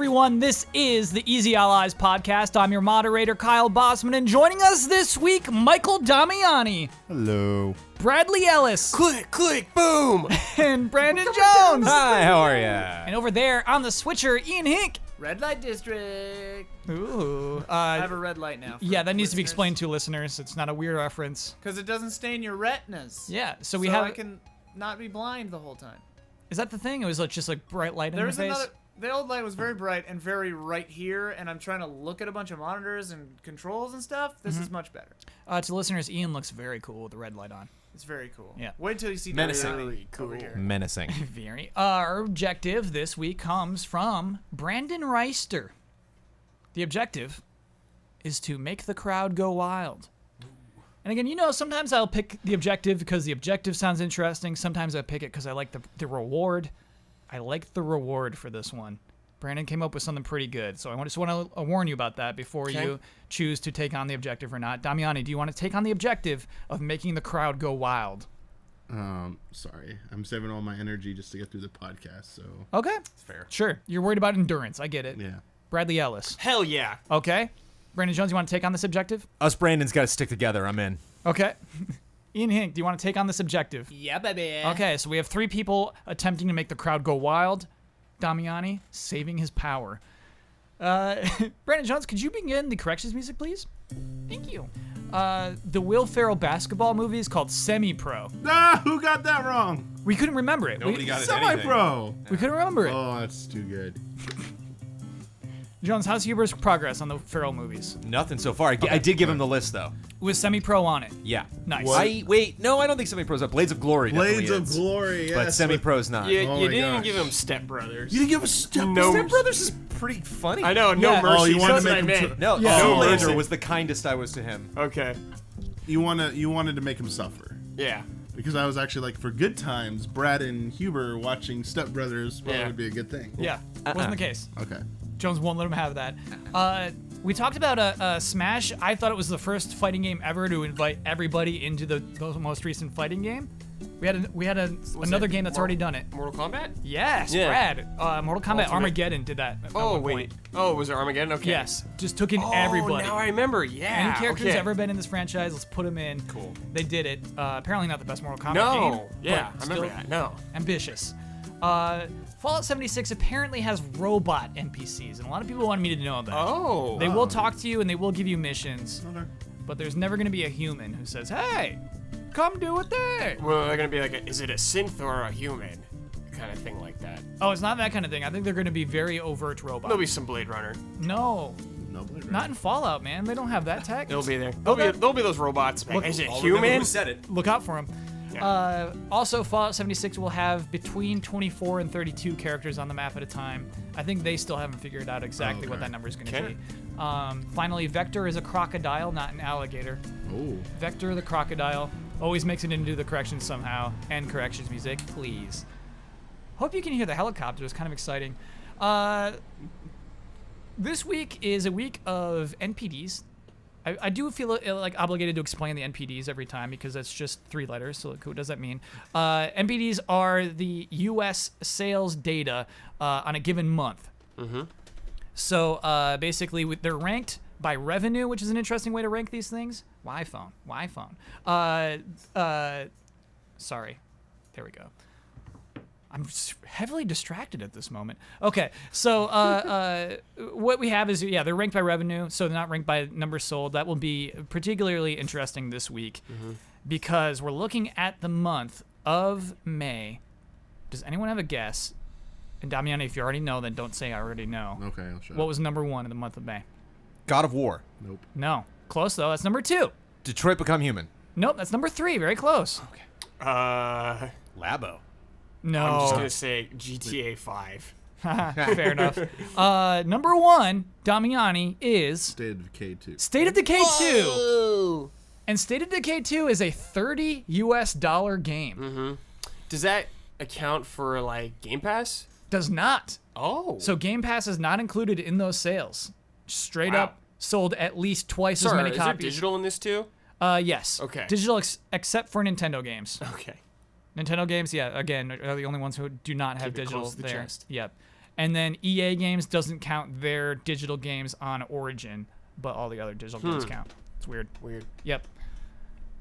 everyone. This is the Easy Allies podcast. I'm your moderator, Kyle Bossman, and joining us this week, Michael Damiani. Hello. Bradley Ellis. Click, click, boom. And Brandon Jones. Hi, how are ya? And over there on the switcher, Ian Hink. Red light district. Ooh. I have a red light now. Yeah, that needs to be explained to listeners. It's not a weird reference. Because it doesn't stain your retinas. Yeah, so I can not be blind the whole time. Is that the thing? It was just like bright light in your face? The old light was very bright and very right here, and I'm trying to look at a bunch of monitors and controls and stuff. This is much better. To listeners, Ian looks very cool with the red light on. It's very cool. Yeah. Wait till you see Menacing. Very cool here. Menacing. Very. Our objective this week comes from Brandon Reister. The objective is to make the crowd go wild. And again, sometimes I'll pick the objective because the objective sounds interesting. Sometimes I pick it because I like the reward. I like the reward for this one. Brandon came up with something pretty good, so I just want to warn you about that before you choose to take on the objective or not. Damiani, do you want to take on the objective of making the crowd go wild? Sorry. I'm saving all my energy just to get through the podcast, so... Okay. It's fair. Sure. You're worried about endurance. I get it. Yeah. Bradley Ellis. Hell yeah. Okay. Brandon Jones, you want to take on this objective? Us Brandon's got to stick together. I'm in. Okay. Ian Hink, do you want to take on this objective? Yeah, baby. Okay, so we have 3 people attempting to make the crowd go wild. Damiani saving his power. Brandon Jones, could you begin the corrections music, please? Thank you. The Will Ferrell basketball movie is called Semi-Pro. Ah, who got that wrong? We couldn't remember it. Nobody got it. Semi-pro. We couldn't remember it. Oh, that's too good. Jones, how's Huber's progress on the Ferrell movies? Nothing so far. I did give him the list, though. With Semi-Pro on it. Yeah. Nice. What? No, I don't think Semi-Pro's up. Blades of Glory Blades definitely of is. Glory, yes. But Semi-Pro's not. You, Oh you my didn't gosh. give him Step Brothers. You didn't give a step. No. Step Brothers is pretty funny. I know, Yeah. no mercy. Oh, you wanted That's to what I make him meant. No, Yeah. no No Laser mercy. was the kindest I was to him. Okay. You wanted to make him suffer. Yeah. Because I was actually like, for good times, Brad and Huber watching Step Brothers probably Yeah. would be a good thing. Yeah, wasn't the case. Okay. Jones won't let him have that. We talked about Smash. I thought it was the first fighting game ever to invite everybody into the most recent fighting game. We had another game that's already done it. Mortal Kombat? Yes, Yeah. Brad. Mortal Kombat Ultimate. Armageddon did that. At Oh, one wait. point. Oh, was it Armageddon? Okay. Yes, just took in Oh, everybody. now I remember. Yeah. Any character who's okay. ever been in this franchise, let's put them in. Cool. They did it. Apparently not the best Mortal Kombat No. game. Yeah, but I remember still that. No. Ambitious. Fallout 76 apparently has robot NPCs, and a lot of people wanted me to know that. Oh. They will talk to you and they will give you missions, Okay. but there's never going to be a human who says, "Hey, come do a thing." Well, they're going to be like, is it a synth or a human? Kind of thing like that. Oh, it's not that kind of thing. I think they're going to be very overt robots. There'll be some Blade Runner. No, No Blade Runner. not in Fallout, man. They don't have that tech. It'll be there. Okay. There'll be those robots. Is it I'll remember human? who said it. Look out for them. Yeah. Also, Fallout 76 will have between 24 and 32 characters on the map at a time. I think they still haven't figured out exactly what Okay. that number is going to Okay. be. Finally, Vector is a crocodile, not an alligator. Oh. Vector the crocodile always makes it into the corrections somehow. And corrections music, please. Hope you can hear the helicopter. It's kind of exciting. This week is a week of NPDs. I do feel like obligated to explain the NPDs every time because that's just 3 letters. So what does that mean? NPDs are the U.S. sales data on a given month. Mm-hmm. So basically, they're ranked by revenue, which is an interesting way to rank these things. Why phone? Sorry. There we go. I'm heavily distracted at this moment. Okay, so what we have is, they're ranked by revenue, so they're not ranked by numbers sold. That will be particularly interesting this week because we're looking at the month of May. Does anyone have a guess? And Damiani, if you already know, then don't say I already know. Okay, I'll shut What up. was number 1 in the month of May? God of War. Nope. No. Close, though. That's number 2. Detroit Become Human. Nope, that's number 3. Very close. Labo. No. I'm just going to say GTA 5. Fair enough. Number 1, Damiani, is State of Decay 2. State of Decay 2. And State of Decay 2 is a $30 US game. Does that account for, like, Game Pass? Does not. Oh. So Game Pass is not included in those sales. Straight Wow. up sold at least twice Sorry, as many is there copies. digital in this too? Yes. Okay. Digital except for Nintendo games. Okay. Nintendo games, yeah, again, are the only ones who do not have Keep it digital close to the there. chest. Yep. And then EA games doesn't count their digital games on Origin, but all the other digital games count. It's weird. Weird. Yep.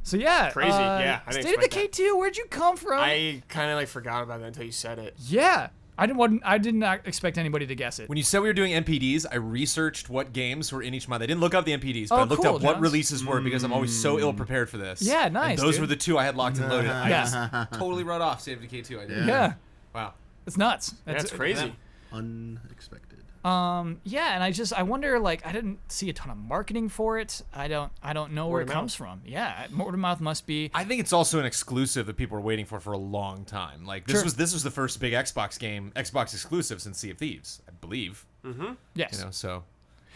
So yeah, Crazy. Yeah, I didn't State of expect Decay 2. Where'd you come from? I kind of like forgot about that until you said it. Yeah, I did not expect anybody to guess it. When you said we were doing NPDs, I researched what games were in each month. I didn't look up the NPDs, but I looked cool, up what Jones. releases were because I'm always so ill prepared for this. Yeah, nice, And those dude. were the two I had locked and loaded. I Yeah. just totally wrote off State of Decay 2. I did. Yeah, Wow. it's nuts. That's crazy. Unexpected. Yeah, and I wonder, like, I didn't see a ton of marketing for it. I don't know where Word it of comes from. Yeah, word of mouth must be. I think it's also an exclusive that people were waiting for a long time. Like this Sure. was the first big Xbox game, Xbox exclusive since Sea of Thieves, I believe. Yes. You know, so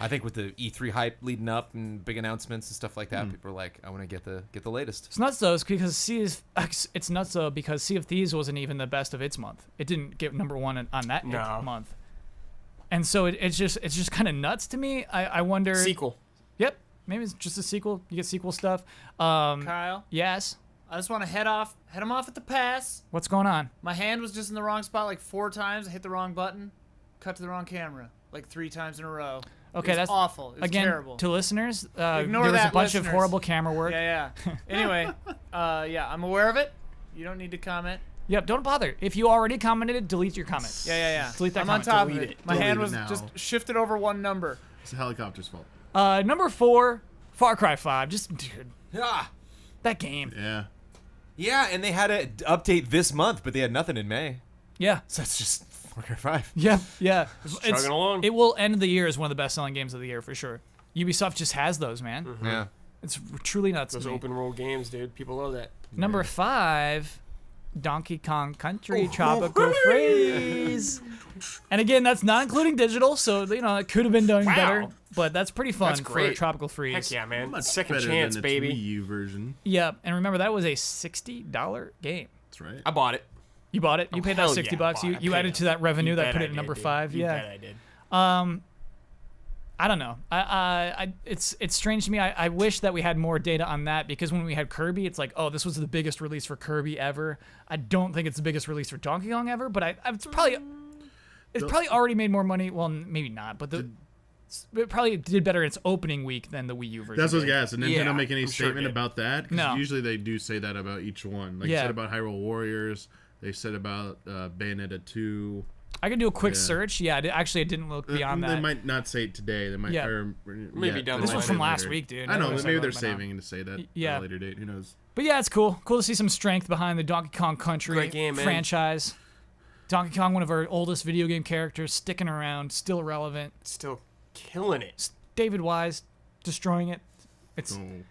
I think with the E3 hype leading up and big announcements and stuff like that, people are like, I want to get the latest. It's nuts though, because it's nuts though because Sea of Thieves wasn't even the best of its month. It didn't get #1 on that No. month, and so it's just kind of nuts to me. I wonder. Sequel. Yep, maybe it's just a sequel. You get sequel stuff. Kyle, Yes. I just want to head him off at the pass. What's going on? My hand was just in the wrong spot like 4 times. I hit the wrong button, cut to the wrong camera like 3 times in a row. Okay, It was that's awful. It was Again, terrible. to listeners, Ignore there was a that, bunch of listeners. horrible camera work. Yeah. Anyway, yeah, I'm aware of it. You don't need to comment. Yep, don't bother. If you already commented it, delete your comment. Yeah. Delete that I'm on comment. top Delete of it. it. My Delete hand it was now. just shifted over 1 number. It's the helicopter's fault. Number 4, Far Cry 5. Just, dude, Yeah. that game. Yeah. Yeah, and they had an update this month, but they had nothing in May. Yeah. So it's just Far Cry 5. Yeah. Chugging along. It will end the year as one of the best-selling games of the year for sure. Ubisoft just has those, man. Yeah. It's truly nuts. Those to me. open world games, dude. People love that. Number 5, Donkey Kong Country Tropical Freeze. And again, that's not including digital, so it could have been done Wow. better. But that's pretty fun That's for great. Tropical Freeze. Heck yeah, man. Much Second better chance, than baby. its Wii U version. Yeah, and remember that was a $60 game. That's right. I bought it. You bought it. You paid that hell $60. yeah, I bought it. You I added paid to that revenue You that bet put I it at did, number dude. 5. You Yeah. bet I did. I don't know. It's strange to me. I wish that we had more data on that because when we had Kirby, it's like, oh, this was the biggest release for Kirby ever. I don't think it's the biggest release for Donkey Kong ever, but it's probably already made more money. Well, maybe not, but it probably did better in its opening week than the Wii U version. That's what I was did. gonna ask. Did Nintendo Yeah, make any I'm sure it statement did. about that? 'Cause No. usually they do say that about each one. Like Yeah. they said about Hyrule Warriors. They said about Bayonetta 2. I can do a quick Yeah. search. Yeah, actually, I didn't look beyond They that. might not say it today. They might. Yeah. Maybe down the This line. was from later. last week, dude. I know. Maybe Maybe they're by now. saving to say that Yeah. at a later date. Who knows? But yeah, it's cool. Cool to see some strength behind the Donkey Kong Country Great game, man. franchise. Donkey Kong, one of our oldest video game characters, sticking around, still relevant. Still killing it. David Wise destroying it. It's Oh.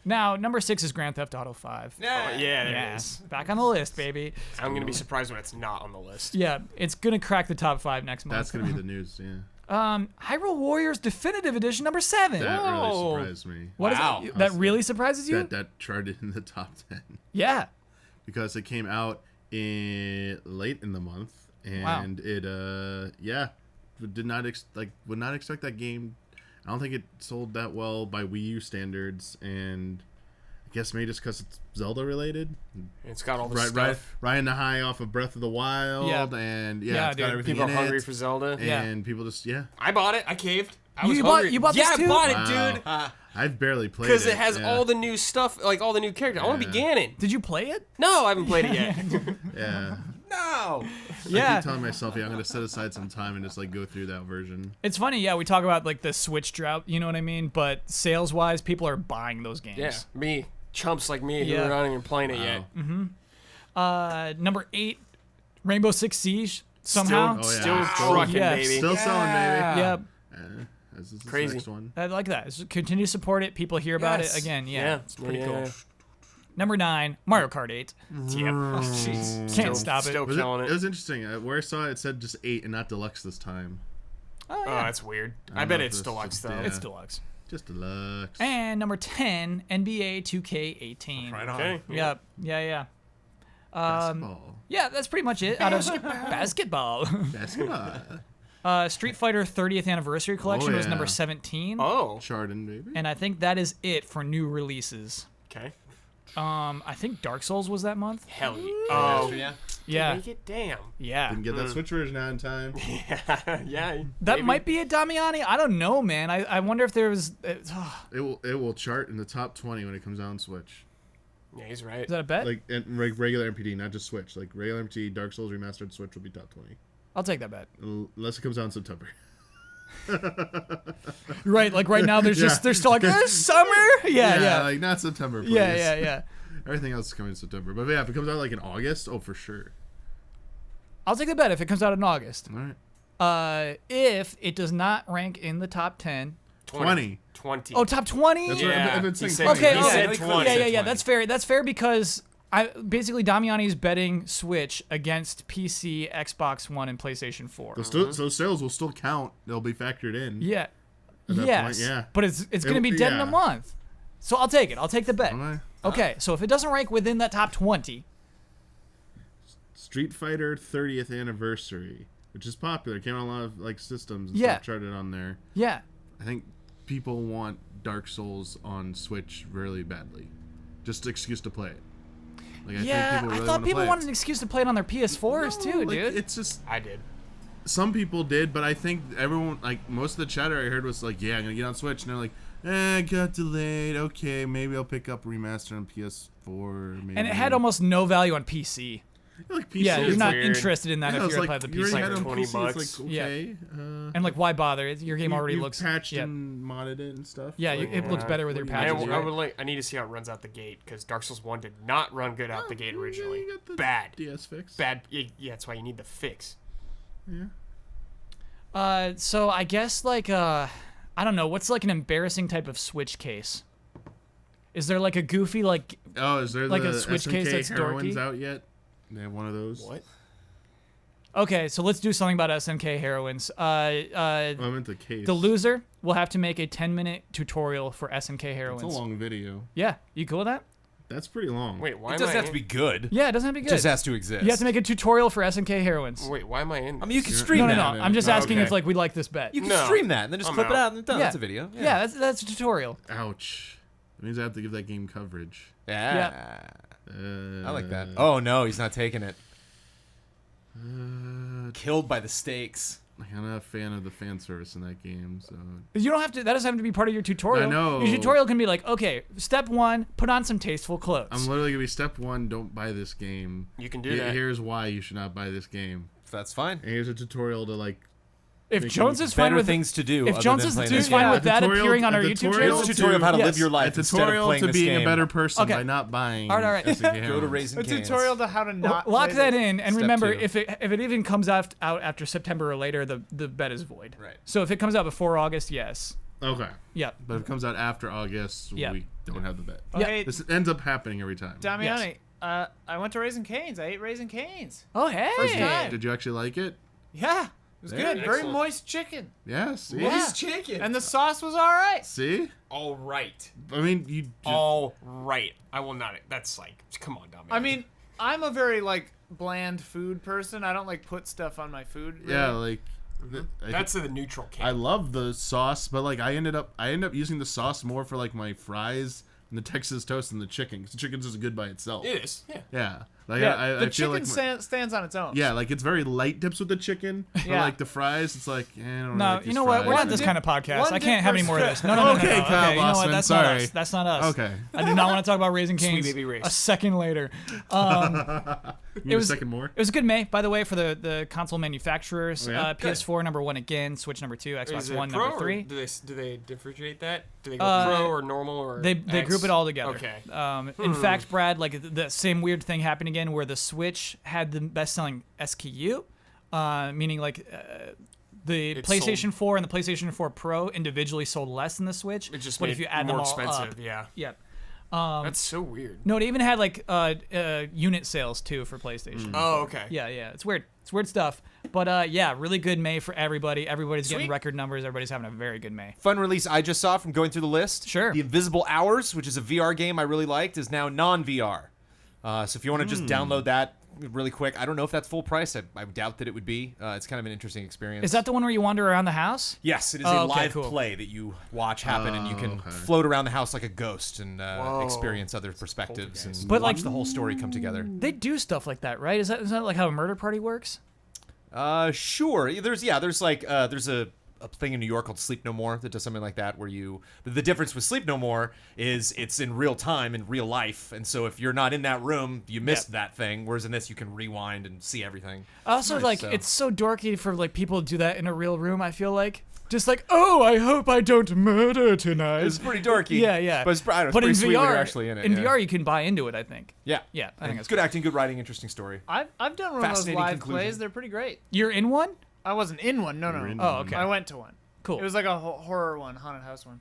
now number 6 is Grand Theft Auto 5. Oh, yeah, it Yeah, is. back on the list, baby. I'm gonna be surprised when it's not on the list. Yeah, it's gonna crack the top 5 next month. That's gonna be the news. Yeah. Hyrule Warriors Definitive Edition number 7. That Whoa. really surprised me. What is Wow. it? That really surprises you? That charted in the top 10 Yeah. because it came out late in the month and it would not expect that game. I don't think it sold that well by Wii U standards, and I guess maybe just because it's Zelda related. It's got all the Right, stuff. riding the high off of Breath of the Wild, Yeah. and Yeah, it's dude. got everything People are in hungry it, for Zelda. Yeah. and people just I bought it. I caved. I was You hungry. bought this yeah, too? I bought Wow. it, dude. I've barely played Because it has yeah. all the new stuff, like all the new characters. I want to be Yeah. Ganon. Did you play it? No, I haven't played it yet. Yeah. No. I Yeah. keep telling myself, I'm gonna set aside some time and just like go through that version. It's funny, yeah, we talk about like the Switch drought, you know what I mean? But sales-wise, people are buying those games. Yeah, me, chumps like me Yeah. who are not even playing it yet. Number 8, Rainbow Six Siege. Somehow. Oh, yeah. Still Still- trucking, Yes. baby. Still selling, baby. Yeah, This is the Crazy. next one. I like that. Just continue to support it. People hear about Yes. it again. Yeah, Yeah. it's pretty Yeah. cool. Number 9, Mario Kart 8. Yep. Jeez. Can't stop it. Still It killing was it. interesting. Where I saw it, it said just 8 and not deluxe this time. Oh, Oh, yeah. that's weird. I I don't bet know if it's it's deluxe just- though. yeah. It's deluxe. Just deluxe. And number 10, NBA 2K18. Right on. Okay. Yep. Yeah. Basketball. Yeah, that's pretty much it. Out of basketball. Basketball. Street Fighter 30th Anniversary Collection was yeah. number 17. Oh. Chardon, baby. And I think that is it for new releases. Okay. I think Dark Souls was that month. Hell yeah. Oh. Yeah. Yeah. Make it? Damn. Yeah. Didn't get that Switch version out in time. Yeah. That maybe. might be it, Damiani. I don't know, man. I wonder if there was. Is It will chart in the top 20 when it comes out on Switch. Yeah, he's right. that a bet? Like regular MPD, not just Switch. Like regular MPD, Dark Souls Remastered Switch will be top 20. I'll take that bet. Unless it comes out in September. Right, like right now, there's just they're still like summer. Yeah. Like not September. Please. Yeah. Everything else is coming in September. But yeah, if it comes out like in August, oh for sure. I'll take the bet if it comes out in August. All right. If it does not rank in the top 10. 20. Oh, top 20. That's Yeah. what if it's He saying said- Okay. he said 20. Yeah. That's fair. That's fair because basically Damiani's betting Switch against PC, Xbox One, and PlayStation 4. So sales will still count. They'll be factored in. Yeah. At that Yes. point, yeah. But it's going to be dead in a yeah. month. So I'll take it. I'll take the bet. Okay. Okay. So if it doesn't rank within that top 20. Street Fighter 30th anniversary, which is popular. Came on a lot of like systems and Yeah. stuff charted on there. Yeah. I think people want Dark Souls on Switch really badly. Just an excuse to play it. Like, Yeah, think I really thought wanna people play wanted it. an excuse to play it on their PS4s too, Like, dude. It's just I did. some people did, but I think everyone, like most of the chatter I heard was like, "Yeah, I'm gonna get on Switch," and they're like, it got delayed. Okay, maybe I'll pick up remaster on PS4. Maybe. And it had almost no value on PC. like PC. Yeah, you're is not weird. interested in that Yeah, if it's you're like, gonna play you the already PC. had it on 20 PC, bucks. It's like, okay. And like, why bother? Your game already you looks patched yeah. and modded it and stuff. Yeah, Like, it looks better with your what do you patches. do? Right? I need to see how it runs out the gate because Dark Souls 1 did not run good out the gate Oh, originally. you got the Bad. DS fix. Bad. Yeah, that's why you need the fix. Yeah. So I guess like I don't know, what's like an embarrassing type of Switch case? Is there like a goofy like Oh, is there like the a Switch SNK case that's heroines dorky? out yet? They have one of those. What? okay, so let's do something about SNK heroines. Oh, I meant the case. The loser will have to make a 10-minute tutorial for SNK heroines. It's a long video. Yeah, you cool with that? That's pretty long. Wait, why It am doesn't I have to be good. Yeah, it doesn't have to be It good. just has to exist. You have to make a tutorial for SNK heroines. Wait, why am I in? I mean, you can You're- stream No, that. no. I'm just Oh, asking okay. if like we like this bet. You can No. stream that and then just I'm clip it out. out and done. Yeah. That's a video. Yeah, that's a tutorial. Ouch. That means I have to give that game coverage. Yeah. I like that. Oh. Oh no, he's not taking it. Killed by the stakes. I'm not a fan of the fan service in that game, so You don't have to. That doesn't have to be part of your tutorial. I know. Your tutorial can be like, okay, step 1, put on some tasteful clothes. I'm literally gonna be step 1. Don't buy this game. You can do that. Here's why you should not buy this game. That's fine. And here's a tutorial to like. if making Jones is fine Better with things to do. if other Jones than is playing dude this fine game. with that tutorial- appearing on our a YouTube tutorial channel, It's a tutorial of how to Yes. live your A life instead of tutorial playing to this being game. a better person Okay. by not buying. All right. SNK Go to heroines. Raising A Cane's. tutorial to how to not lock play that this. in, and Step remember, 2. if it even comes out after September or later, the bet is void. Right. So if it comes out before August, yes. Okay. Yeah. But if it comes out after August, Yeah. we don't have the bet. Okay, This ends up happening every time. Damiani, I went to Raising Cane's. I ate Raising Cane's. Oh hey. First time. Did you actually like it? Yeah, it was Yeah. good. Very Excellent. moist chicken. Yeah. See. Yeah. chicken. And the sauce was all right. See. All right. I mean, you. All right. I will not. That's like, come on, Dominic. I mean, I'm a very like bland food person. I don't like put stuff on my food. Really. Yeah, like. that's the neutral I can. love the sauce, but like I end up using the sauce more for like my fries and the Texas toast and the chicken. 'Cause the chicken's just good by itself. It is. Yeah. Yeah. Like Yeah, I the feel chicken like stands on its own. yeah, like it's very light dips with the chicken. But Yeah. like the fries, it's like I don't No, like you these know what? We're fries. not this kind of podcast. one I can't have any more of this. No, Okay, no. Kyle you know what? Bossman, That's not sorry. us. That's not us. Okay. I do not want to talk about Raising Sweet Cane's baby race. a second later. You need was- a second more. It was a good May, by the way, for the console manufacturers. Oh, yeah? PS4 number 1 again, Switch number 2, Is Xbox it One pro number 3. Or do they differentiate that? Do they go Uh, pro or normal or They X? group it all together. Okay. In fact, Brad, like the same weird thing happened again, where the Switch had the best-selling SKU, meaning like the It PlayStation 4 and the PlayStation 4 Pro individually sold less than the Switch. It just but made if you add more them all expensive. up, Yeah. yeah. That's so weird. No, it even had like unit sales too for PlayStation. Oh, okay. Yeah, it's weird. It's weird stuff. But yeah, really good May for everybody. Everybody's getting Sweet. record numbers. Everybody's having a very good May. Fun release I just saw from going through the list. Sure. The Invisible Hours, which is a VR game I really liked, is now non-VR. So if you want to just download that really quick, I don't know if that's full price. I doubt that it would be. It's kind of an interesting experience. Is that the one where you wander around the house? Yes, it is Oh, a okay, live cool. play that you watch happen, and you can okay. float around the house like a ghost and Whoa. experience other perspectives and But, like- watch the whole story come together. They do stuff like that, right? Is that like how a murder party works? Sure. There's a thing in New York called Sleep No More that does something like that, where the difference with Sleep No More is it's in real time, in real life, and so if you're not in that room, you missed that thing, whereas in this you can rewind and see everything. Also, Nice, like, so- it's so dorky for like people to do that in a real room. I feel like just like, oh, I hope I don't murder tonight. It's pretty dorky. Yeah, yeah. But it's, I don't know, it's But in pretty sweet when VR, you're actually in it. yeah. VR, you can buy into it. I think. Yeah. Yeah, I think It's that's good acting, good writing, interesting story. I've done one of those Fascinating live conclusion. plays. They're pretty great. You're in one. I wasn't in one. No. You're in Oh, one. okay. I went to one. Cool. It was like a horror one, haunted house one.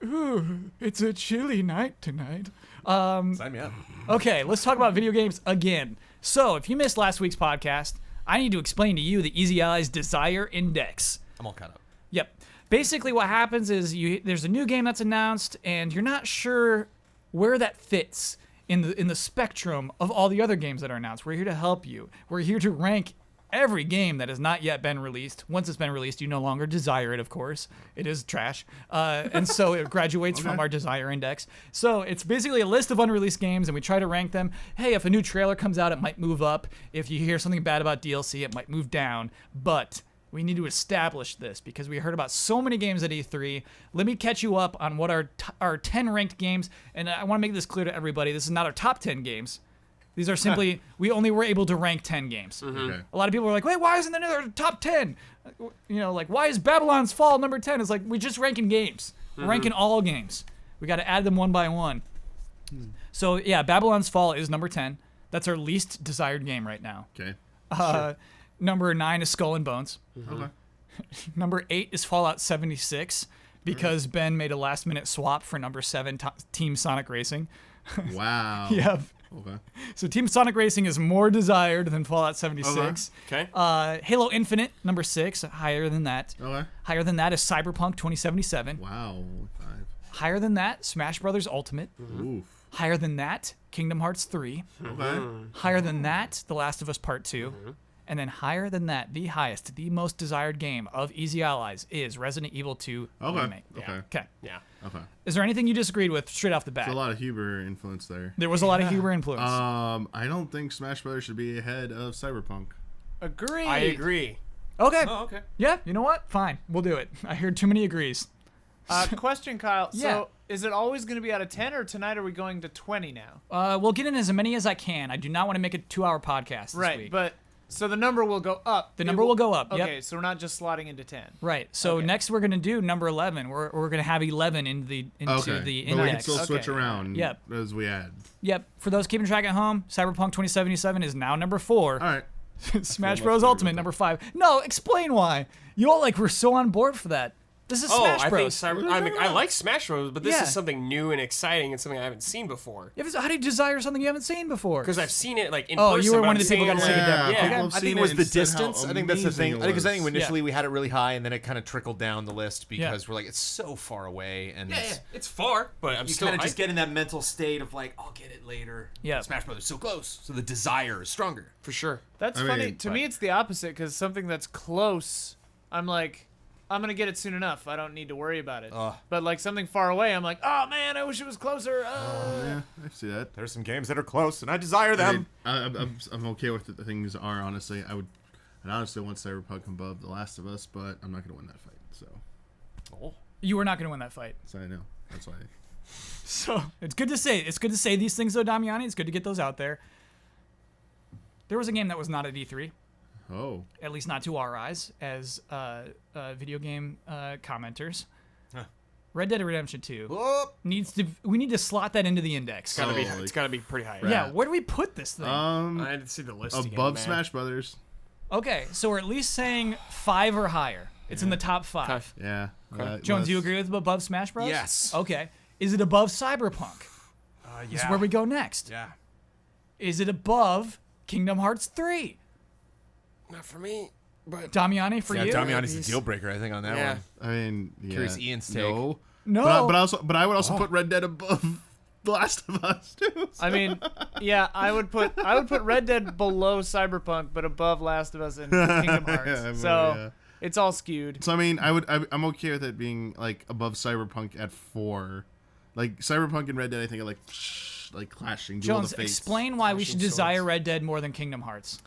Ooh, it's a chilly night tonight. Sign me up. Okay, let's talk about video games again. So, if you missed last week's podcast, I need to explain to you the EZA Desire Index. I'm all caught up. Yep. Basically, what happens is there's a new game that's announced, and you're not sure where that fits in the spectrum of all the other games that are announced. We're here to help you. We're here to rank every game that has not yet been released. Once it's been released, you no longer desire it, of course. It is trash. And so it graduates from our desire index. So it's basically a list of unreleased games, and we try to rank them. Hey, if a new trailer comes out, it might move up. If you hear something bad about DLC, it might move down. But we need to establish this because we heard about so many games at E3. Let me catch you up on what our 10 ranked games, and I want to make this clear to everybody. This is not our top 10 games. These are simply, we only were able to rank 10 games. Okay. A lot of people are like, wait, why isn't there another top 10? You know, like, why is Babylon's Fall number 10? It's like, we're just ranking games. We're ranking all games. We got to add them one by one. So, yeah, Babylon's Fall is number 10. That's our least desired game right now. Okay. Number 9 is Skull and Bones. Okay. Number 8 is Fallout 76 because Ben made a last-minute swap for number 7, Team Sonic Racing. Wow. Yeah. Okay. So Team Sonic Racing is more desired than Fallout 76. Okay. Halo Infinite, number 6, higher than that. Okay. Higher than that is Cyberpunk 2077. Wow. 5. Higher than that, Smash Brothers Ultimate. Oof. Higher than that, Kingdom Hearts 3. Okay. Higher than that, The Last of Us Part 2. And then higher than that, the highest, the most desired game of Easy Allies is Resident Evil 2 Okay. Remake. Okay. Okay. Yeah. Okay. Is there anything you disagreed with straight off the bat? There's a lot of Huber influence there. There was a lot of Huber influence. I don't think Smash Brothers should be ahead of Cyberpunk. Agreed. I agree. Okay. Oh, okay. Yeah, you know what? Fine. We'll do it. I heard too many agrees. Question, Kyle. Yeah. So, is it always going to be out of 10, or tonight are we going to 20 now? We'll get in as many as I can. I do not want to make a 2-hour podcast this Right, week. but so the number will go up. The number will go up, yep. Okay, so we're not just slotting into 10. Right. So Okay. next we're going to do number 11. We're going to have 11 into the Okay. the But we can index. still switch Okay. around Yep. as we add. Yep. For those keeping track at home, Cyberpunk 2077 is now number 4. All right. Smash much Bros. better Ultimate with number 5. No, explain why. You all like were so on board for that. This is Oh, Smash I Bros. think I like Smash Bros, but this Yeah. is something new and exciting and something I haven't seen before. How do you desire something you haven't seen before? Because I've seen it like in Oh, person. you were but one I'm of the people saying, that got to see the like, demo. Yeah. Okay. I've I think seen it was the and said how distance. I think that's the amazing thing. it I think was. initially we had it really high, and then it kind of trickled down the list because we're like, it's so far away, and Yeah, it's far, but I'm you still. kind of just get in that mental state of like, I'll get it later. Yeah. Smash Brothers so close, so the desire is stronger. for sure. That's I funny. mean, To me, it's the opposite, because something that's close, I'm like, I'm going to get it soon enough. I don't need to worry about it. But like something far away, I'm like, oh man, I wish it was closer. Yeah, I see that. There's some games that are close, and I desire them. I'm okay with the things are, honestly. I'd honestly want Cyberpunk above The Last of Us, but I'm not going to win that fight. So You were not going to win that fight. I know. That's why. So it's good to say. It's good to say these things, though, Damiani. It's good to get those out there. There was a game that was not at E3, Oh. at least not to our eyes, as video game commenters. Red Dead Redemption 2 we need to slot that into the index. Oh, It's like gotta be pretty high. crap. Yeah, where do we put this thing? I had to see the list again, Above man. Smash Brothers. Okay, so we're at least saying 5 or higher. It's in the top 5. Okay. Yeah. Jones, do you agree with above Smash Bros? Yes. Okay. Is it above Cyberpunk? This is where we go next. Yeah. Is it above Kingdom Hearts 3? Not for me, but Damiani, for Yeah, you? Damiani's a deal breaker, I think, on that Yeah. one. I mean, yeah. Curious Ian's take. No. No. But I would also put Red Dead above The Last of Us too. I mean, yeah, I would put Red Dead below Cyberpunk, but above Last of Us and Kingdom Hearts. So it's all skewed. So I mean, I'm okay with it being like above Cyberpunk at 4. Like Cyberpunk and Red Dead, I think are like clashing. Jones, explain why we should desire Red Dead more than Kingdom Hearts.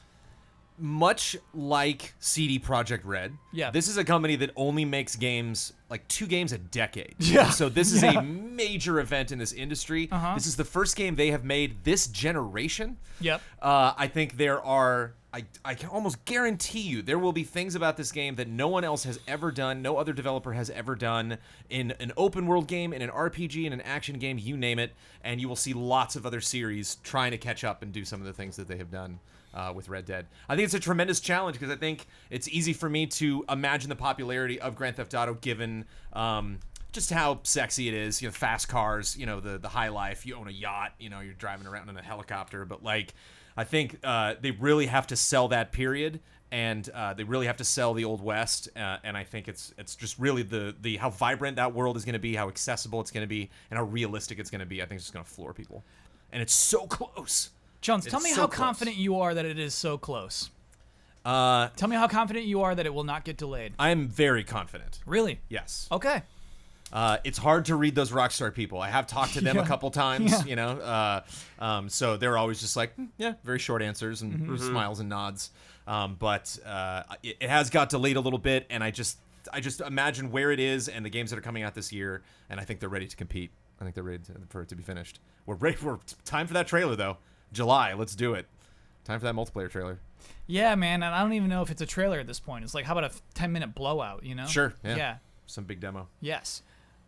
Much like CD Projekt Red, this is a company that only makes games, like 2 games a decade. Yeah. So this is a major event in this industry. This is the first game they have made this generation. Yep. I think there are, I can almost guarantee you, there will be things about this game that no one else has ever done, no other developer has ever done in an open world game, in an RPG, in an action game, you name it, and you will see lots of other series trying to catch up and do some of the things that they have done. With Red Dead. I think it's a tremendous challenge because I think it's easy for me to imagine the popularity of Grand Theft Auto given just how sexy it is, fast cars, the high life, you own a yacht, you're driving around in a helicopter, but like I think they really have to sell that period and they really have to sell the Old West and I think it's just really the how vibrant that world is going to be, how accessible it's going to be, and how realistic it's going to be. I think it's just going to floor people. And it's so close. Jones, tell me how confident you are that it is so close. Tell me how confident you are that it will not get delayed. I am very confident. Really? Yes. Okay. It's hard to read those Rockstar people. I have talked to them a couple times, so they're always just like, yeah, very short answers and smiles and nods. But it has got delayed a little bit, and I just imagine where it is and the games that are coming out this year, and I think they're ready to compete. I think they're ready for it to be finished. We're ready. Time for that trailer, though. July, let's do it. Time for that multiplayer trailer. Yeah, man, and I don't even know if it's a trailer at this point. It's like, how about a 10-minute blowout, Sure, yeah. Yeah. Some big demo. Yes.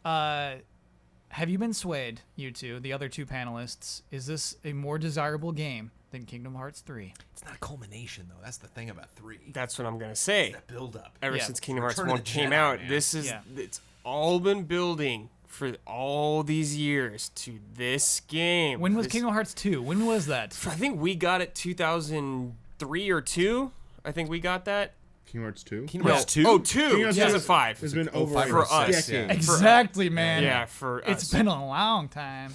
Have you been swayed, you two, the other 2 panelists? Is this a more desirable game than Kingdom Hearts 3? It's not a culmination, though. That's the thing about 3. That's what I'm going to say. That build-up. Ever since Kingdom Hearts Return of 1 the came Jedi, out, man. it's all been building for all these years to this game. When was Kingdom Hearts 2? When was that? I think we got it 2003 or 2. I think we got that. Kingdom Hearts 2? Kingdom Hearts 2? Oh, 2. Kingdom Hearts 2005. It's been over for a us. decade. Exactly, man. Yeah, for us. It's been a long time.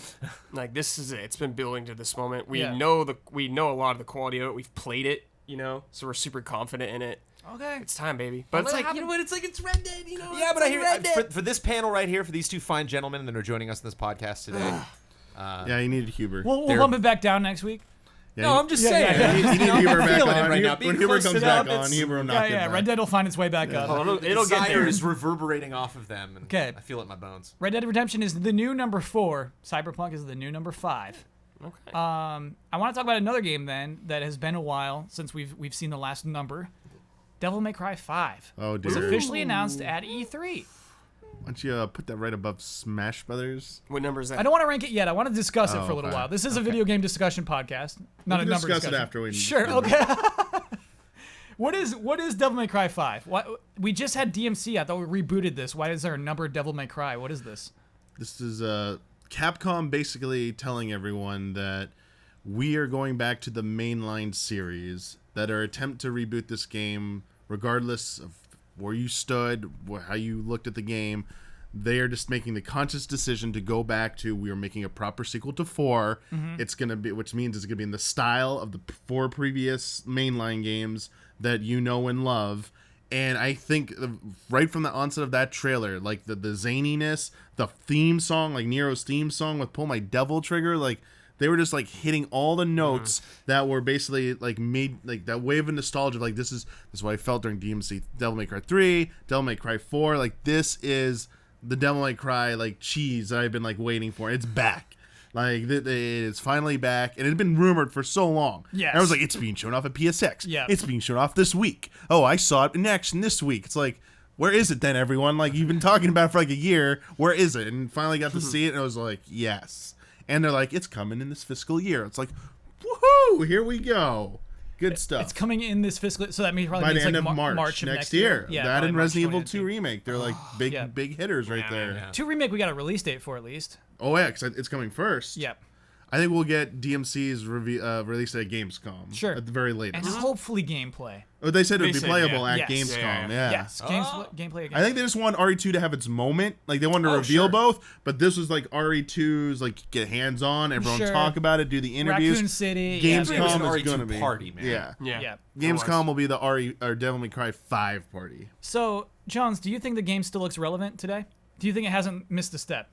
Like, this is it. It's been building to this moment. We Yeah. know a lot of the quality of it. We've played it, so we're super confident in it. Okay. It's time, baby. But it's like, what? It's like it's Red Dead, Yeah, but I hear for this panel right here, for these 2 fine gentlemen that are joining us in this podcast today. Yeah, you needed Huber. We'll bump it back down next week. Yeah, No, I'm just saying. yeah. You need Huber back feeling it on. right now. When Being Huber close comes to back them, on, Huber will knock it Yeah, back. Red Dead will find its way back up. It'll get Desire there. is reverberating off of them. And Okay. I feel it in my bones. Red Dead Redemption is the new number 4. Cyberpunk is the new number 5. Okay. I want to talk about another game then that has been a while since we've seen the last number. Devil May Cry 5 Oh, was dear. officially announced at E3. Why don't you put that right above Smash Brothers? What number is that? I don't want to rank it yet. I want to discuss it Oh, for a little fine. while. This is a video game discussion podcast, not We a can number discuss discussion. it after we. Sure. Okay. What is Devil May Cry 5? We just had DMC. I thought we rebooted this. Why is there a number Devil May Cry? What is this? This is Capcom basically telling everyone that we are going back to the mainline series, that our attempt to reboot this game, regardless of where you stood, how you looked at the game, they are just making the conscious decision to go back to, we are making a proper sequel to 4. It's going to be, which means it's going to be in the style of the 4 previous mainline games that you know and love. And I think right from the onset of that trailer, like the zaniness, the theme song, like Nero's theme song with Pull My Devil Trigger, like they were just like hitting all the notes that were basically like made like that wave of nostalgia. Like this is what I felt during DMC, Devil May Cry 3, Devil May Cry 4. Like this is the Devil May Cry like cheese that I've been like waiting for. It's back. Like it's finally back, and it had been rumored for so long. Yes. And I was like, it's being shown off at PSX. Yeah. It's being shown off this week. Oh, I saw it in action this week. It's like, where is it then, everyone? Like you've been talking about it for like a year. Where is it? And finally got to see it, and I was like, yes. And they're like, it's coming in this fiscal year. It's like, woohoo! Here we go. Good stuff. It's coming in this fiscal, so that means probably by means the end like of March of next year. Yeah, that probably and March Resident Evil 2 2022. remake. They're like big Yeah. big hitters right there. Yeah. 2 remake we got a release date for at least. Oh yeah, because it's coming first. Yep. I think we'll get DMC's released at Gamescom. Sure. At the very latest. And hopefully gameplay. Oh, they said it would be said, playable yeah. at Yes. Gamescom. Yeah. Yes. Gameplay again. I think they just want RE2 to have its moment. Like, they wanted to Oh, reveal sure. both, but this was like RE2's, like, get hands on, everyone Sure. talk about it, do the interviews. Raccoon City. Gamescom It was an is RE2 going to be. party, man. Yeah. Yeah. Yeah. Gamescom will be the Devil May Cry 5 party. So, Jones, do you think the game still looks relevant today? Do you think it hasn't missed a step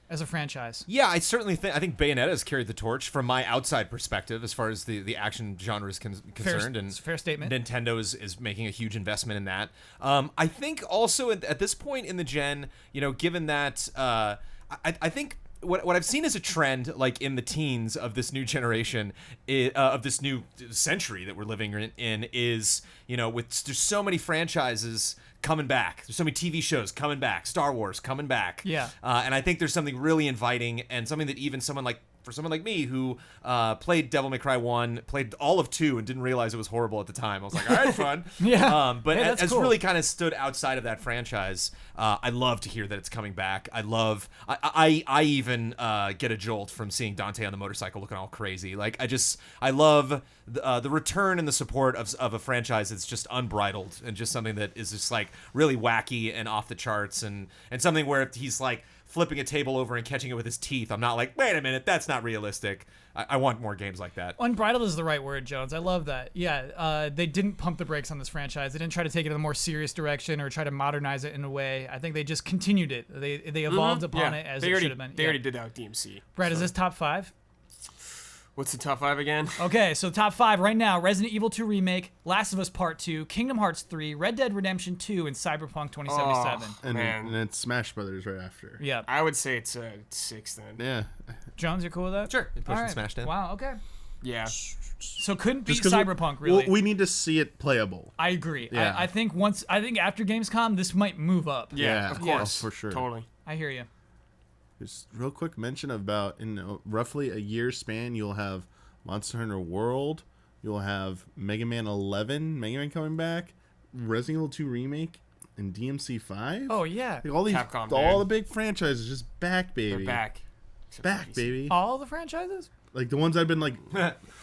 as a franchise? Yeah, I certainly think. I think Bayonetta has carried the torch from my outside perspective as far as the action genre is concerned, and fair statement. Nintendo is making a huge investment in that. I think also at this point in the gen, given that I think. What I've seen as a trend, like in the teens of this new generation, of this new century that we're living in, is there's so many franchises coming back. There's so many TV shows coming back. Star Wars coming back. Yeah. And I think there's something really inviting and something that even someone like me who played Devil May Cry 1, played all of 2 and didn't realize it was horrible at the time. I was like, all right, fun. Yeah. But Hey, that's as cool. really kind of stood outside of that franchise, I love to hear that it's coming back. I even get a jolt from seeing Dante on the motorcycle looking all crazy. Like, I love the return and the support of a franchise that's just unbridled and just something that is just like really wacky and off the charts and something where if he's like flipping a table over and catching it with his teeth, I'm not like, wait a minute, that's not realistic. I want more games like that. Unbridled is the right word, Jones. I love that. Yeah, they didn't pump the brakes on this franchise. They didn't try to take it in a more serious direction or try to modernize it in a way. I think they just continued it. They evolved upon it as it should have been. They already did that with DMC. Brad, is this top 5? What's the top 5 again? Okay, so top 5 right now: Resident Evil 2 Remake, Last of Us Part 2, Kingdom Hearts 3, Red Dead Redemption 2, and Cyberpunk 2077. And, Man. and it's Smash Brothers right after. Yeah. I would say it's a 6 then. Yeah. Jones, you're cool with that? Sure. Push All and smash down. Wow, okay. Yeah. So couldn't beat Just 'cause Cyberpunk, really. We need to see it playable. I agree. Yeah. I think after Gamescom, this might move up. Yeah, of course. for sure. Totally. I hear you. Just real quick mention about in roughly a year span, you'll have Monster Hunter World, you'll have Mega Man 11, Mega Man coming back, Resident Evil 2 Remake, and DMC 5. Oh, yeah. Like all these, Capcom, all dude. the big franchises just back, baby. They're back. Except Back, for DC. baby. All the franchises? Like the ones I've been like,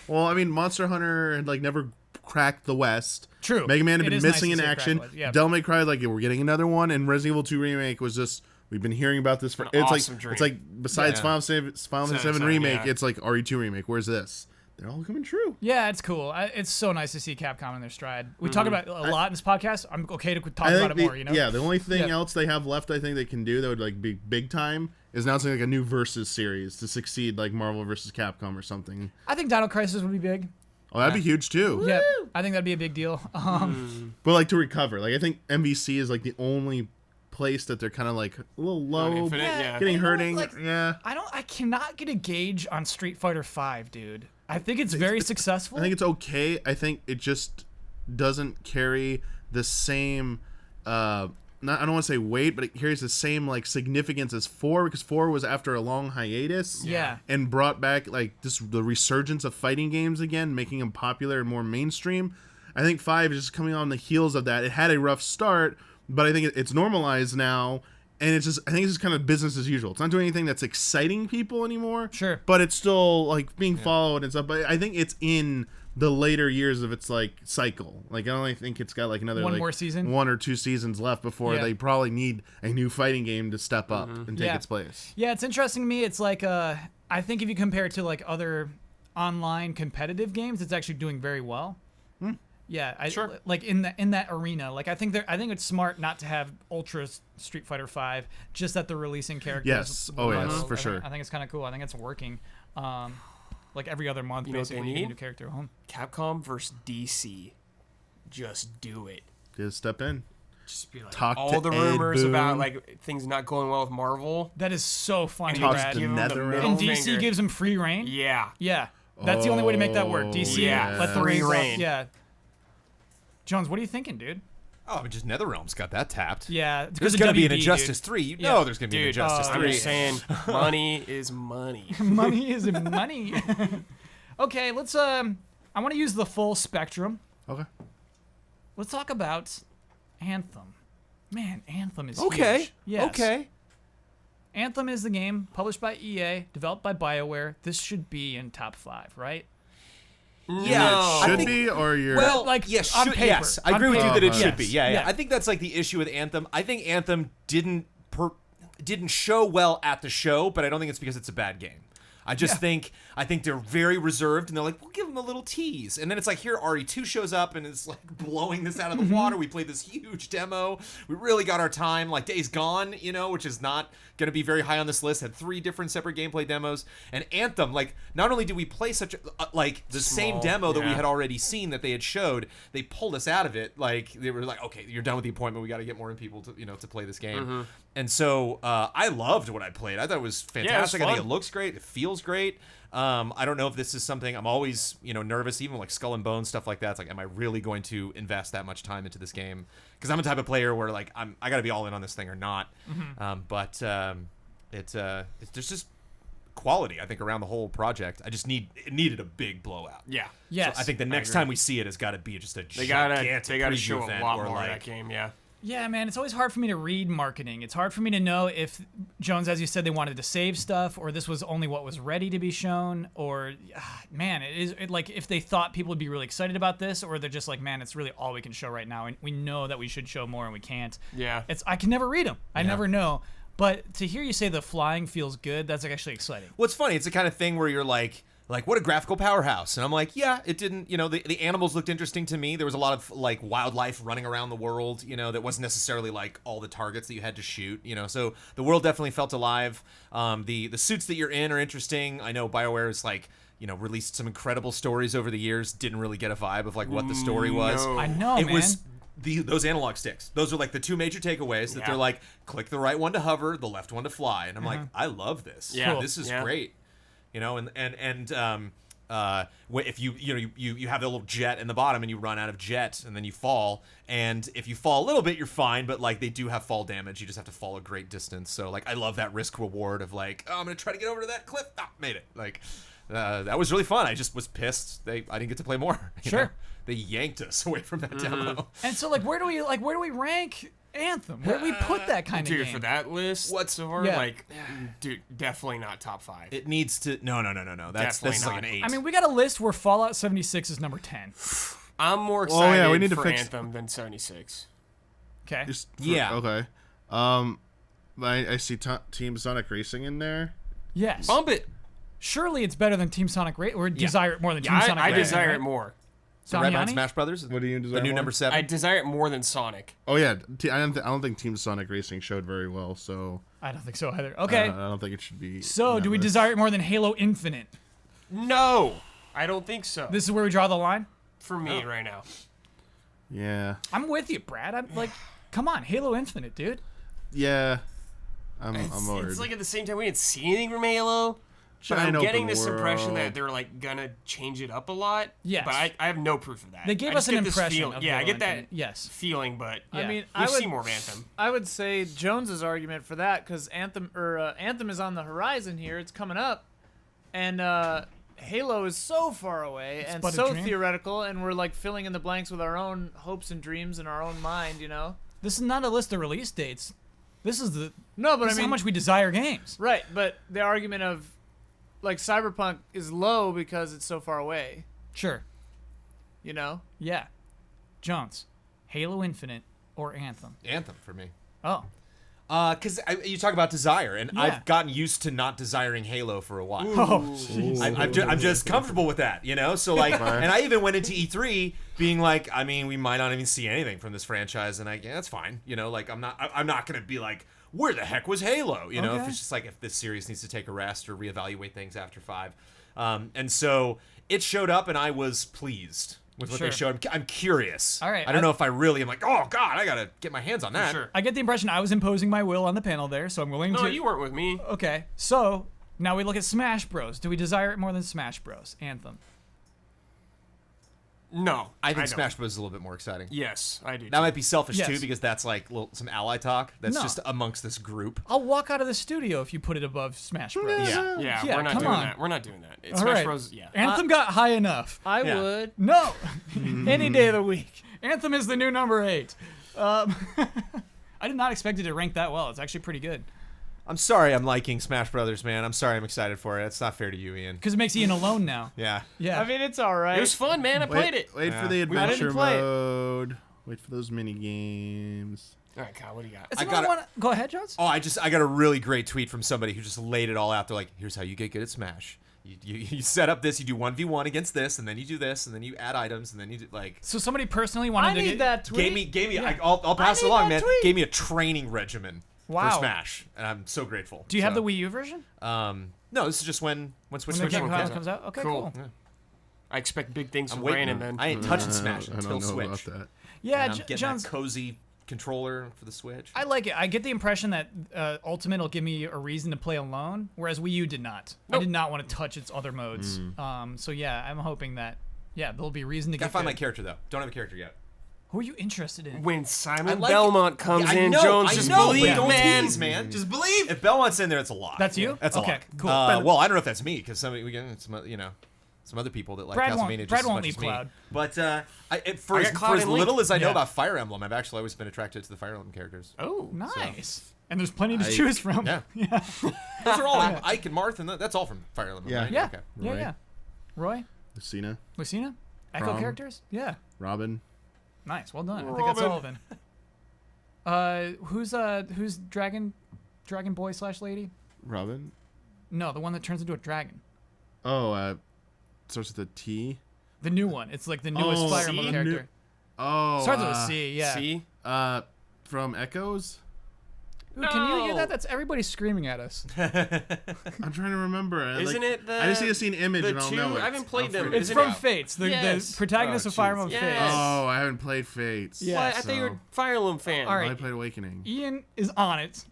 well, I mean, Monster Hunter had like never cracked the West. True. Mega Man had It been is nice missing to in see it action. crack the West, yeah. Devil May Cry, like we're getting another one, and Resident Evil 2 Remake was just we've been hearing about this for. An It's awesome like dream. it's like besides Yeah. Final Fantasy VII Seven, Remake, yeah. it's like RE2 Remake. Where's this? They're all coming true. Yeah, it's cool. It's so nice to see Capcom in their stride. We talk about it a lot in this podcast. I'm okay to talk about it more, you know? Yeah, the only thing Yeah. else they have left, I think they can do that would like be big time is announcing like a new Versus series to succeed like Marvel versus Capcom or something. I think Dino Crisis would be big. Oh, that'd be huge too. Yeah, I think that'd be a big deal. But like to recover, like I think MVC is like the only place that they're kind of like a little low, Infinite, yeah. getting You know, hurting. like, Yeah, I cannot get a gauge on Street Fighter V, dude. I think it's very successful. I think it's okay. I think it just doesn't carry the same. I don't want to say weight, but it carries the same like significance as 4 because 4 was after a long hiatus. Yeah. And brought back like the resurgence of fighting games again, making them popular and more mainstream. I think 5 is just coming on the heels of that. It had a rough start, but I think it's normalized now. And I think it's just kind of business as usual. It's not doing anything that's exciting people anymore. Sure. But it's still like being followed and stuff. But I think it's in the later years of its like cycle. Like I only think it's got like another One like, more season? 1 or 2 seasons left before Yeah. they probably need a new fighting game to step up and take Yeah. its place. Yeah, it's interesting to me. It's like I think if you compare it to like other online competitive games, it's actually doing very well. Yeah, Sure. like in that arena. Like I think it's smart not to have Ultra Street Fighter V, just that they're releasing characters. Yes. Oh, with- yes, for I think- sure. I think it's kind of cool. I think it's working. Like every other month, You know what they basically, you get a need? new character home. Capcom versus DC. Just do it. Just step in. Just be like Talk all to the Ed rumors about Boon. like things not going well with Marvel. That is so funny, Talks Brad. to Give 'em the Netherrealm. middle And DC finger. gives him free reign. Yeah. Yeah, that's the only way to make that work. Oh, DC, yeah. let the Free reins off. reign. Yeah. Jones, what are you thinking, dude? Oh, but just NetherRealm's got that tapped. Yeah, it's There's because going to be an WB, Injustice dude. 3. You Yeah. know there's going to be an Dude, Injustice I'm 3. just saying, money is money. Money is money. Okay, let's I want to use the full spectrum. Okay. Let's talk about Anthem. Man, Anthem is Okay. huge. Yes. Okay. Anthem is the game published by EA, developed by BioWare. This should be in top 5, right? Yeah, Should be, or you're... Well, Like, yes, on should, paper. yes, I On agree with you paper. that it Yes. should be. Yeah, Yeah. I think that's like the issue with Anthem. I think Anthem didn't show well at the show, but I don't think it's because it's a bad game. I just think they're very reserved, and they're like, we'll give them a little tease, and then it's like, here RE2 shows up and is like blowing this out of the water. We played this huge demo. We really got our time. Like Days Gone, which is not going to be very high on this list, had 3 different separate gameplay demos. And Anthem, like, not only did we play such the same demo that we had already seen that they had showed, they pulled us out of it. Like, they were like, okay, you're done with the appointment. We got to get more people to to play this game. And so I loved what I played. I thought it was fantastic. fun. I think it looks great. It feels great. I don't know if this is something I'm always, nervous, even like Skull and Bones, stuff like that. It's like, am I really going to invest that much time into this game? Because I'm a type of player where like I got to be all in on this thing or not. But there's just quality, I think, around the whole project. It needed a big blowout. Yeah. Yes. So I think the next time we see it has got to be just a They gotta gigantic they preview show a event lot or more like of that game. Yeah. Yeah, man, it's always hard for me to read marketing. It's hard for me to know if, Jones, as you said, they wanted to save stuff, or this was only what was ready to be shown, or, man, like, if they thought people would be really excited about this, or they're just like, man, it's really all we can show right now, and we know that we should show more and we can't. Yeah. I can never read them. I never know. But to hear you say the flying feels good, that's actually exciting. What's funny, it's the kind of thing where you're like, what a graphical powerhouse. And I'm like, yeah, it didn't, the animals looked interesting to me. There was a lot of like wildlife running around the world, that wasn't necessarily like all the targets that you had to shoot, so the world definitely felt alive. The suits that you're in are interesting. I know BioWare is like, released some incredible stories over the years, didn't really get a vibe of like what the story was. No. I know, It man. was those analog sticks. Those are like the 2 major takeaways that they're like, click the right one to hover, the left one to fly. And I'm like, I love this. Yeah. Cool. This is Yeah. great. If you have a little jet in the bottom and you run out of jet and then you fall, and if you fall a little bit, you're fine, but like they do have fall damage. You just have to fall a great distance. So like I love that risk reward of like, oh, I'm gonna try to get over to that cliff. Ah, made it. Like that was really fun. I just was pissed I didn't get to play more. you Sure. know? They yanked us away from that demo. And so, like, where do we rank Anthem? Where do we put that kind of Dude, game? for that list, Yeah. dude, definitely not top 5. It needs to. No. That's Definitely like not. an 8. I mean, we got a list where Fallout 76 is number 10. I'm more excited yeah, we need to for fix- Anthem than 76. Okay. Okay. I see Team Sonic Racing in there. Yes. Bump it. Surely it's better than Team Sonic Racing, or desire it more than Team Yeah, Sonic I Racing. desire right? it more. the Red Line Damiani? Smash Brothers. What do you desire The new more? number 7. I desire it more than Sonic. Oh yeah, I don't think Team Sonic Racing showed very well, so I don't think so either. Okay. I don't think it should be. So, in do that we list. desire it more than Halo Infinite? No, I don't think so. This is where we draw the line? for me right now. Yeah, I'm with you, Brad. I'm like, come on, Halo Infinite, dude. yeah. I'm It's worried. like at the same time we didn't see anything from Halo. But I'm Giant getting open this impression world. that they're like gonna change it up a lot. Yes. But I have no proof of that. They gave I us just an get this impression feeling. of Yeah, I Halo get that Infinite. Yes. feeling, but Yeah. I mean, we I see would more of Anthem. I would say Jones's argument for that because Anthem is on the horizon here. It's coming up, and Halo is so far away and but a so dream. theoretical, and we're like filling in the blanks with our own hopes and dreams in our own mind. You know? This is not a list of release dates. This is No, but this is I mean, how much we desire games. right? But the argument of like Cyberpunk is low because it's so far away. Sure. You know? Yeah. Jones, Halo Infinite or Anthem? Anthem for me. Oh. Because you talk about desire, and Yeah. I've gotten used to not desiring Halo for a while. Oh, jeez. I'm just comfortable with that, you know. So like, and I even went into E3 being like, I mean, we might not even see anything from this franchise, and that's fine, you know. Like, I'm not gonna be like, where the heck was Halo, you know? Okay. If it's just like if this series needs to take a rest or reevaluate things after 5, and so it showed up, and I was pleased with what Sure. they showed. I'm curious. All right, I don't know if I really am like, oh God, I gotta get my hands on that. Sure. I get the impression I was imposing my will on the panel there, so I'm willing No, to. you weren't with me. Okay, so now we look at Smash Bros. Do we desire it more than Smash Bros? Anthem. No, I think don't. Smash Bros is a little bit more exciting. Yes, I do. That might be selfish Yes. too, because that's like some ally talk. That's No. just amongst this group. I'll walk out of the studio if you put it above Smash Bros. Yeah. yeah, Yeah, we're not come doing on. that. We're not doing that. It's All Smash right. Bros. Yeah. Anthem got high enough. I Yeah. would. No, any day of the week. Anthem is the new number 8. I did not expect it to rank that well. It's actually pretty good. I'm sorry I'm liking Smash Brothers, man. I'm sorry I'm excited for it. It's not fair to you, Ian. Because it makes Ian alone now. Yeah. Yeah. I mean, it's all right. It was fun, man. I played it. Wait for the Yeah. adventure play it. mode. Wait for those mini games. All right, Kyle, what do you got? It's I another got one. Go ahead, Jones. Oh, I got a really great tweet from somebody who just laid it all out. They're like, here's how you get good at Smash. You set up this, you do 1v1 against this, and then you do this, and then you add items, and then you do like. So somebody personally wanted I to need get that tweet. Gave me. Yeah. I'll pass it need along, that man. tweet. Gave me a training regimen Wow. for Smash, and I'm so grateful. Do you have So, the Wii U version? No, this is just when Switch When the game comes out. comes out? Okay, Cool. cool. I expect big things I'm from waiting. Brandon then. I ain't touching Smash I until don't know Switch. about that. Yeah, And I'm getting Jones. that cozy controller for the Switch. I like it. I get the impression that Ultimate will give me a reason to play alone, whereas Wii U did not. I Nope. did not want to touch its other modes. So yeah, I'm hoping that there'll be a reason to Gotta get find good. my character though. Don't have a character yet. Who are you interested in? When Simon like Belmont comes Yeah, I in, know, Jones, I just know, believe, but don't man. tease, man. Just believe. If Belmont's in there, it's a lot. That's you? That's Okay, a lot. cool. Well, I don't know if that's me because we get some, some other people that like Brad won't- Castlevania just Brad as won't much leave as me. Cloud. But for I as, got Cloud for as and Link. little as I know Yeah. about Fire Emblem, I've actually always been attracted to the Fire Emblem characters. Oh, Nice. And there's plenty to I- choose from. Yeah. Those are all Ike and Marth, and that's all from Fire Emblem. Yeah. right? Yeah. Okay. Yeah, Roy. yeah. Roy? Lucina, Lucina? Echo Prom. characters? Yeah. Robin. Nice. Well done. I think that's all of it. Who's Dragon Boy / Lady? Robin. No, the one that turns into a dragon. Oh, starts with a T. The new one. It's like the newest Oh, Fire Emblem C? character. Oh, Starts with a C, yeah. see? from Echoes. Ooh, can you hear No. that? That's everybody screaming at us. I'm trying to remember. Isn't it the? I just need to see an image the and I'll two? know it. I haven't played I'll them. forget. It's Isn't from it? Fates, the Yes. protagonist Oh, of Fire jeez. Emblem Yes. Fates. Oh, I haven't played Fates. Yeah. What? I thought you were a Fire Emblem fan. All right. I played Awakening. Ian is on it.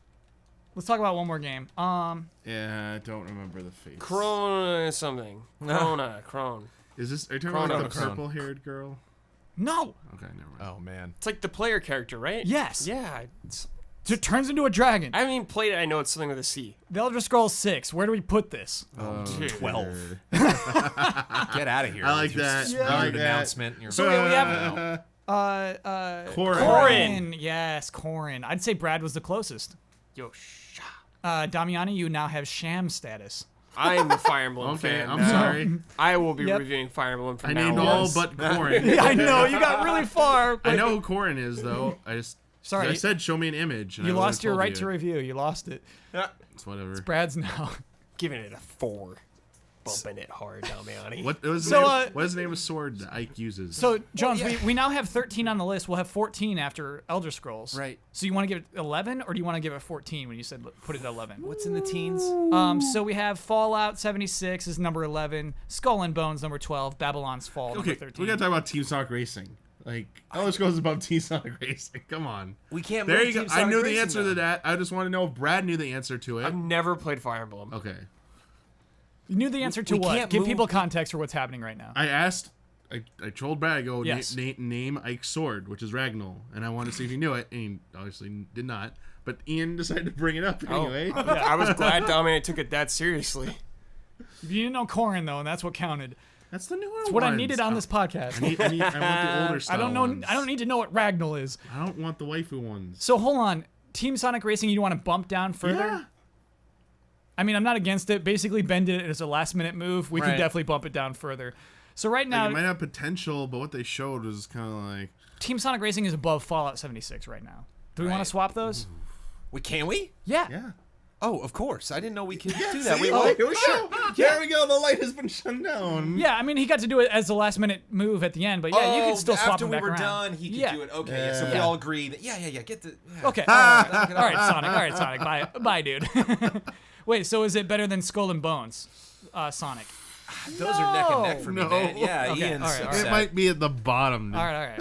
Let's talk about one more game. Yeah, I don't remember the face. Crone something. Crone. Is this? Are you talking about the Chronos. purple-haired girl? No. Okay, never mind. Oh man. It's like the player character, right? Yes. Yeah. It turns into a dragon. I haven't even played it. I know it's something with a C. The Elder Scrolls 6. Where do we put this? Dude. 12. Get out of here. I like with your that. stupid I like that. announcement. Your So we have Corin. Corin. Yes, Corin. I'd say Brad was the closest. Yo, Damiani, you now have sham status. I am the Fire Emblem Okay, fan. I'm now. sorry. I will be Yep. reviewing Fire Emblem from I now named on. all but Corin. Yeah, I know. You got really far. I know who Corin is, though. Sorry. I said show me an image. And You I would've lost your told right you. to review. You lost it. It's whatever. Brad's now. Giving it a 4. Bumping it hard, Damiani. What was So, the name? What is the name of sword that Ike uses? So, Jones, we now have 13 on the list. We'll have 14 after Elder Scrolls. Right. So you want to give it 11, or do you want to give it 14 when you said put it at 11? What's in the teens? So we have Fallout 76 is number 11, Skull and Bones number 12, Babylon's Fall number okay, 13. we gotta talk about Team Sonic Racing. Like, Elder Scrolls is above Team Sonic Racing. Come on. We can't. There move you go. Team I Sonic knew the Racing, answer though. to that. I just want to know if Brad knew the answer to it. I've never played Fire Emblem. Okay. You knew the answer to we what? can't Give move- people context for what's happening right now. I asked. I trolled Brad. I go Yes. name Ike's sword, which is Ragnall, and I wanted to see if he knew it, and he obviously did not. But Ian decided to bring it up anyway. I was glad Damiani took it that seriously. You didn't know Corin though, and that's what counted. That's the newer one. It's what I needed on this podcast. I want the older style I don't know. ones. I don't need to know what Ragnall is. I don't want the waifu ones. So hold on. Team Sonic Racing, you want to bump down further? Yeah. I mean, I'm not against it. Basically, Ben did it as a last-minute move. We Right. could definitely bump it down further. So right Like, now, it might have potential, but what they showed was kind of like. Team Sonic Racing is above Fallout 76 right now. Do we want to Right. swap those? Can we? Yeah. Yeah. Oh, of course. I didn't know we could do that. See? We Like, it was shut- There we go. The light has been shut down. Yeah, I mean, he got to do it as a last-minute move at the end, but yeah, you could still swap after him we back were around. done, he could Yeah. do it. Okay, so we Yeah. all agree that get the. Yeah. Okay. All right, Sonic. All right, Sonic. Bye, dude. Wait, so is it better than Skull and Bones, Sonic? Those are neck and neck for me, No. man. Yeah, Okay, Ian's all right, all upset. It might be at the bottom. All right.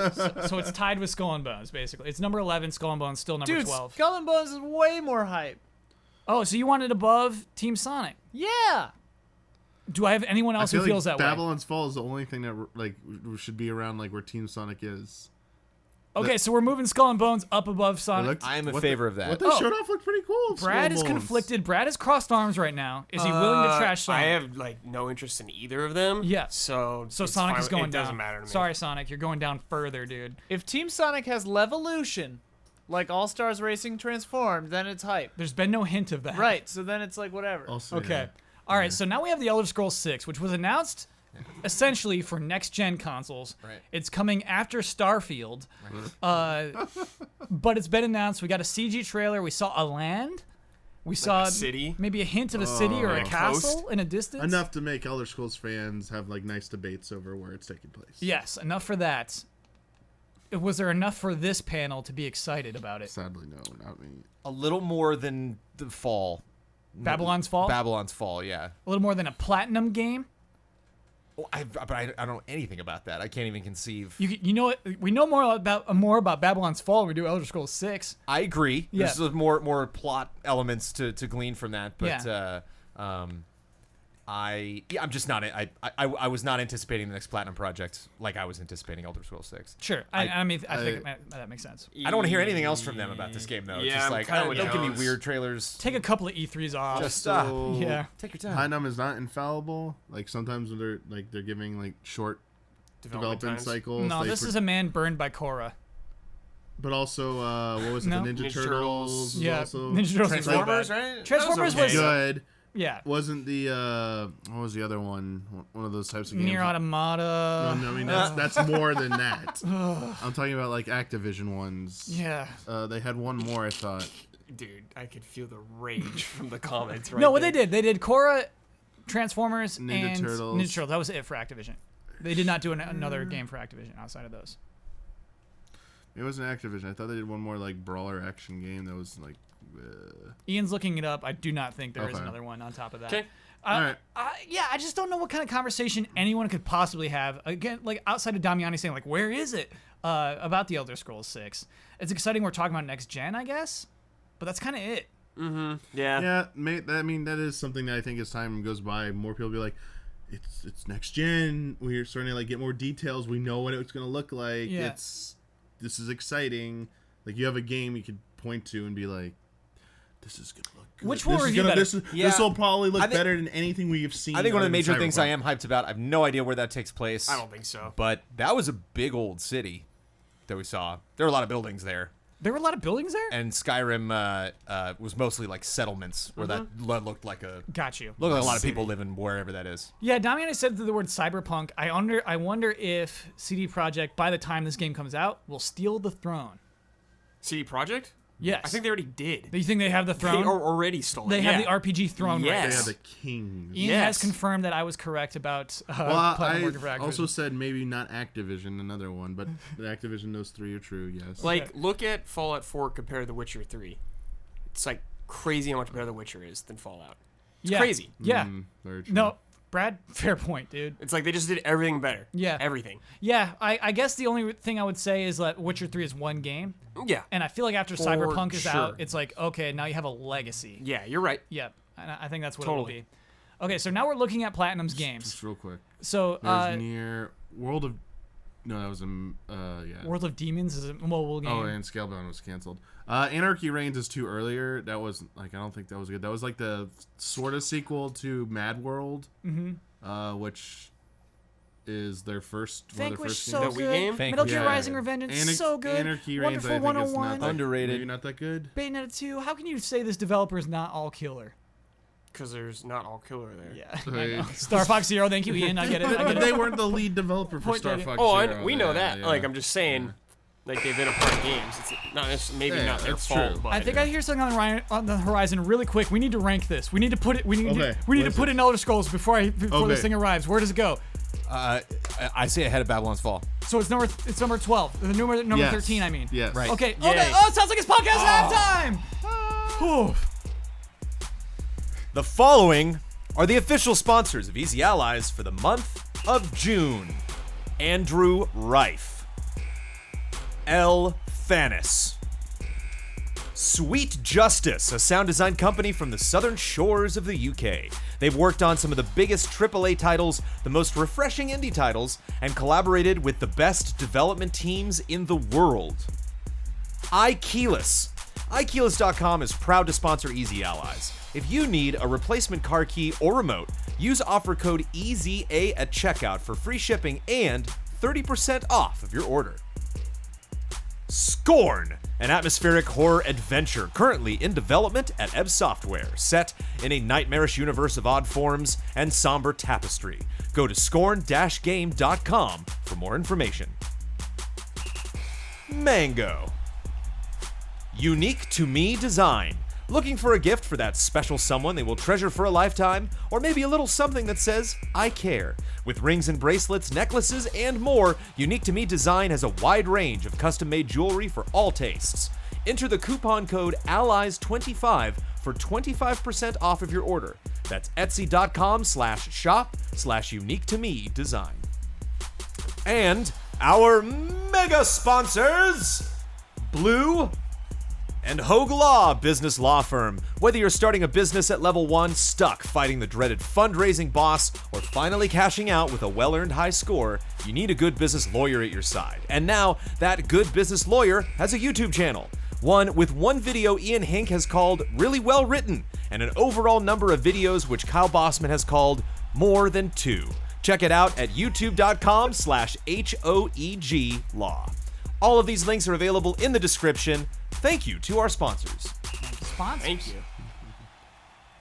So it's tied with Skull and Bones, basically. It's number 11. Skull and Bones still number Dude, 12. Skull and Bones is way more hype. Oh, so you want it above Team Sonic? Yeah. Do I have anyone I else feel who feels like that way? Babylon's Fall is the only thing that like should be around like where Team Sonic is. Okay, so we're moving Skull and Bones up above It Sonic. looked- I am in what favor they- of that. What they Oh. showed off looked pretty cool. Brad is Skull Bones. conflicted. Brad is crossed arms right now. Is he willing to trash Sonic? I have like no interest in either of them. Yeah. So So it's Sonic fine. is going It down. doesn't matter to me. Sorry, Sonic, you're going down further, dude. If Team Sonic has Levolution, like All Stars Racing transformed, then it's hype. There's been no hint of that. Right, so then it's like whatever. Also, Okay. All right, so now we have the Elder Scrolls 6, which was announced essentially for next-gen consoles. Right. It's coming after Starfield, but it's been announced. We got a CG trailer. We saw a land. We saw a city? maybe a hint of a city or a Like a castle coast? in a distance. enough to make Elder Scrolls fans have like nice debates over where it's taking place. Yes, enough for that. Was there enough for this panel to be excited about it? Sadly, no, not me. A little more than the fall. Babylon's Fall? Babylon's Fall, yeah. A little more than a platinum game? Oh, but I don't know anything about that. I can't even conceive. You know what? We know more about Babylon's Fall when we do Elder Scrolls 6. I agree. Yeah. There's more plot elements to glean from that, but I'm just not. I was not anticipating the next Platinum project like I was anticipating Elder Scrolls 6. Sure. I mean, I think that makes sense. I don't want to hear anything else from them about this game though. It's Yeah, just I'm like kinda don't give me jealous. weird trailers. Take a couple of E3s off. Just So, yeah. take your time. Platinum is not infallible. Like sometimes when they're giving like short development times. cycles. No, this is a man burned by Korra. But also, what was it? No. The Ninja Ninja Turtles. Turtles. was Yeah, also Ninja Turtles. Transformers, Like, right? Transformers That was- okay. good. Yeah. Wasn't the what was the other one? One of those types of games. Nier Automata. No, I mean that's more than that. I'm talking about like Activision ones. Yeah. They had one more, I thought. Dude, I could feel the rage from the comments right No, what there. they did Korra, Transformers, Ninja and Turtles. Ninja Turtles. That was it for Activision. They did not do another game for Activision outside of those. It wasn't Activision. I thought they did one more like brawler action game that was like. Ian's looking it up. I do not think there is Okay. another one on top of that. Okay. Alright. Yeah, I just don't know what kind of conversation anyone could possibly have. Again, like outside of Damiani saying, like, where is it about the Elder Scrolls 6? It's exciting we're talking about next gen, I guess, but that's kind of it. Yeah. Yeah, I mean that is something that I think as time goes by, more people will be like, it's next gen. We're starting to like get more details. We know what it's gonna look like. Yeah. This is exciting. Like you have a game you could point to and be like, this is gonna look good. Which will This is review gonna- better? This will probably look I think- better than anything we have seen. I think one of the other major than things I Cyberpunk. am hyped about. I have no idea where that takes place. I don't think so. But that was a big old city that we saw. There were a lot of buildings there. There were a lot of buildings there. And Skyrim was mostly like settlements where that looked like a Got you. a lot of people living wherever that is. Yeah, Damiani said the word cyberpunk. I wonder if CD Projekt, by the time this game comes out, will steal the throne. CD Projekt? Yes. I think they already did. Do you think they have the They throne? already stole it. They have yeah. the RPG throne right Yes. They now. are the kings. Ian Yes. has confirmed that I was correct about Well, Platinum I working for Activision. also said maybe not Activision, another one, but Activision, those three are true. Yes. Like, look at Fallout 4 compared to The Witcher 3. It's like crazy how much better The Witcher is than Fallout. It's Yeah. crazy. Yeah. Very true. No, Brad, fair point, dude. It's like they just did everything better. Yeah. Everything. Yeah, I guess the only thing I would say is that Witcher 3 is one game, Yeah. and I feel like after For Cyberpunk is sure. out, it's like, okay, now you have a legacy. Yeah, you're right. Yeah, and I think that's what Totally. it will be. Okay, so now we're looking at Platinum's games. Just real quick. So, There's near World of. No, that was yeah. World of Demons is a mobile game. Oh, and Scalebound was canceled. Anarchy Reigns is two earlier. That was like I don't think that was good. That was like the sort of sequel to Mad World, which is their first. One of Vanquish their first so games. The Wii good. game? Metal Gear Yeah. Rising Revengeance so good. Anarchy Reigns, Wonderful I think, is 101. not that, Underrated. Maybe not that good. Bayonetta 2. How can you say this developer is not all killer? Because there's not all killer there. Yeah. Right. I know. Star Fox Zero. Thank you, Ian. I get it. I But get they it. weren't the lead developer for Point Star taken. Fox Oh, Zero. we know Yeah, that. yeah. Like, I'm just saying, like, they've been a part of games. It's not maybe Yeah, not their that's fault, true. but I think I hear something on the horizon really quick. We need to rank this. We need to put it. We need Okay, to what is put it? in Elder Scrolls before this Okay. thing arrives. Where does it go? I say ahead of Babylon's Fall. So it's number 12. The number Yes. 13. I mean. Yes. Right. Okay. Yay. Okay. Oh, it sounds like it's podcast halftime. Whew. The following are the official sponsors of Easy Allies for the month of June. Andrew Rife, L. Thanis, Sweet Justice, a sound design company from the southern shores of the UK. They've worked on some of the biggest AAA titles, the most refreshing indie titles, and collaborated with the best development teams in the world. iKeyless. iKeyless.com is proud to sponsor Easy Allies. If you need a replacement car key or remote, use offer code EZA at checkout for free shipping and 30% off of your order. Scorn, an atmospheric horror adventure currently in development at Ebb Software, set in a nightmarish universe of odd forms and somber tapestry. Go to scorn-game.com for more information. Mango. Unique to me design. Looking for a gift for that special someone they will treasure for a lifetime? Or maybe a little something that says, I care. With rings and bracelets, necklaces, and more, Unique to Me Design has a wide range of custom-made jewelry for all tastes. Enter the coupon code ALLIES25 for 25% off of your order. That's etsy.com/shop/unique to me design. And our mega sponsors, Blue and Hogue Law Business Law Firm. Whether you're starting a business at level 1, stuck fighting the dreaded fundraising boss, or finally cashing out with a well-earned high score, you need a good business lawyer at your side. And now, that good business lawyer has a YouTube channel. One with one video Ian Hink has called really well written, and an overall number of videos which Kyle Bossman has called more than 2. Check it out at youtube.com/HOEG Law. All of these links are available in the description. Thank you to our sponsors. Sponsors. Thank you.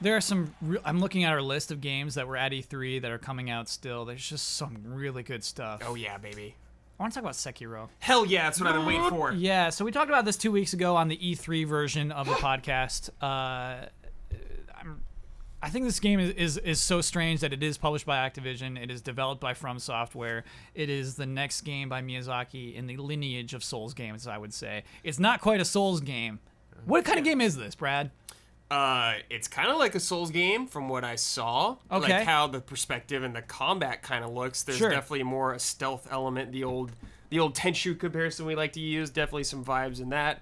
There are some. I'm looking at our list of games that were at E3 that are coming out still. There's just some really good stuff. Oh yeah, baby. I want to talk about Sekiro. Hell yeah, that's what I've been waiting for. Yeah, so we talked about this 2 weeks ago on the E3 version of the podcast. I think this game is so strange that it is published by Activision. It is developed by From Software. It is the next game by Miyazaki in the lineage of Souls games, I would say. It's not quite a Souls game. What kind of game is this, Brad? It's kind of like a Souls game from what I saw. Okay. Like how the perspective and the combat kind of looks. There's Sure. definitely more a stealth element. The old Tenchu comparison we like to use. Definitely some vibes in that.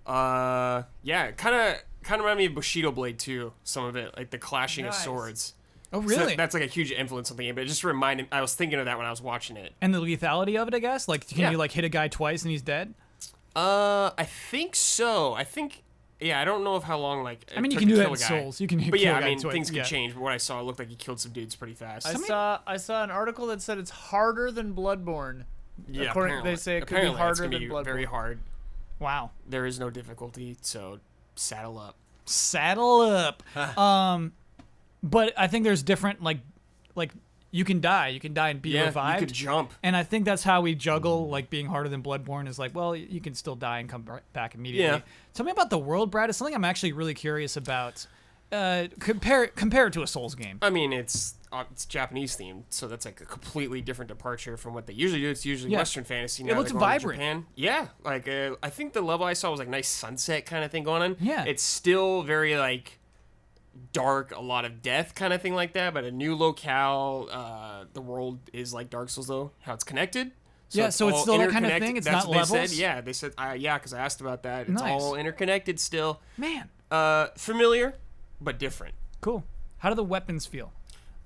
Yeah, kind of remind me of Bushido Blade too. Some of it, like the clashing of Nice. swords. Oh, So really? that's like a huge influence on the game. But it just reminded. I was thinking of that when I was watching it. And the lethality of it, I guess? Like, can Yeah. you, like, hit a guy twice and he's dead? I think so. Yeah, I don't know of how long. Like, I mean, you it can took do to that kill in a guy. Souls. You can But kill yeah, a I guy mean, twice. things could Yeah. change. But what I saw, it looked like he killed some dudes pretty fast. I saw an article that said it's harder than Bloodborne. Yeah, According- they say it could be apparently harder it's gonna than be Bloodborne. very hard. Wow. There is no difficulty, so saddle up. Saddle up. But I think there's different, like you can die and be Yeah, revived. you could jump. And I think that's how we juggle, like, being harder than Bloodborne is like, well, you can still die and come back immediately. Yeah. Tell me about the world, Brad. It's something I'm actually really curious about. Compare it to a Souls game. I mean, it's Japanese themed, so that's like a completely different departure from what they usually do. It's usually Yeah. Western fantasy. It Now looks they're going to vibrant. Japan. Yeah, like I think the level I saw was like nice sunset kind of thing going on. Yeah. It's still very like dark, a lot of death kind of thing like that, but a new locale. The world is like Dark Souls though, how it's connected. Yeah, so it's all still that kind of interconnected. thing? It's That's not what they levels? said. Yeah, they said yeah, because I asked about that. It's Nice. all interconnected still. Man, Familiar, but different. cool. How do the weapons feel?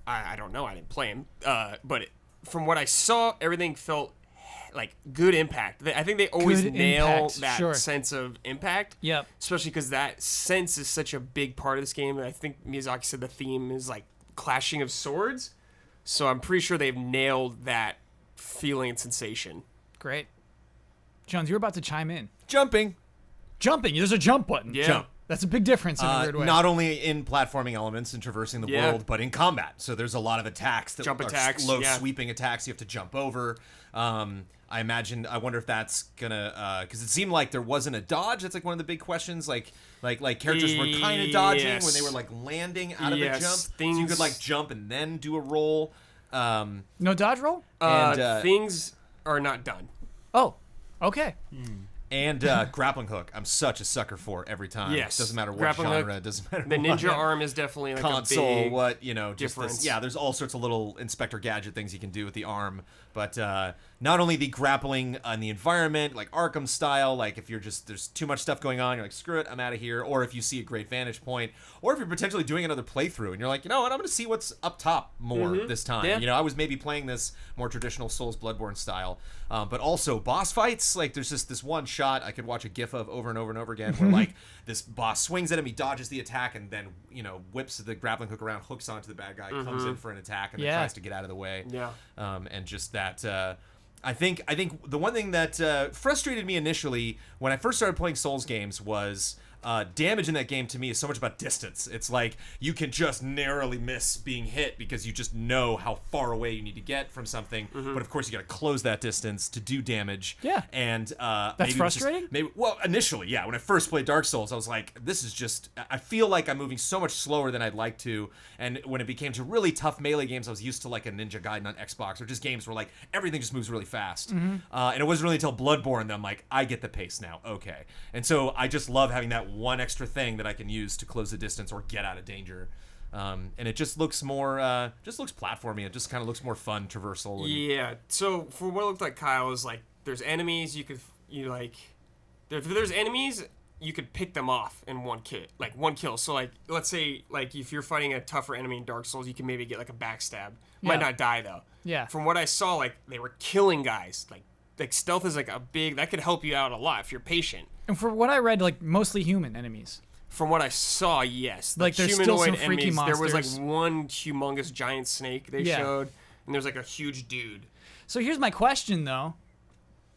I don't know. I didn't play him. But from what I saw, everything felt like good impact. I think they always Good nail impact, that sure. sense of impact. Yep. Especially because that sense is such a big part of this game. I think Miyazaki said the theme is like clashing of swords. So I'm pretty sure they've nailed that feeling and sensation. Great. Jones, you're about to chime in. Jumping. Jumping. There's a jump button. Yeah. Jump. That's a big difference in a weird way. Not only in platforming elements and traversing the Yeah. world, but in combat. So there's a lot of attacks that Jump are attacks, low yeah. sweeping attacks you have to jump over. I wonder if that's gonna, because it seemed like there wasn't a dodge. That's like one of the big questions. Like characters were kind of dodging when they Yes. were like landing out of Yes, a jump. So you things- could like jump and then do a roll. No dodge roll? And, Things are not done. Oh, okay. And grappling hook, I'm such a sucker for every time. Yes. Doesn't matter what Grappling hook, genre, doesn't matter The what ninja arm is definitely like console, a big what, just difference. this, yeah, there's all sorts of little Inspector Gadget things you can do with the arm. But not only the grappling on the environment, like Arkham style, like if you're just, there's too much stuff going on, you're like, screw it, I'm out of here. Or if you see a great vantage point, or if you're potentially doing another playthrough and you're like, you know what, I'm going to see what's up top more this time. Yeah. You know, I was maybe playing this more traditional Souls Bloodborne style. But also boss fights, like there's just this one shot I could watch a gif of over and over and over again where like this boss swings at him, he dodges the attack, and then, whips the grappling hook around, hooks onto the bad guy, comes in for an attack, and then Yeah. tries to get out of the way. Yeah. And just that, I think the one thing that frustrated me initially when I first started playing Souls games was damage in that game to me is so much about distance. It's like you can just narrowly miss being hit because you just know how far away you need to get from something. But of course, you got to close that distance to do damage. Yeah. And That's frustrating? well, initially, yeah. When I first played Dark Souls, I was like, this is just... I feel like I'm moving so much slower than I'd like to. And when it became to really tough melee games, I was used to like a Ninja Gaiden on Xbox or just games where like everything just moves really fast. And it wasn't really until Bloodborne that I'm like, I get the pace now. Okay. And so I just love having that one extra thing that I can use to close the distance or get out of danger. And it just looks more, just looks platformy. It just kind of looks more fun, traversal. And... Yeah. So for what it looked like, Kyle, is like there's enemies if there's enemies, you could pick them off in one kill. So like, let's say like if you're fighting a tougher enemy in Dark Souls, you can maybe get like a backstab. Might not die though. Yeah. From what I saw, like they were killing guys. Like stealth is like that could help you out a lot if you're patient. And for what I read, like mostly human enemies. From what I saw, yes. Like there's still some humanoid freaky enemies. There was monsters. like one humongous giant snake they showed, and there's like a huge dude. So here's my question though.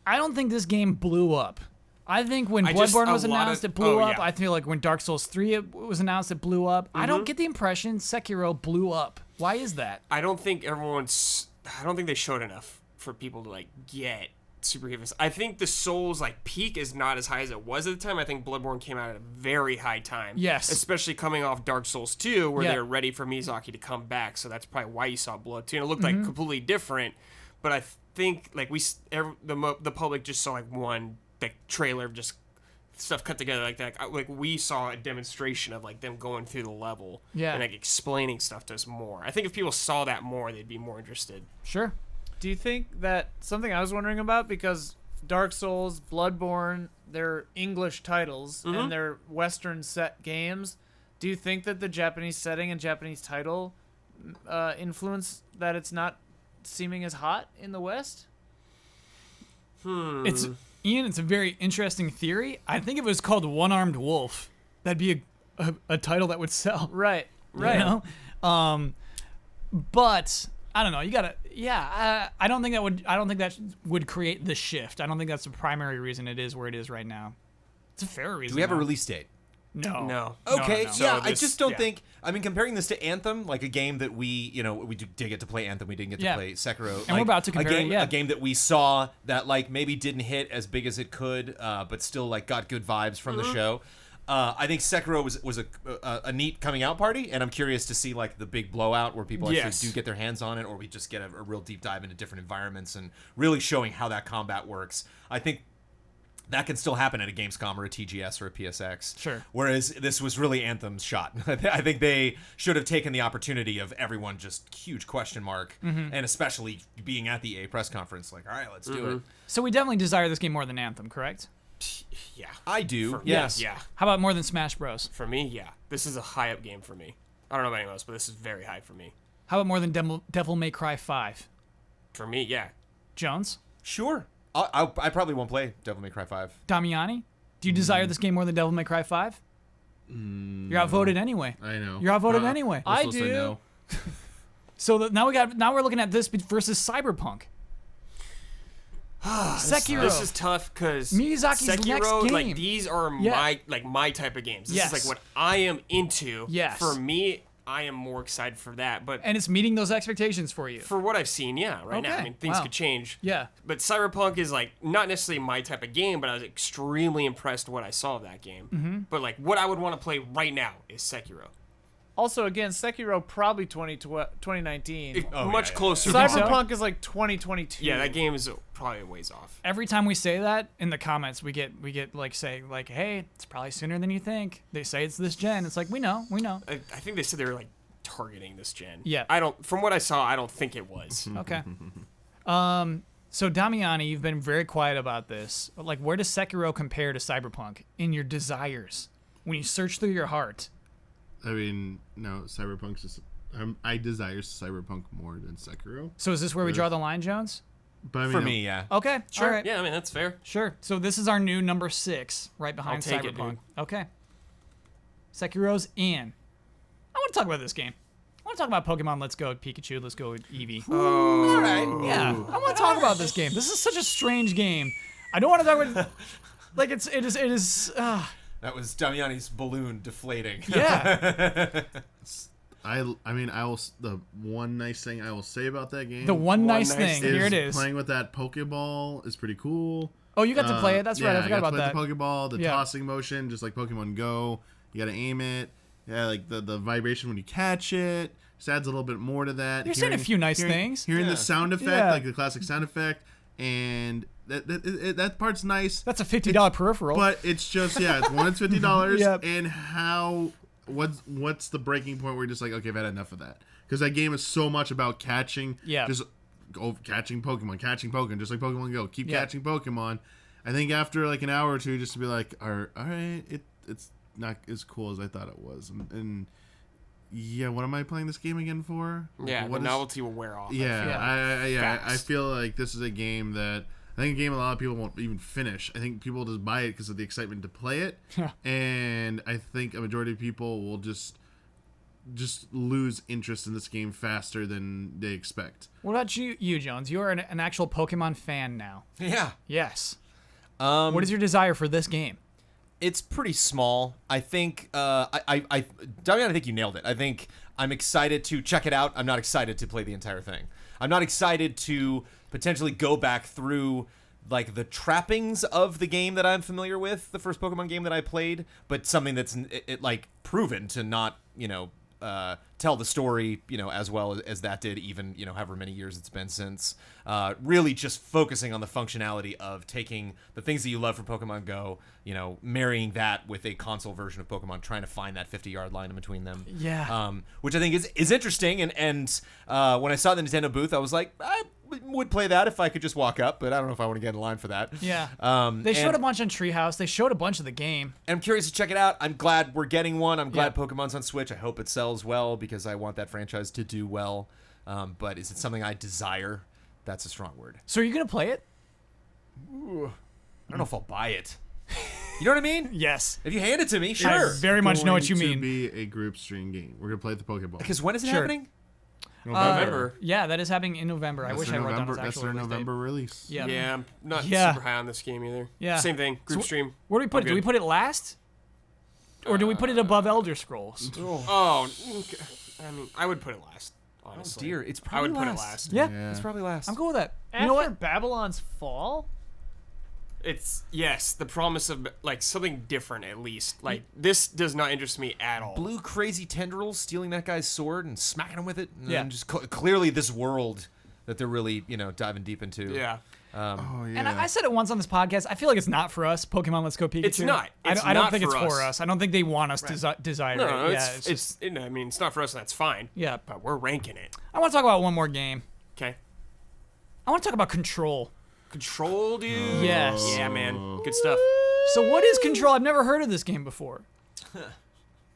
I don't think this game blew up. I think when Bloodborne was announced, it blew up. Yeah. I feel like when Dark Souls 3 was announced, it blew up. I don't get the impression Sekiro blew up. Why is that? I don't think they showed enough for people to like get super famous. I think the Souls like peak is not as high as it was at the time. I think Bloodborne came out at a very high time. Yes. Especially coming off Dark Souls 2 where they were ready for Miyazaki to come back. So that's probably why you saw Blood 2. And it looked like completely different. But I think like the public just saw like one like trailer of just stuff cut together like that. Like we saw a demonstration of like them going through the level and like explaining stuff to us more. I think if people saw that more, they'd be more interested. Sure. Do you think that something I was wondering about, because Dark Souls, Bloodborne, they're English titles and they're Western set games, do you think that the Japanese setting and Japanese title influence that it's not seeming as hot in the West? It's a very interesting theory. I think if it was called One-Armed Wolf, that'd be a title that would sell. Right. You know? But I don't know. You gotta. Yeah. I don't think that would create the shift. I don't think that's the primary reason it is where it is right now. It's a fair reason. Do we have a though. release date? No. Okay, No. yeah, So I just don't yeah. think. I mean, comparing this to Anthem, like a game that we did get to play Anthem, we didn't get to play Sekiro, And we're about to compare it, a game that we saw that like maybe didn't hit as big as it could, but still like got good vibes from the show. I think Sekiro was a neat coming out party, and I'm curious to see like the big blowout where people actually do get their hands on it, or we just get a real deep dive into different environments and really showing how that combat works. I think that can still happen at a Gamescom or a TGS or a PSX. Sure. Whereas this was really Anthem's shot. I think they should have taken the opportunity of everyone just huge question mark, and especially being at the EA press conference, like, all right, let's do it. So we definitely desire this game more than Anthem, correct? Yeah. I do. For me, Yes. Yeah. How about more than Smash Bros? For me, yeah. This is a high up game for me. I don't know about anyone else, but this is very high for me. How about more than Devil May Cry 5? For me, yeah. Jones? Sure. I probably won't play Devil May Cry 5. Damiani? Do you desire this game more than Devil May Cry 5? You're outvoted anyway. I know. You're outvoted anyway. I I do. say no. So now we're looking at this versus Cyberpunk. Sekiro. This is tough because Miyazaki's Sekiro, next game. like these are my type of games. This Yes. is like what I am into. Yes. For me, I am more excited for that. But And it's meeting those expectations for you. for what I've seen, yeah, right now. I Okay. mean, things Wow. could change. Yeah. But Cyberpunk is like not necessarily my type of game, but I was extremely impressed with what I saw of that game. But like what I would want to play right now is Sekiro. Also, again, Sekiro probably 2019. Much closer. Cyberpunk is like 2022. Yeah, that game is probably a ways off. Every time we say that in the comments, we get like say like, hey, it's probably sooner than you think. They say it's this gen. It's like we know. I think they said they were like targeting this gen. Yeah. From what I saw, I don't think it was. Okay. So Damiani, you've been very quiet about this. Like, where does Sekiro compare to Cyberpunk in your desires? When you search through your heart. I mean, no, Cyberpunk's just. I desire Cyberpunk more than Sekiro. So is this where we draw the line, Jones? But I mean, For me, yeah. Okay. Sure. All right. Yeah, I mean that's fair. Sure. So this is our new number 6, right behind I'll take it, Cyberpunk. dude. Okay. Sekiro's in. I want to talk about this game. want to talk about Pokemon Let's Go Pikachu, Let's Go Eevee. Oh, All right. Yeah, I want to talk about this game. This is such a strange game. I don't want to talk about like it is. That was Damiani's balloon deflating. Yeah. I mean, the one nice thing I will say about that game. The one nice thing. is Here it is. Playing with that Pokeball is pretty cool. Oh, you got to play it. That's right. I forgot about that. The Pokeball, the Yeah. tossing motion, just like Pokemon Go. You got to aim it. Yeah, like the vibration when you catch it. Just adds a little bit more to that. You're saying a few nice things. Hearing Yeah. the sound effect, Yeah. like the classic sound effect, and that part's nice. That's a $50 peripheral. But it's just it's $50. Yep. And what's the breaking point where you're just like, okay, I've had enough of that, because that game is so much about catching. Yeah. Just catching Pokemon, just like Pokemon Go. Keep Yeah. catching Pokemon. I think after like an hour or two, just to be like, all right, it's not as cool as I thought it was, and yeah, what am I playing this game again for? Yeah, What the is- novelty will wear off. Yeah, I Fast. feel like this is a game that I think a lot of people won't even finish. I think people just buy it because of the excitement to play it, and I think a majority of people will just lose interest in this game faster than they expect. What about you Jones? You are an actual Pokemon fan now. Yeah. Yes. What is your desire for this game? It's pretty small. I think, Damian, I think you nailed it. I think I'm excited to check it out. I'm not excited to play the entire thing. I'm not excited to potentially go back through like the trappings of the game that I'm familiar with, the first Pokemon game that I played, but something that's like proven to not, tell the story, as well as that did, even, however many years it's been since. Really just focusing on the functionality of taking the things that you love from Pokemon Go, marrying that with a console version of Pokemon, trying to find that 50-yard line in between them. Yeah. Which I think is interesting. And when I saw the Nintendo booth, I was like, I would play that if I could just walk up, but I don't know if I want to get in line for that. Yeah. Um, They showed and- a bunch on Treehouse. They showed a bunch of the game. And I'm curious to check it out. I'm glad we're getting one. I'm glad Yeah. Pokemon's on Switch. I hope it sells well because I want that franchise to do well. But is it something I desire? That's a strong word. So are you going to play it? I don't know if I'll buy it. You know what I mean? Yes. If you hand it to me, I sure. very much know what you Going mean. to be a group stream game. We're gonna play the Pokeball. Because when is it Sure. happening? November. Yeah, that is happening in November. I That's wish their I wrote down November. his That's actual their release date. November release. Yeah. Yeah, I'm not Yeah. super high on this game either. Yeah. Same thing. Group So- stream. Where do we put it? Do we good. put it last? Or do we put it above Elder Scrolls? Oh, okay. I mean, I would put it last. Oh Honestly, dear, it's I probably would put it last. last. Yeah. It's probably last. I'm cool with that. After You know what? Babylon's Fall? It's the promise of like something different at least. Like this does not interest me at all. Blue crazy tendrils stealing that guy's sword and smacking him with it. And Yeah. then just clearly this world that they're really, diving deep into. Yeah. Oh yeah. And I said it once on this podcast. I feel like it's not for us. Pokemon Let's Go Pikachu. It's not. It's I don't not think it's for for us. us. I don't think they want us to desire No, it. no, Yeah, it's I mean, it's not for us. And that's fine. yeah. But we're ranking it. I want to talk about one more game. Okay. I want to talk about Control. Control, dude. Yes. Yeah, man. Good stuff. So what is Control? I've never heard of this game before.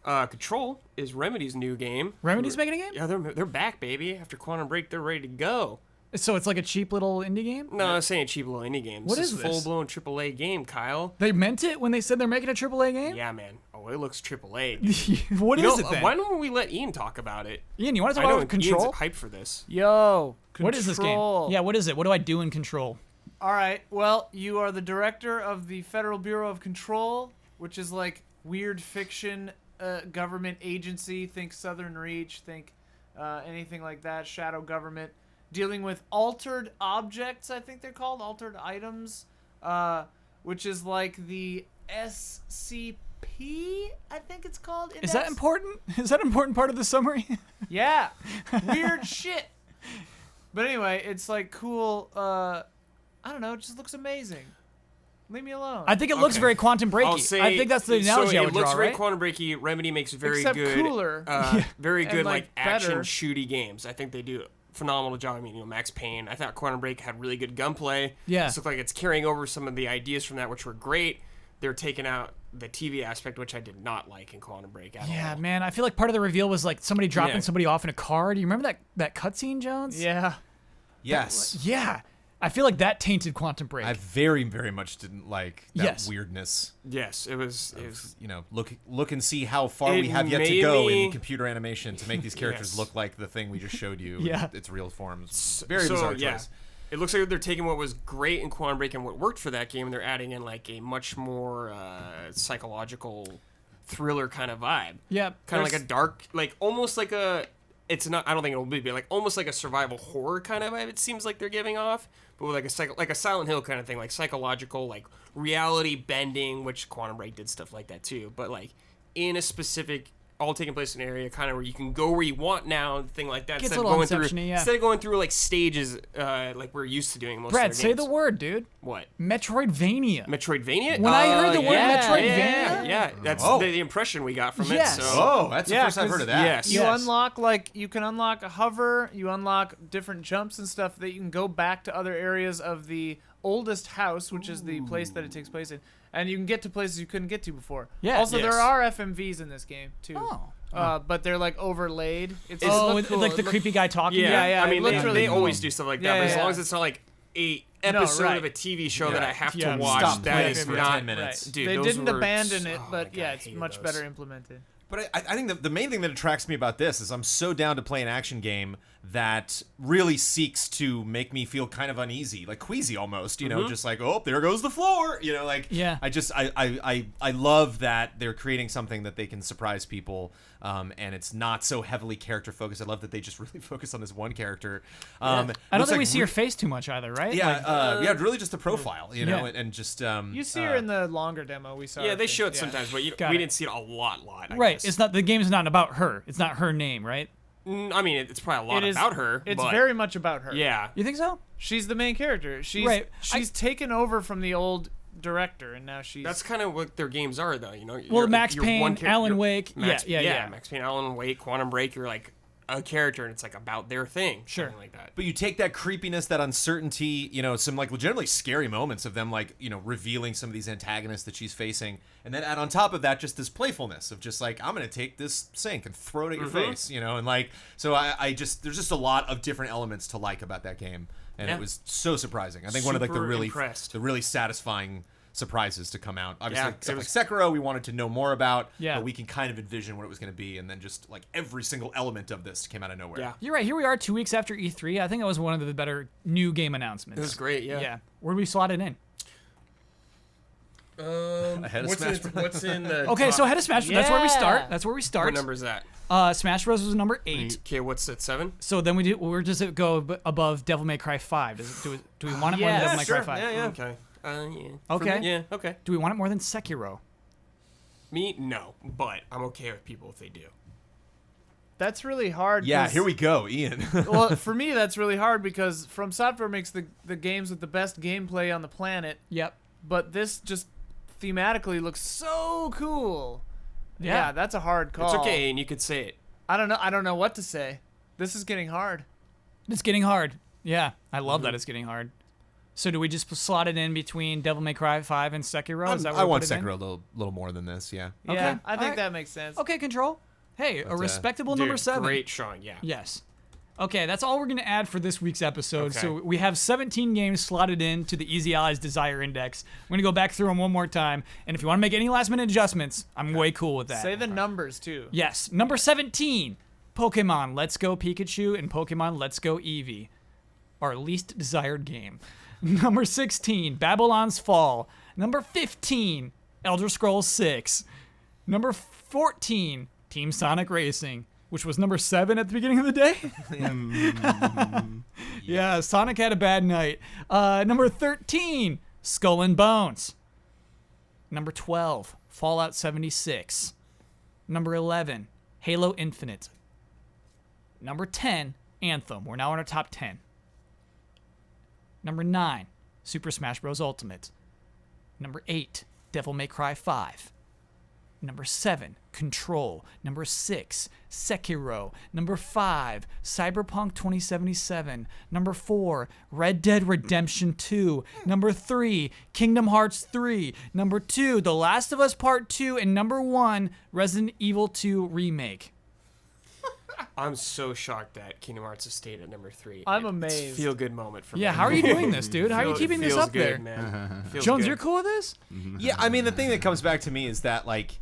Control is Remedy's new game. Remedy's making a game? Yeah, they're back, baby. After Quantum Break, they're ready to go. So it's like a cheap little indie game? No, I was saying cheap little indie game. What This is this? full-blown AAA game, Kyle. They meant it when they said they're making a AAA game? Yeah, man. Oh, it looks AAA. Dude. What You is know, it then? why don't we let Ian talk about it? Ian, you want to I talk know about Control? Ian's hyped for this. Yo, Control. What is this game? Yeah, what is it? What do I do in Control? All right. Well, you are the director of the Federal Bureau of Control, which is like weird fiction government agency. Think Southern Reach. Think anything like that. Shadow government. Dealing with altered objects, I think they're called. Altered items. Which is like the SCP, I think it's called. Is that important? Is that an important part of the summary? Yeah. Weird shit. But anyway, it's like cool. I don't know. It just looks amazing. Leave me alone. I think it looks Okay. very Quantum Breaky. I'll say, I think that's the analogy so I would it looks draw, very right? Quantum Breaky. Remedy makes very Except good, cooler. very And, good like, action better. shooty games. I think they do a phenomenal job. I mean, Max Payne. I thought Quantum Break had really good gunplay. Yeah. This looks like it's carrying over some of the ideas from that, which were great. They're taking out the TV aspect, which I did not like in Quantum Break at Yeah, all. man. I feel like part of the reveal was like somebody dropping Yeah. somebody off in a car. Do you remember that cutscene, Jones? yeah. Yes. Yeah. I feel like that tainted Quantum Break. I very, very much didn't like that Yes. weirdness. Yes, it was. You know, look and see how far It we have yet to made go me- in computer animation to make these characters Yes. look like the thing we just showed you. Yeah. in its real forms. Very bizarre choice. It looks like they're taking what was great in Quantum Break and what worked for that game, and they're adding in like a much more psychological thriller kind of vibe. Yeah, kind of there's- like a dark, like almost like a. It's not. I don't think it'll be, but like almost like a survival horror kind of vibe. It seems like they're giving off, but with like a Silent Hill kind of thing, like psychological, like reality bending, which Quantum Break did stuff like that too. But like in a specific, all taking place in an area kind of where you can go where you want now, and thing like that. Gets Instead a of little going through, Inception-y, yeah. instead of going through like stages, like we're used to doing most. Brad, of say the word, dude. What? Metroidvania. Metroidvania? When I heard the word Metroidvania, Metroidvania, yeah, that's Oh. the impression we got from Yes. it. So. Oh, that's the Yeah, first I've heard of that. Yes. You Yes. unlock you can unlock a hover, you unlock different jumps and stuff that you can go back to other areas of the oldest house, which is the place that it takes place in, and you can get to places you couldn't get to before. Yeah. Also, Yes. there are FMVs in this game too. Oh. But they're like overlaid. It's Oh, look cool. like the It look- creepy guy talking. Yeah, yeah, I mean, literally they cool. always do stuff like that, Yeah, but as yeah. long as it's not like a episode right. of a TV show that Yeah. I have Yeah, to watch, stop that playing is for not 10 minutes. Dude, they those didn't were abandon so- it, oh my but God, yeah, I it's hated much those. better implemented. But I think the main thing that attracts me about this is I'm so down to play an action game that really seeks to make me feel kind of uneasy, like queasy almost, you know, just like, oh, there goes the floor, you know, like, Yeah. I love that they're creating something that they can surprise people, and it's not so heavily character focused. I love that they just really focus on this one character. I don't think we see her face too much either, right? Yeah, yeah, really just a profile, you know, Yeah. and just You see her in the longer demo we saw. Yeah, her they face, show it yeah. sometimes, but Got we it. didn't see it a lot. I Right. guess. It's not the game's not about her. It's not her name, right? I mean, it's probably a lot It is about her. It's but very much about her. Yeah. You think so? She's the main character. She's Right. She's taken over from the old director, and now she's. That's kind of what their games are, though. You know. Well, You're- Max you're Payne, one char- Alan you're- Wake. Max, Yeah. Max Payne, Alan Wake, Quantum Break. You're like a character, and it's like about their thing. Sure. Something like that. But you take that creepiness, that uncertainty, you know, some like legitimately scary moments of them, like, you know, revealing some of these antagonists that she's facing, and then add on top of that just this playfulness of just like, I'm gonna take this sink and throw it at your face, you know, and like, so I just there's just a lot of different elements to like about that game, and Yeah. it was so surprising. I think one of like Super impressed. the really satisfying surprises to come out. Obviously, Yeah, stuff it like was- Sekiro, we wanted to know more about, Yeah. but we can kind of envision what it was going to be, and then just like every single element of this came out of nowhere. Yeah. You're right. Here we are 2 weeks after E3. I think that was one of the better new game announcements. It was great. Yeah. Yeah. Where do we slot it in? Ahead of Smash Bros. What's in the? Okay, so ahead of Smash. That's where we start. Yeah. That's where we start. What number is that? Smash Bros was number 8. Okay, what's at 7? So then where does it go above Devil May Cry 5? Do we want it more than Yeah, Devil May Cry sure. 5? Yeah. Okay. Yeah. Okay. Yeah. Okay. Do we want it more than Sekiro? Me, no, but I'm okay with people if they do. That's really hard. Yeah, 'cause- here we go, Ian. Well, for me, that's really hard because From Software makes the games with the best gameplay on the planet, Yep. but this just thematically looks so cool. Yeah. Yeah, that's a hard call. It's okay, and you could say it. I don't know what to say. This is getting hard. It's getting hard. Yeah, I love that it's getting hard. So do we just slot it in between Devil May Cry 5 and Sekiro? Is that where I we want put it in? Sekiro a little more than this, yeah. Okay, Yeah, I think alright. that makes sense. Okay, Control. Hey, a respectable number Dude, 7. Great showing. Yeah. Yes. Okay, that's all we're going to add for this week's episode. Okay. So we have 17 games slotted in to the EZA Desire Index. We're going to go back through them one more time. And if you want to make any last minute adjustments, I'm way cool with that. Say the numbers too. Yes. Number 17, Pokemon Let's Go Pikachu and Pokemon Let's Go Eevee. Our least desired game. Number 16, Babylon's Fall. Number 15, Elder Scrolls 6. Number 14, Team Sonic Racing, which was number 7 at the beginning of the day. Yeah, Sonic had a bad night. Number 13, Skull and Bones. Number 12, Fallout 76. Number 11, Halo Infinite. Number 10, Anthem. We're now in our top 10. Number 9, Super Smash Bros. Ultimate. Number 8, Devil May Cry 5. Number 7, Control. Number 6, Sekiro. Number 5, Cyberpunk 2077. Number 4, Red Dead Redemption 2. Number 3, Kingdom Hearts 3. Number 2, The Last of Us Part 2. And number 1, Resident Evil 2 Remake. I'm so shocked that Kingdom Hearts has stayed at number 3. I'm It's a amazed. feel good moment for me. Yeah, how are you doing this, dude? How are you keeping this Feels up good, there? man. Feels Jones, good. you're cool with this? Yeah, I mean, the thing that comes back to me is that, like,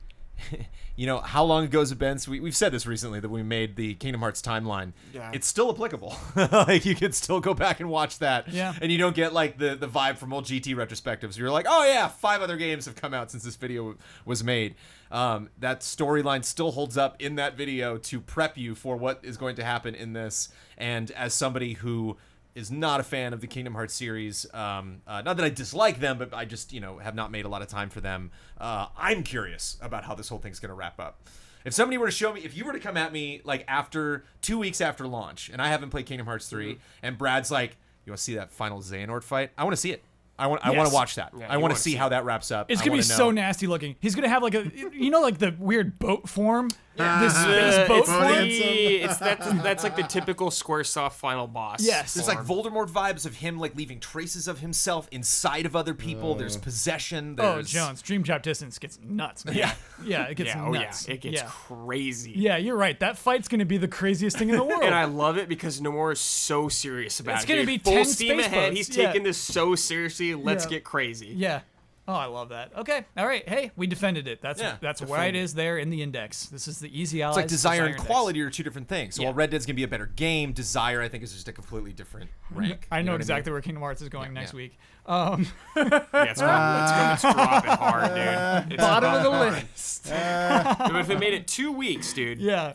you know, how long ago has it been? So we've said this recently that we made the Kingdom Hearts timeline. Yeah. It's still applicable. Like, you can still go back and watch that. Yeah. And you don't get, like, the vibe from old GT retrospectives. You're like, oh, yeah, 5 other games have come out since this video was made. That storyline still holds up in that video to prep you for what is going to happen in this. And as somebody who is not a fan of the Kingdom Hearts series, not that I dislike them, but I just, you know, have not made a lot of time for them. I'm curious about how this whole thing's going to wrap up. If somebody were to show me, if you were to come at me like after 2 weeks after launch, and I haven't played Kingdom Hearts 3, and Brad's like, "You want to see that final Xehanort fight? I want to see it. I want to watch that. Yeah, I you want wanna to see see how it. that wraps up. It's I gonna be wanna so know." nasty looking. He's gonna have like a, you know, like the weird boat form. This space boat It's form. that's like the typical Squaresoft final boss. Yes. There's like Voldemort vibes of him like leaving traces of himself inside of other people. There's possession. Oh, There's... Jones, Dream Drop Distance gets nuts, man. Yeah. Yeah, it gets Yeah, oh nuts. yeah, it gets crazy. Yeah, you're right. That fight's gonna be the craziest thing in the world. And I love it because Nomura is so serious about It's it. gonna dude. be full 10 steam space ahead. boats. He's Yeah. taking this so seriously. Let's Yeah. get crazy. Yeah. Oh, I love that. Okay. All right. Hey, we defended it. That's Yeah, why it is there in the index. This is the Easy Allies. It's like Desire and Index. quality are two different things. So Yeah. while Red Dead's gonna be a better game, Desire I think is just a completely different rank. I You know what exactly where Kingdom Hearts is going next yeah. week. Yeah, it's dropping hard, dude. It's Bottom of the dropping list. hard. But if it made it 2 weeks, dude. Yeah.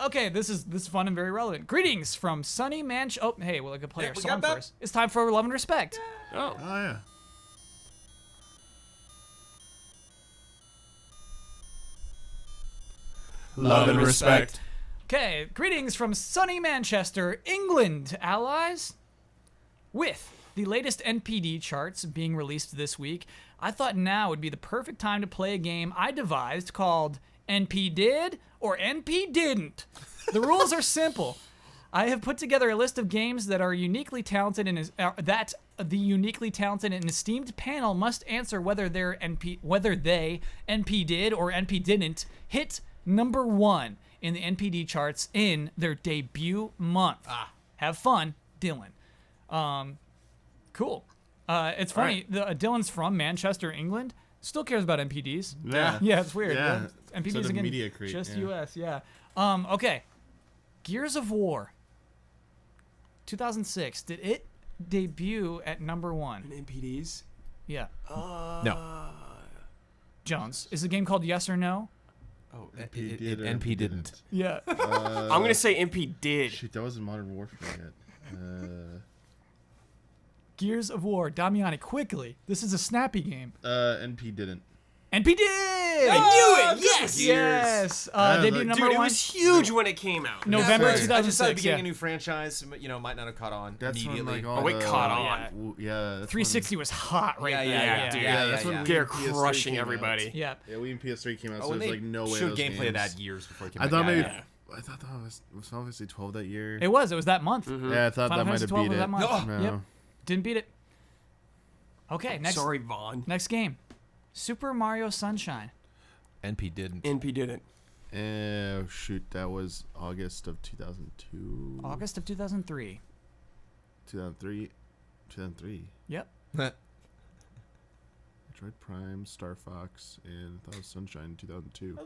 Okay, this is fun and very relevant. Greetings from sunny Manch. Oh, hey, well, I could play Yeah, our we song got that. first. It's time for Love and Respect. Oh. Oh yeah. Love and respect. Okay, greetings from sunny Manchester, England, allies. With the latest NPD charts being released this week, I thought now would be the perfect time to play a game I devised called NP Did or NP Didn't. The rules are simple. I have put together a list of games that are uniquely talented and that the uniquely talented and esteemed panel must answer whether they NP did or NP didn't hit number 1 in the NPD charts in their debut month. Have fun, Dylan. Cool. It's funny. Dylan's from Manchester, England. Still cares about NPDs. Yeah. Yeah, it's weird. Yeah. NPDs Sort of again. media creep, Just yeah. US. Yeah. Okay. Gears of War. 2006. Did it debut at number 1? NPDs? Yeah. No. Jones. Is the game called Yes or No? Oh, NP did or NP didn't. Yeah. I'm going to say NP did. Shoot, that wasn't Modern Warfare yet. Gears of War. Damiani, quickly. This is a snappy game. NP didn't. NP did! I knew it! Yes! Yes. was Debut like, number Dude, it 1. was huge when it came out. November right. 2006. I just thought beginning yeah. a new franchise, you know, might not have caught on That's when immediately. like all Oh, it the, caught on. Yeah. That's 360 was hot right Yeah, there. yeah, dude. Yeah, that's when Wii They're and PS3 crushing came out. everybody. Yeah. Yeah, Wii and PS3 came out, Oh, so and there's they like no way showed those gameplay games. of that years before it came I out. thought maybe. Yeah. I thought that was Final Fantasy 12 that year. It was that month. Yeah, I thought Final that might Fantasy have 12 beat was it. that month. Oh. No. Yep. Didn't beat it. Okay, next Sorry, Vaughn. next game. Super Mario Sunshine. NP didn't. NP didn't. Oh shoot, that was August of 2002. August of 2003. 2003. 2003. Yep. Metroid Prime, Star Fox, and I thought it was Sunshine in 2002.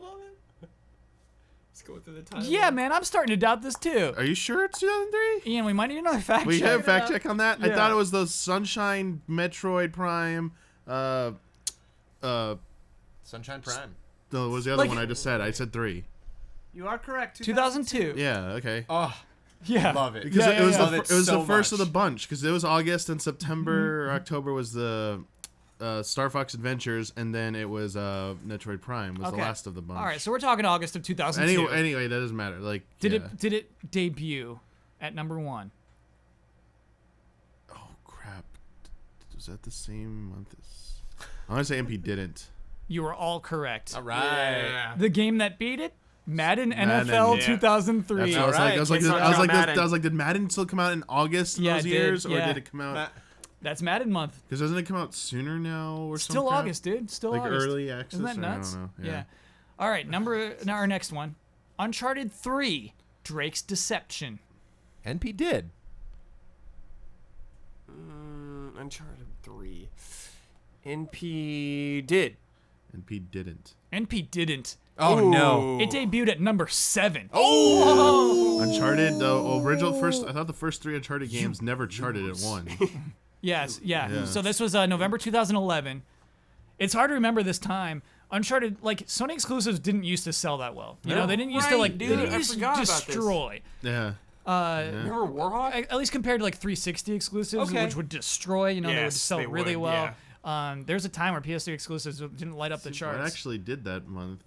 Let's go through the time. Yeah, man, I'm starting to doubt this too. Are you sure it's 2003? Ian, we might need another fact We check. have fact check on that. I Yeah. thought it was the Sunshine, Metroid Prime. Sunshine Prime. No, what was the other Like- one I just said? I said 3. You are correct. 2002. Yeah. Okay. Oh, Yeah. love it. Because Yeah, it was yeah, yeah. it was So the first of much. the bunch. Because it was August and September or October was the Star Fox Adventures, and then it was Metroid Prime was the Okay. last of the bunch. All right, so we're talking August of 2002. Anyway, that doesn't matter. Like, Did yeah. it debut at number 1? Oh crap! Was that the same month as? I want to say MP didn't. You were all correct. All right. Yeah. The game that beat it, Madden Madden, NFL yeah. 2003. That's what I was like. I was like, Let's talk I was about like, Madden. I was like, did Madden still come out in August in Yeah, those it did, years, or yeah. did it come out? That's Madden month. Because doesn't it come out sooner now, or Still some crap? August, dude. Still Like August. early access. Isn't that or I nuts? don't know. Yeah. All right, now our next one. Uncharted 3. Drake's Deception. NP did. Uncharted 3. NP did. NP didn't. NP didn't. Oh no. It debuted at number 7. Uncharted, the original first. I thought the first 3 Uncharted games never charted at 1. Yes, yeah. Yeah. So this was November 2011. It's hard to remember this time. Uncharted, like, Sony exclusives didn't used to sell that well. You know, they didn't used to, like, dude, they didn't I used to forgot about this. destroy. Yeah. Remember Warhawk? At least compared to, like, 360 exclusives, Okay. which would destroy, you know, they would Yes, sell they really would, well. There's a time where PS3 exclusives didn't light up the What charts. actually did that month?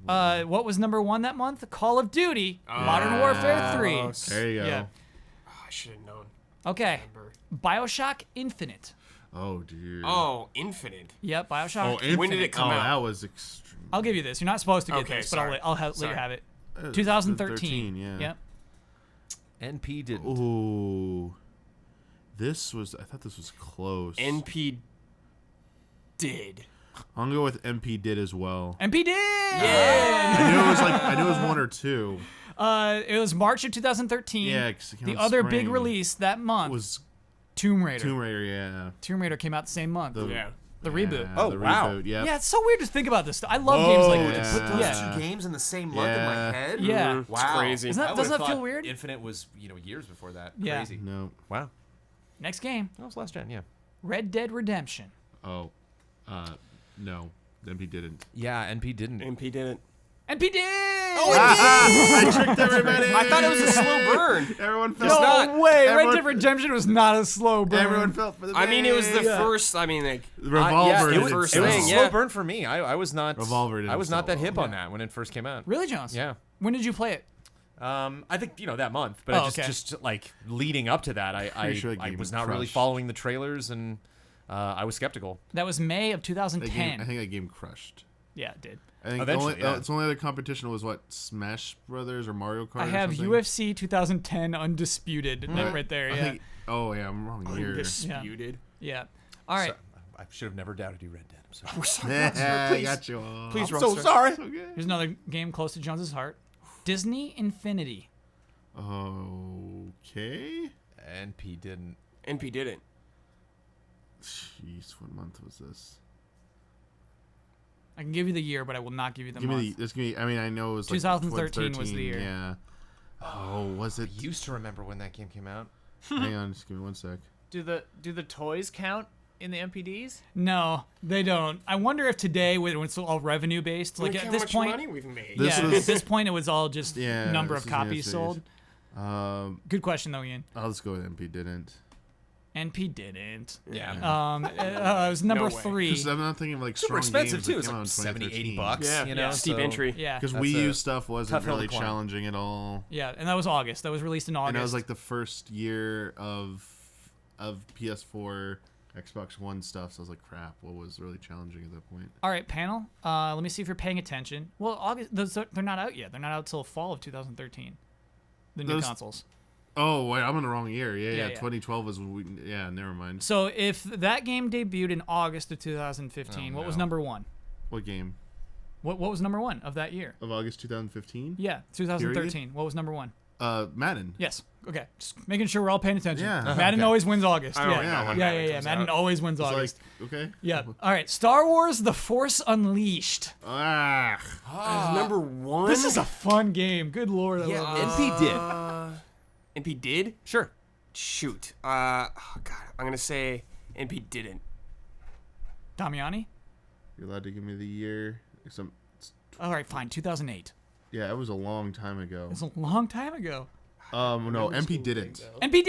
What was number 1 that month? Call of Duty, Modern Warfare 3. There you go. Yeah. Oh, I should have known. Okay. Remember. BioShock Infinite. Oh, dude. Oh, Infinite. Yep, BioShock. Infinite. When did it come out? That was extreme. I'll give you this. You're not supposed to get Okay, this, but sorry. I'll let you Sorry. have it. 13, 2013. yeah. Yep. NP didn't. Ooh. This was. I thought this was close. NP did. I'm gonna go with MP did as well. NPD. Yeah. I knew it was like. I knew it was 1 or 2. It was March of 2013. Yeah. 'Cause it came The out other spring. big release that month was Tomb Raider. Tomb Raider. Yeah. Tomb Raider came out the same month. Yeah. The reboot. Yeah, Oh, the wow. Reboot, yep. Yeah, it's so weird to think about this. I love games like Whoa, this. to put those Yeah. games in the same month in my Yeah. head. Yeah. It's crazy. Isn't that- I doesn't would've that feel thought weird? Infinite was, years before that. Yeah. Crazy. No. Wow. Next game, That was last gen, yeah. Red Dead Redemption. Oh. No. MP didn't. Yeah, NP didn't. NP didn't. NPD. I tricked everybody. I thought it was a slow burn. Everyone felt. No not. way. Red Everyone- Dead Redemption was not a slow burn. Everyone felt for the. I mean, it was the man. first. I mean, like, Revolver. it did was it first It was thing, a so. slow yeah. burn for me. I was not. Revolver didn't I was not sell that hip well. on that when it first came out. Really, Jones? Yeah. When did you play it? I think that month, but Oh, I just okay. just like leading up to that, I sure that I game was not really crushed. following the trailers, and I was skeptical. That was May of That 2010. game, I think that game crushed. Yeah, it did. I think Eventually, only, yeah. its only other competition was what, Smash Brothers or Mario Kart. I or have something? UFC 2010 undisputed right there. I Yeah. think, oh yeah, I'm wrong year. Undisputed. Yeah. All right. So, I should have never doubted you, Red Dead. I'm sorry. I got you all. Please, I'm so Rockstar. sorry. Okay. Here's another game close to Jones's heart. Disney Infinity. Okay. NP didn't. NP didn't. Jeez, what month was this? I can give you the year, but I will not give you the Give month. me the. This give me. I mean, I know it was like 2013 was the year. Yeah. Oh, was it? I used to remember when that game came out. Hang on, just give me one sec. Do the toys count in the NPDs? No, they don't. I wonder if today, when it's all revenue based, like Look at how this much point, money we've made. This yeah, was- at this point it was all just Yeah. number this of is gonna copies say- sold. Good question though, Ian. I'll just go with MP didn't. NP didn't. Yeah. It was number No way. 3. Because I'm not thinking of like Super strong expensive games too. that It's came out like in 70, 80 2013. bucks. Yeah, You know, yeah. Steep so- entry. Yeah. Because That's Wii a U stuff wasn't tough hill to really climb. challenging at all. Yeah, and that was August. That was released in August. And that was like the first year of PS4, Xbox One stuff. So I was like, crap, what was really challenging at that point? All right, panel. Let me see if you're paying attention. Well, August. They're not out yet. They're not out till fall of 2013. The new Those- consoles. Oh, wait, I'm in the wrong year. Yeah, Yeah. yeah. 2012 was, yeah, never mind. So if that game debuted in August of 2015, Oh, what was no. number 1? What game? What was number 1 of that year? Of August 2015? Yeah, 2013. What was number 1? Madden. Yes. Okay. Just making sure we're all paying attention. Yeah. Madden Okay. always wins August. I don't Yeah. know when Yeah, Madden yeah, yeah. comes Madden out. always wins It's August. like, okay. Yeah. All right. Star Wars: The Force Unleashed. Number 1. This is a fun game. Good lord. I Yeah, love this. NP did. NP did? Sure. Shoot. Oh god. I'm gonna say NP didn't. Damiani. You're allowed to give me the year. All right. Fine. 2008. Yeah, it was a long time ago. It's a long time ago. No, MP didn't. NPD.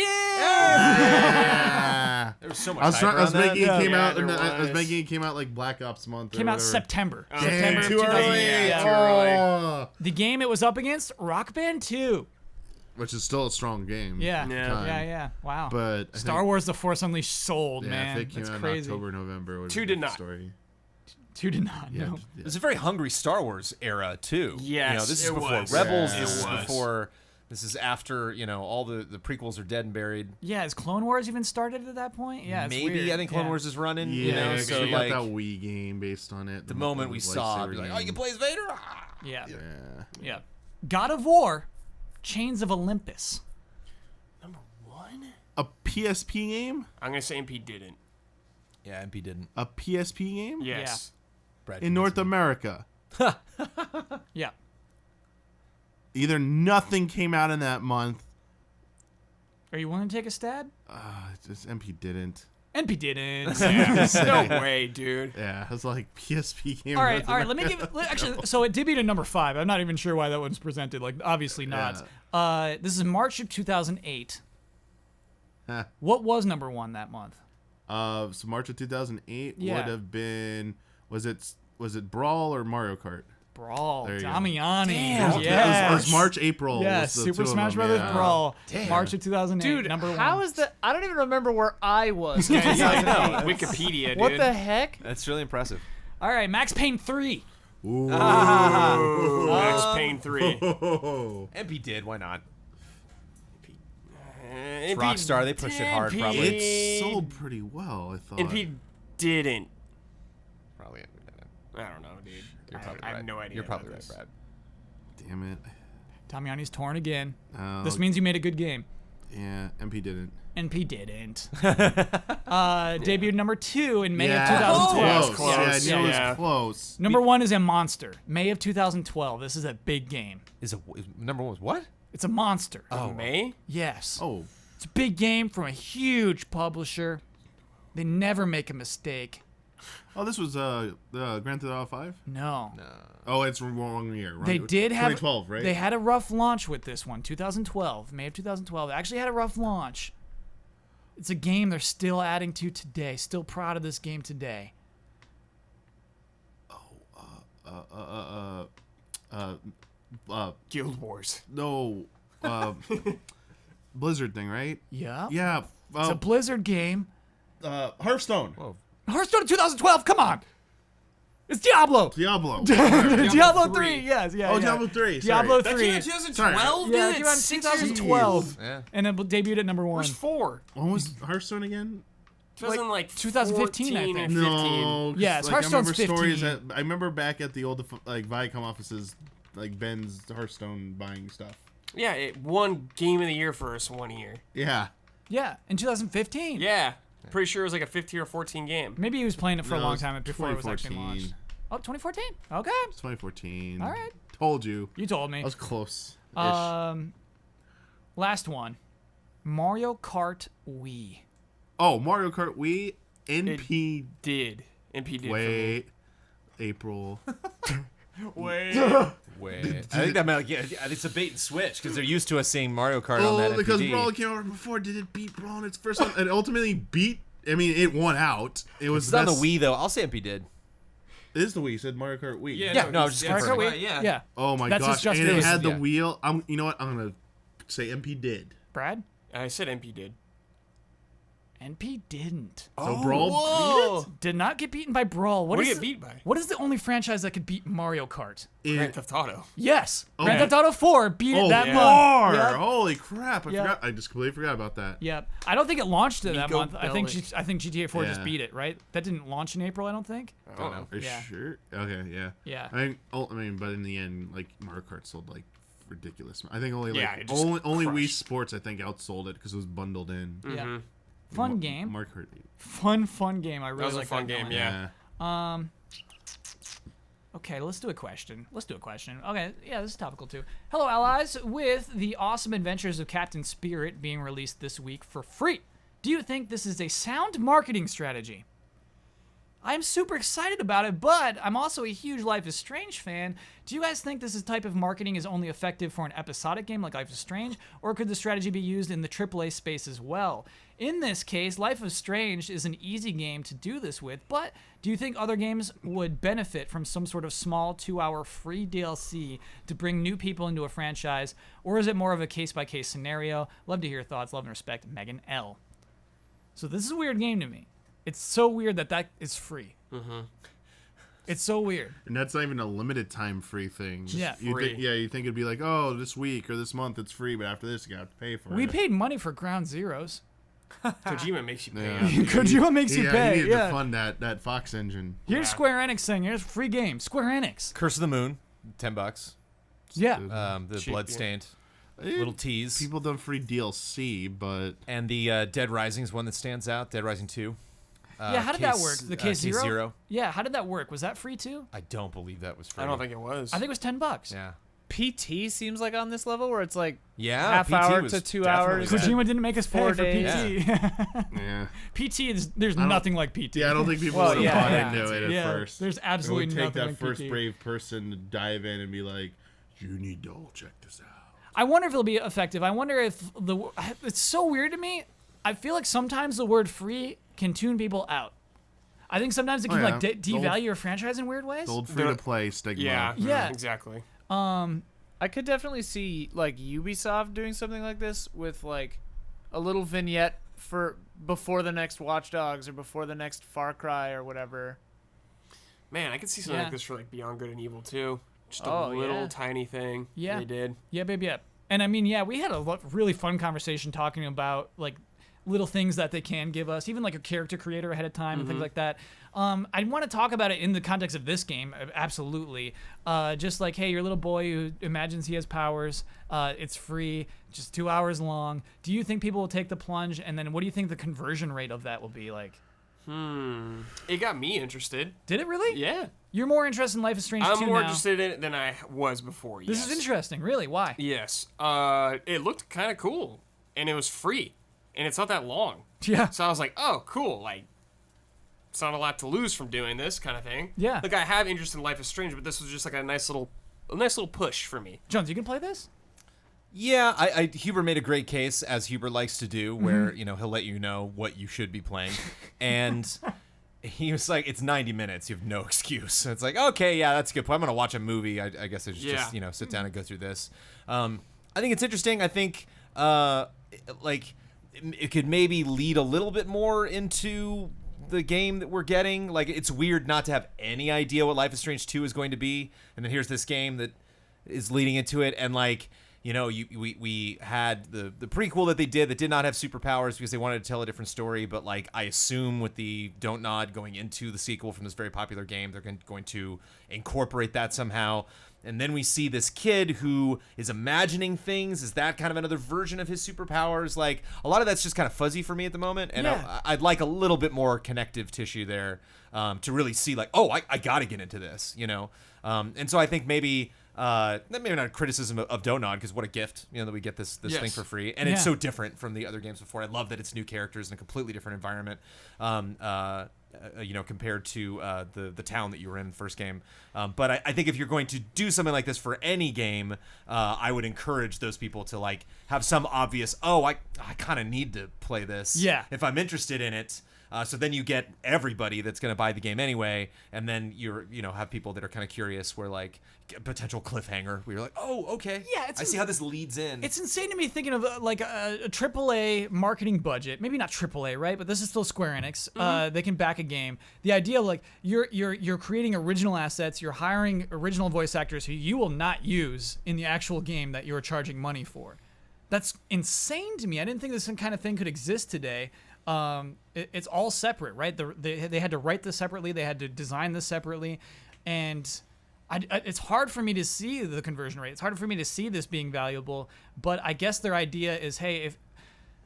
Yeah. There was so much I was hype trying. I was around that. making it came Yeah, out. there I was was. making it came out like Black Ops month. Came or out whatever. September. Oh, September of Dang, too 2008. early. Yeah, Yeah. too early. Oh. The game it was up against, Rock Band 2. Which is still a strong game. Yeah. at the Yeah. time. Yeah. Wow. But I Star think, Wars: The Force Unleashed sold, yeah, man. if it came That's out crazy. in October, November, it would 2 be a did different not. Story. 2 did not. Yeah, No. yeah. It was a very hungry Star Wars era too. Yes, this is it before was. Rebels. Yeah, This it is was. before. This is after all the prequels are dead and buried. Yeah, has Clone Wars even started at that point? Yeah, it's Maybe weird. I think Clone Yeah. Wars is running. Yeah, So we like got that Wii game based on it. the moment we saw, it, lightsaber like, oh, you game. can play as Vader. Ah! Yeah. Yeah. Yeah. God of War. Chains of Olympus. Number 1? A PSP game? I'm gonna say NP didn't. Yeah, MP didn't. A PSP game? Yes. Brad In North America. Yeah. Either nothing came out in that month. Are you willing to take a stab? Just MP didn't. NP didn't. No way, dude. Yeah, it was like PSP game. All right. Let me give. Actually, so it debuted at number 5. I'm not even sure why that one's presented. Like, obviously not. This is March of 2008. Huh. What was number 1 that month? So March of 2008 Yeah. would have been. Was it Brawl or Mario Kart? Brawl. There you go. Damiani. Damn. Yes. It was March, April. Yes, was the Super two of Smash them, Brothers yeah. Brawl. Damn. March of 2008. Dude, number 1. how is that? I don't even remember where I was. in I 2008. know. Wikipedia, dude. What the heck? That's really impressive. All right, Max Payne 3. Ooh. Max Payne 3. MP did. Why not? NP Rockstar, they pushed it hard, probably. It sold pretty well, I thought. NP didn't. Probably MP didn't. I don't know, dude. You're probably I right. have no idea. You're probably about right, this. Brad. Damn it. Damiani's torn again. Oh, This means you made a good game. Yeah, MP didn't. NP didn't. Debuted number 2 in May of Yeah, 2012. close. Yes. Yeah, I knew Yeah. it was close. Number 1 is a monster. May of 2012. This is a big game. Number 1 was what? It's a monster. Oh, May? Yes. Oh, It's a big game from a huge publisher. They never make a mistake. this was Grand Theft Auto 5? No. Oh, it's wrong year. Wrong They year. did have 2012, right? They had a rough launch with this one, 2012, May of 2012. They actually had a rough launch. It's a game they're still adding to today. Still proud of this game today. Guild Wars. No, Blizzard thing, right? Yeah. Yeah. It's a Blizzard game. Hearthstone. Whoa. Hearthstone 2012. Come on. It's Diablo. Diablo. Diablo 3. Yes. Yeah. Oh, yeah. Diablo 3. Diablo Sorry. 3. That came out in 2012, Yeah, dude. it came out in It's 6 years 2012. Yeah. And it debuted at number 1. Where's 4? When was Hearthstone again? 2015, 2015, I 14 think. or 15. No. 'cause, Yeah, it's like, Hearthstone's I remember stories 15. that I remember back at the old Viacom offices, like Ben's Hearthstone buying stuff. Yeah, it won Game of the Year for us 1 year. Yeah. Yeah, in 2015. Yeah. Pretty sure it was like a 15 or 14 game. Maybe he was playing it for a No, long it's time before it was actually 2014. launched. Oh, 2014. Okay. It's 2014. All right. Told you. You told I me. was close. Last one. Mario Kart Wii. Oh, Mario Kart Wii. NP. Did. NP did. Wait. April. Wait. Wait. I think that might. Yeah, it's a bait and switch because they're used to us seeing Mario Kart on that Oh, because NPD. Brawl came out before. Did it beat Brawl in its first one? It ultimately beat. I mean, it won out. It was It's the on the best- Wii though. I'll say MP did. It is the Wii. You said Mario Kart Wii. Yeah, no, I was just Mario Kart confirming. Wii. Yeah. Oh my That's gosh! just And it this. had the Yeah. wheel. You know what? I'm gonna say MP did. Brad? I said NP did. NP didn't. So Brawl Whoa. Did not get beaten by Brawl. What did is it get beat by? What is the only franchise that could beat Mario Kart? beat it. Grand Theft Auto. Yes. Okay. Grand Theft Auto 4 beat it that yeah. month. Far! Yep. Holy crap! I Yeah. forgot. I just completely forgot about that. Yep. I don't think it launched it that Nico month. I think Bellic. I think GTA 4 just Yeah. beat it, right? That didn't launch in April, I don't think. I don't know. Are you Yeah. sure? Okay, yeah. Yeah. I mean, but in the end, like Mario Kart sold like ridiculous. I think only Yeah, like it just only Wii crushed. Sports I think outsold it because it was bundled in. Yeah. Fun game. Mario Kart. Fun game. I really was a like fun that game, one. yeah. Okay, let's do a question. Okay, yeah, this is topical too. Hello, allies. With the awesome adventures of Captain Spirit being released this week for free, do you think this is a sound marketing strategy? I'm super excited about it, but I'm also a huge Life is Strange fan. Do you guys think this type of marketing is only effective for an episodic game like Life is Strange, or could the strategy be used in the AAA space as well? In this case, Life is Strange is an easy game to do this with, but do you think other games would benefit from some sort of small 2-hour free DLC to bring new people into a franchise, or is it more of a case-by-case scenario? Love to hear your thoughts. Love and respect, Megan L. So this is a weird game to me. It's so weird that is free. Mm-hmm. It's so weird. And that's not even a limited time free thing. Yeah. You Free. think, you think it'd be like, oh, this week or this month it's free, but after this you got to pay for We it. paid money for Ground Zeroes. Kojima makes you pay. Yeah. Kojima makes you He pay. needed Yeah. to fund that Fox engine. Here's Yeah. Square Enix saying, here's a free game. Square Enix. Curse of the Moon, $10. Yeah. The Cheap, Bloodstained. Little tease. People done free DLC, but And the Dead Rising is one that stands out. Dead Rising 2. Yeah, how did that work? The Case Zero? Zero? Yeah, how did that work? Was that free too? I don't believe that was free. I don't think it was. I think it was $10. Yeah. PT seems like on this level where it's like Yeah. half PT hour was to 2 definitely hours. that. Kojima didn't make us pay 4 for days. PT. yeah. PT is there's nothing like PT. Yeah, I don't think people Well, would have yeah, bought yeah. into it at Yeah, first. there's It absolutely would take nothing that like first PT. brave person to dive in and be like, you need to all check this out. I wonder if it'll be effective. I wonder if it's so weird to me. I feel like sometimes the word free can tune people out. I think sometimes it can yeah. like devalue your franchise in weird ways. The old free-to-play stigma. Yeah. Yeah. Exactly. I could definitely see like Ubisoft doing something like this with like a little vignette for before the next Watch Dogs or before the next Far Cry or whatever. Man, I could see something Yeah. like this for like Beyond Good and Evil too. Just a Oh, little yeah. tiny thing. Yeah. They did. Yeah, baby, yeah. And I mean, yeah, we had a really fun conversation talking about like little things that they can give us, even like a character creator ahead of time and things like that. I want to talk about it in the context of this game, absolutely. Just like, hey, your little boy who imagines he has powers, it's free, just 2 hours long. Do you think people will take the plunge? And then what do you think the conversion rate of that will be like? It got me interested. Did it really? Yeah. You're more interested in Life is Strange 2 I'm more now. interested in it than I was before. This is interesting, really. Why? Yes. It looked kind of cool, and it was free, and it's not that long. Yeah. So I was like, oh, cool. Like, it's not a lot to lose from doing this kind of thing. Yeah. Like, I have interest in Life is Strange, but this was just like a nice little push for me. Jones, you can play this? Yeah, Huber made a great case, as Huber likes to do, where he'll let you know what you should be playing, and he was like, "It's 90 minutes. You have no excuse." So it's like, okay, yeah, that's a good point. I'm gonna watch a movie. I guess I should just sit down and go through this. I think it's interesting. I think like it could maybe lead a little bit more into the game that we're getting. Like, it's weird not to have any idea what Life is Strange 2 is going to be, and then here's this game that is leading into it, and like. We had the prequel that they did that did not have superpowers because they wanted to tell a different story. But like, I assume with the Don't Nod going into the sequel from this very popular game, they're going to incorporate that somehow. And then we see this kid who is imagining things. Is that kind of another version of his superpowers? Like, a lot of that's just kind of fuzzy for me at the moment. And Yeah. I'd like a little bit more connective tissue there to really see like, oh, I got to get into this, And so I think maybe not a criticism of Don't Nod, because what a gift, that we get this thing for free, and it's so different from the other games before. I love that it's new characters in a completely different environment, compared to the town that you were in the first game. But I think if you're going to do something like this for any game, I would encourage those people to like have some obvious, I kind of need to play this, if I'm interested in it. So then you get everybody that's going to buy the game anyway, and then you're have people that are kind of curious, where like a potential cliffhanger where you're like, oh, okay, Yeah, I see how this leads in. It's insane to me thinking of like a AAA marketing budget. Maybe not AAA, right? But this is still Square Enix. They can back a game. The idea of like you're creating original assets. You're hiring original voice actors who you will not use in the actual game that you're charging money for. That's insane to me. I didn't think this kind of thing could exist today. It's all separate, right? They had to write this separately. They had to design this separately, and it's hard for me to see the conversion rate. It's hard for me to see this being valuable. But I guess their idea is, hey, if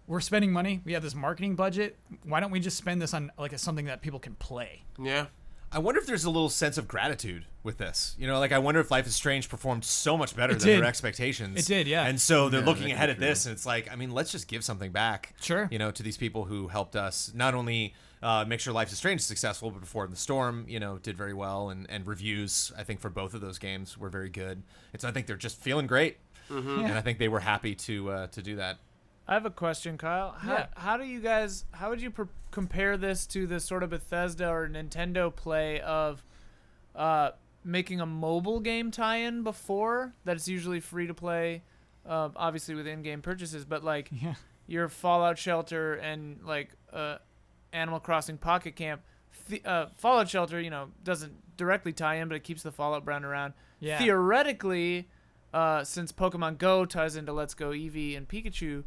we're spending money, we have this marketing budget, why don't we just spend this on like something that people can play? Yeah. I wonder if there's a little sense of gratitude with this. Like, I wonder if Life is Strange performed so much better than did. their expectations. It did, yeah. And so they're looking that ahead could at be this, and it's like, I mean, let's just give something back. Sure. To these people who helped us not only make sure Life is Strange is successful, but Before the Storm, did very well, and reviews, I think, for both of those games were very good. And so I think they're just feeling great, and I think they were happy to do that. I have a question, Kyle. How would you compare this to the sort of Bethesda or Nintendo play of making a mobile game tie-in before that's usually free to play, obviously with in-game purchases, but like your Fallout Shelter and like Animal Crossing Pocket Camp. Fallout Shelter, doesn't directly tie in, but it keeps the Fallout brand around. Yeah. Theoretically, since Pokemon Go ties into Let's Go Eevee and Pikachu,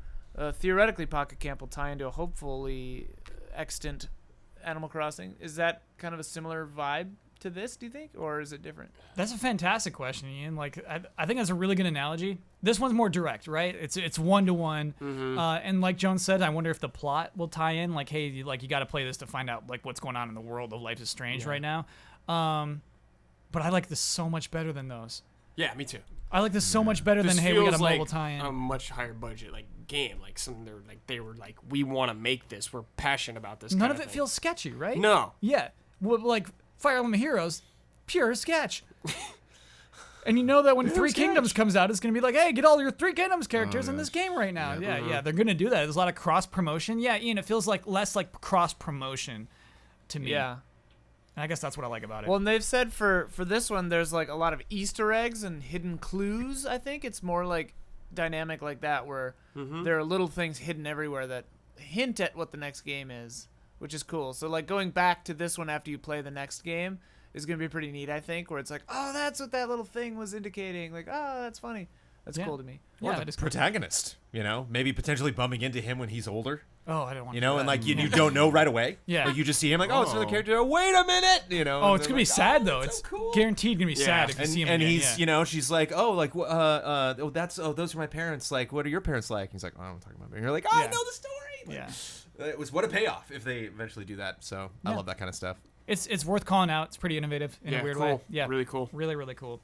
theoretically Pocket Camp will tie into a hopefully extant Animal Crossing. Is that kind of a similar vibe to this, do you think, or is it different? That's a fantastic question, Ian. Like, I think that's a really good analogy. This one's more direct, right? It's 1-to-1, and like Jones said, I wonder if the plot will tie in. Like, hey, you got to play this to find out like what's going on in the world of Life is Strange right now. But I like this so much better than those. Yeah, me too. I like this so much better This than hey, we got a feels mobile like tie-in. a much higher budget like game. Like they were like, we want to make this. We're passionate about this. None kind of it thing. feels sketchy, right? No. Yeah. Well, like Fire Emblem Heroes, pure sketch. And you know that when Three Kingdoms comes out, it's going to be like, hey, get all your Three Kingdoms characters in this game right now. Yeah, they're going to do that. There's a lot of cross-promotion. Yeah, Ian, it feels like less like cross-promotion to me. Yeah. And I guess that's what I like about it. Well, and they've said for this one, there's like a lot of Easter eggs and hidden clues. I think it's more like dynamic like that, where there are little things hidden everywhere that hint at what the next game is, which is cool. So like going back to this one after you play the next game is going to be pretty neat, I think, where it's like, oh, that's what that little thing was indicating. Like, oh, that's funny. That's cool to me. yeah, Or that the is cool. protagonist, maybe potentially bumping into him when he's older, Oh, I don't want to and like you don't know right away. Yeah. Like you just see him like, oh, it's another character. Wait a minute, Oh, it's going to be sad, though. It's It's so cool. guaranteed going to be sad if you see him and again. he's, yeah. she's like, oh, like, those are my parents. Like, what are your parents like? He's like, oh, I don't talk about me. And you're like, oh, I Yeah. know the story. Like, Yeah. it was what a payoff if they eventually do that. So I love that kind of stuff. It's worth calling out. It's pretty innovative in a weird way. cool. Yeah. Really cool. Really, really cool.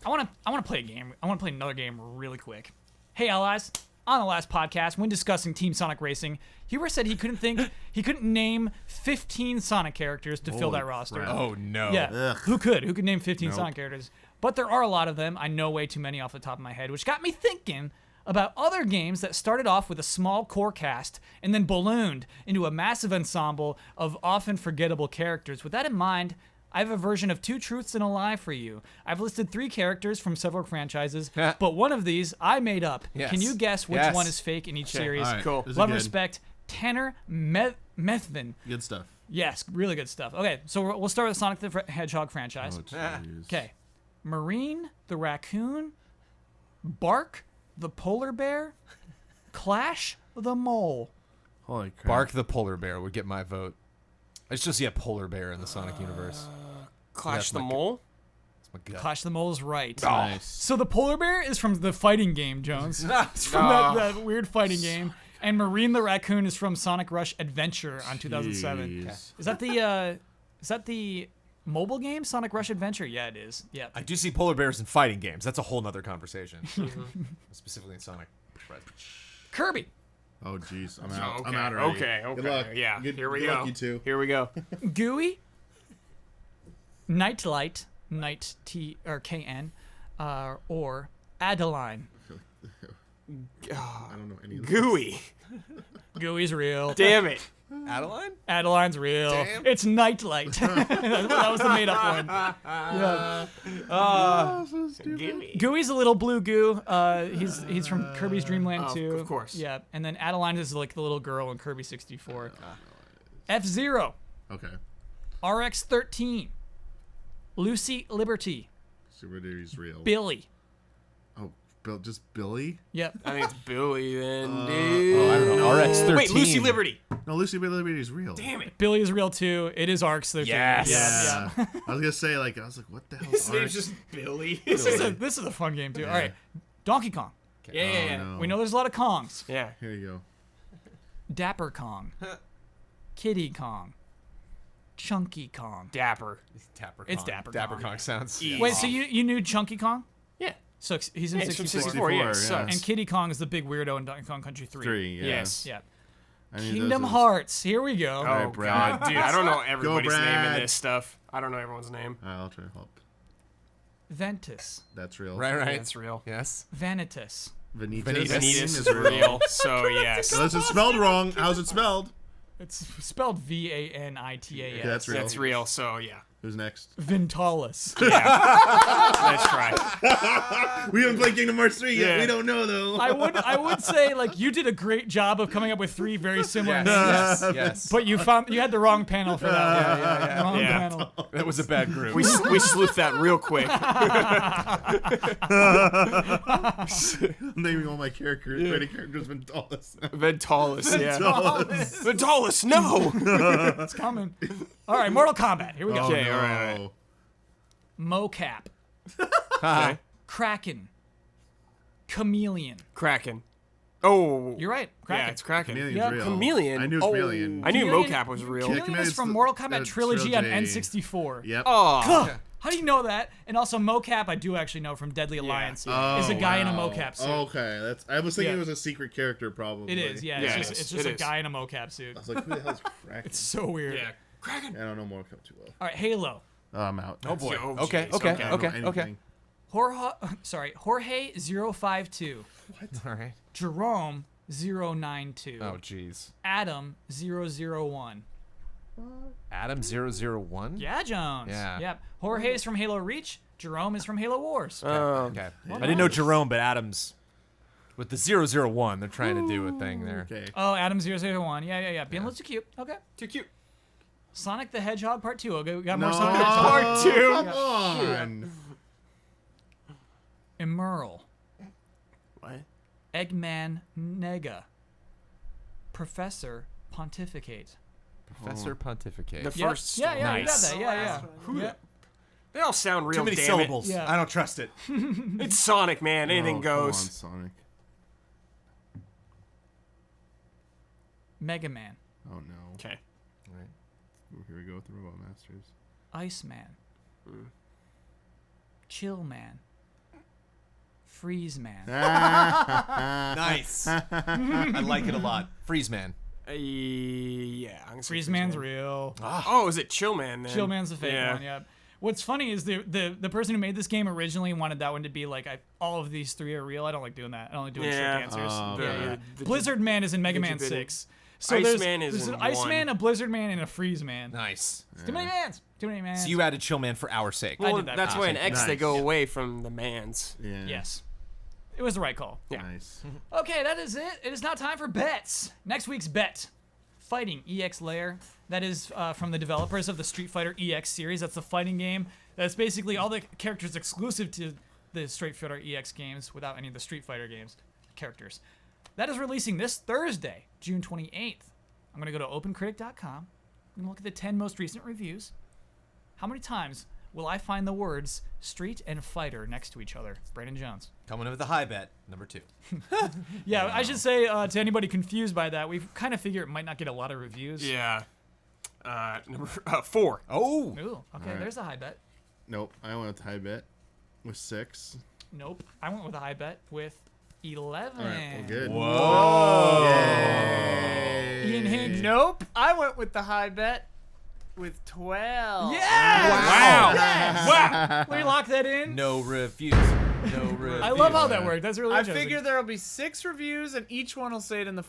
I want to play a game. I want to play another game really quick. Hey, allies. On the last podcast, when discussing Team Sonic Racing, Hubert said he couldn't name 15 Sonic characters to fill Holy that roster. crap. Oh no. Yeah. Ugh. Who could name 15 Nope. Sonic characters? But there are a lot of them. I know way too many off the top of my head, which got me thinking about other games that started off with a small core cast and then ballooned into a massive ensemble of often forgettable characters. With that in mind, I have a version of 2 truths and a lie for you. I've listed 3 characters from several franchises, but one of these I made up. Yes. Can you guess which Yes. one is fake in each series? All right. Cool. This is Love and good. respect, Tanner Methvin. Good stuff. Yes, really good stuff. Okay, so we'll start with Sonic the Hedgehog franchise. Oh, jeez. Okay. Marine the raccoon, Bark the polar bear, Clash the mole. Holy crap. Bark the polar bear would get my vote. It's just polar bear in the Sonic universe. Clash That's the my- Mole. That's my gut. Clash the mole is right. Nice. So the polar bear is from the fighting game, Jones. It's from that weird fighting game. And Marine the raccoon is from Sonic Rush Adventure on 2007. Jeez. Is that the mobile game, Sonic Rush Adventure? Yeah, it is. Yeah. I do see polar bears in fighting games. That's a whole nother conversation. Specifically in Sonic. Kirby. Oh, jeez. I'm out. Okay. I'm out already. Okay. Good luck. Yeah. Here we good go. luck, you two. Here we go. Gooey, Nightlight, Night T or KN, or Adeline. I don't know any of this. Gooey. Gooey's real. Damn it. Adeline? Adeline's real. Damn. It's Nightlight. that was the made up one. Yeah. Oh, so stupid. Gooey. Gooey's a little blue goo. He's from Kirby's Dream Land 2. Of course. Yeah. And then Adeline is like the little girl in Kirby 64. F-Zero, Okay. RX-13, Lucy Liberty, Super Duty's real. Billy. Oh, just Billy? Yep. I think it's Billy then, dude. Oh, I don't know. RX-13. Wait, Lucy Liberty. No, Lucy Liberty's real. Damn it. Billy is real too. It is RX-13. Yes. Yeah. Yeah. I was gonna say I was like, what the hell? His name's just Billy. This is a fun game too. All right. Donkey Kong. Yeah. No. We know there's a lot of Kongs. Yeah. Here you go. Dapper Kong. Kitty Kong. Chunky Kong. Dapper. Dapper Kong. It's Dapper Dapper Kong. Kong sounds. Easy. Wait, so you knew Chunky Kong? Yeah. So he's in Yeah, it's from 64. 64. Yeah. yeah. Sucks. And Kitty Kong is the big weirdo in Donkey Kong Country 3. 3, yeah. Yes. Yeah. I knew Kingdom those- Hearts. Here we go. Oh, right, Brad. God. Dude, I don't know everybody's name in Brad. this stuff. I don't know everyone's name. I'll try to help. Ventus. That's real. Right. That's real. Yes. Vanitas. Vanitas. Vanitas is is real. So, yes. Unless it's spelled wrong. How's it spelled? It's spelled V-A-N-I-T-A-S. Yeah, that's real. That's real. So, yeah. Who's next? Vintalis. Let's try. We haven't played Kingdom Hearts 3 yet. Yeah. We don't know though. I would say like you did a great job of coming up with 3 very similar names. Yes. Yes. But you had the wrong panel for that one. Wrong Yeah. panel. That was a bad group. We sleuthed that real quick. I'm naming all my characters. Creating characters Ventalis. Ventalis, yeah. Ventalis. Ventalis, no! It's coming. All right, Mortal Kombat. Here we go. Okay, all right. Mocap, Okay. Kraken, Chameleon. Kraken. Oh. You're right. Kraken. Yeah, it's Kraken. Chameleon's Yeah, real. Chameleon. I knew it was Chameleon. I knew Chameleon- mocap was real. Yeah, Chameleon is Chameleon's from the- Mortal Kombat the Trilogy on trilogy. N64. Yep. Oh. How do you know that? And also Mocap, I do actually know from Deadly Alliance. Oh, is a guy in a wow. mocap suit. Okay, I was thinking Yeah. it was a secret character, probably. It is, yeah. Yeah, It's just it a is. guy in a mocap suit. I was like, who the hell's Kraken? It's so weird. Yeah. Kraken. I don't know Mortal Kombat too well. All right, Halo. Oh, I'm out. Oh boy. Oh, Okay. jeez. Okay. Okay. I don't know Okay. anything. Jorge 052. All right. Jerome 092. Oh jeez. Adam 001. Adam 001. Yeah, Jones. Yeah. Yep. Jorge is from Halo Reach. Jerome is from Halo Wars. Okay. I didn't know Jerome, but Adam's with the 001. They're trying to do a thing there. Okay. Oh, Adam 001. Yeah. Being a little too cute. Okay. Too cute. Sonic the Hedgehog Part 2. Okay, we got No, more Sonic the Hedgehog. Part 2. Come on. Emerl. What? Eggman Nega. Pontificate. Professor Pontificate. The Yep. first. Yeah, you got Nice. that. Yeah. They all sound real. Too many damn syllables. Yeah. I don't trust it. It. It's Sonic, man. Anything Oh, come on, goes. Sonic. Mega Man. Oh no. Okay. Here we go with the Robot Masters. Iceman. Chill Man. Freeze Man. Nice. I like it a lot. Freeze Man. Yeah. I'm gonna say Freeze Man's real. Oh, is it Chill Man then? Chill Man's the fake Yeah. one, yeah. What's funny is the person who made this game originally wanted that one to be like, all of these three are real. I don't like doing that. I don't like doing Yeah. short answers. Oh, Yeah, okay. yeah. The- Blizzard Man is in Mega Man Digivision. 6. So there's is an in Iceman, one. a Blizzard Man, and a Freeze Man. Nice. Too many mans. Too many mans. So you added Chill Man for our sake. I Well, did that that's for why in Sonic. X they Nice. go away from the mans. Yeah. Yes. It was the right call. Yeah. Nice. Okay, that is it. It is now time for bets. Next week's bet. Fighting EX Lair. That is from the developers of the Street Fighter EX series. That's the fighting game. That's basically all the characters exclusive to the Street Fighter EX games without any of the Street Fighter games characters. That is releasing this Thursday, June 28th. I'm going to go to opencritic.com. I'm going to look at the 10 most recent reviews. How many times will I find the words Street and Fighter next to each other? Brandon Jones. Coming in with a high bet, number 2. Yeah, I should say to anybody confused by that, we kind of figure it might not get a lot of reviews. Yeah. Number 4. Oh. Ooh, okay, right. there's a high bet. Nope. I went with high bet with 6. Nope, I went with a high bet with 11. All right. Well, good. Whoa. Yay. Ian Higgs. Nope. I went with the high bet with 12. Yeah! Wow. Wow! Will you lock that in? No reviews. No reviews. I love how that worked. That's really I interesting. figure there'll be 6 reviews, and each one will say it in the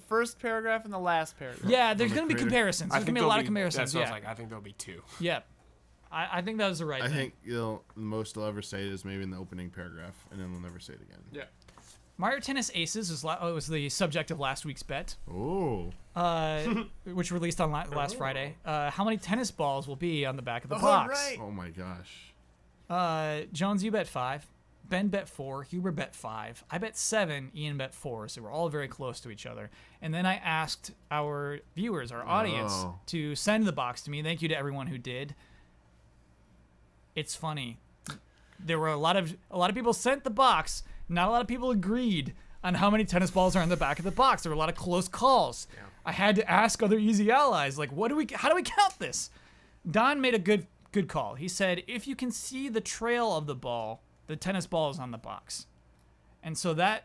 first paragraph and the last paragraph. Yeah, there's From the going to be creator. comparisons. There's going to be a lot of comparisons. That's what I Yeah. was like. I think there'll be 2. Yeah. I think that was the right I thing. think the most they'll ever say is maybe in the opening paragraph, and then they'll never say it again. Yeah. Mario Tennis Aces was the subject of last week's bet, Oh. which released on last Friday. How many tennis balls will be on the back of the Oh, box? right. Oh my gosh. Jones, you bet 5. Ben bet 4. Huber bet 5. I bet 7. Ian bet 4. So we're all very close to each other. And then I asked our viewers, our audience, Oh. to send the box to me. Thank you to everyone who did. It's funny. There were a lot of people sent the box. Not a lot of people agreed on how many tennis balls are in the back of the box. There were a lot of close calls. Yeah. I had to ask other Easy Allies, like, how do we count this? Don made a good call. He said, if you can see the trail of the ball, the tennis ball is on the box. And so that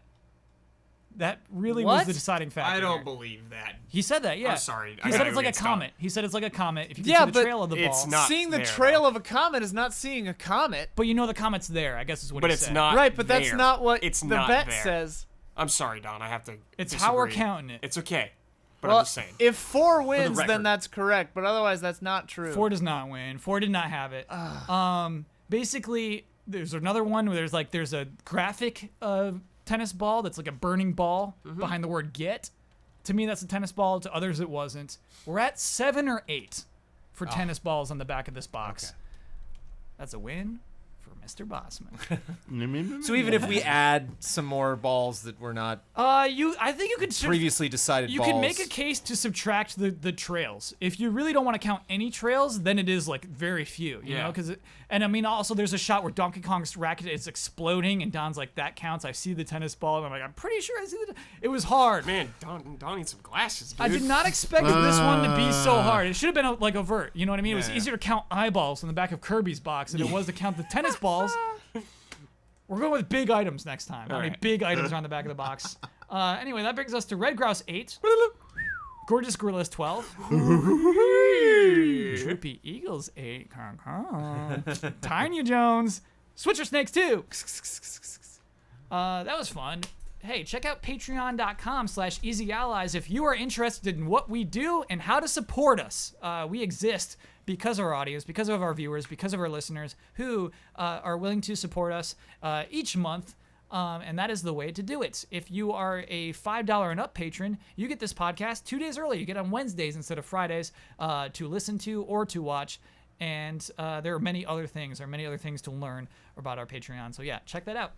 really was What? the deciding factor. I don't here. believe that. He said that, yeah. I'm sorry. He I said gotta it's go like a against comet. He said it's like a comet. If you can Yeah, see the but trail of the ball. it's not Seeing the there, trail though. of a comet is not seeing a comet. But you know the comet's there, I guess is what But he it's said. not. Right, but that's there. not what It's the not bet there. says. I'm sorry, Don. I have to. It's how we're disagree. counting it. It's okay. But Well, I'm just saying. if 4 wins, record. then that's correct. But otherwise, that's not true. 4 does not win. 4 did not have it. Basically, there's another one where there's a graphic tennis ball that's like a burning ball behind the word get. To me, that's a tennis ball. To others, it wasn't. We're at 7 or 8 for tennis balls on the back of this box. Okay. That's a win for Mr. Bossman. So even if we add some more balls that were not I think you could previously decided You balls. can make a case to subtract the trails. If you really don't want to count any trails, then it is like very few, you know? And I mean, also there's a shot where Donkey Kong's racket is exploding, and Don's like, that counts. I see the tennis ball, and I'm like, I'm pretty sure I see the. It was hard. Man, Don needs some glasses, dude. I did not expect this one to be so hard. It should have been like overt. You know what I mean? It was easier to count eyeballs in the back of Kirby's box than it was to count the tennis balls. We're going with big items next time. How many big items are on the back of the box? Anyway, that brings us to Red Grouse 8. Gorgeous Gorillas 12. Droopy Eagles 8. Tiny Jones. Switcher Snakes 2. That was fun. Hey, check out patreon.com/easyallies if you are interested in what we do and how to support us. We exist because of our audience, because of our viewers, because of our listeners who are willing to support us each month. And that is the way to do it. If you are a $5 and up patron, you get this podcast 2 days early. You get it on Wednesdays instead of Fridays to listen to or to watch. And there are many other things. There are many other things to learn about our Patreon. So yeah, check that out.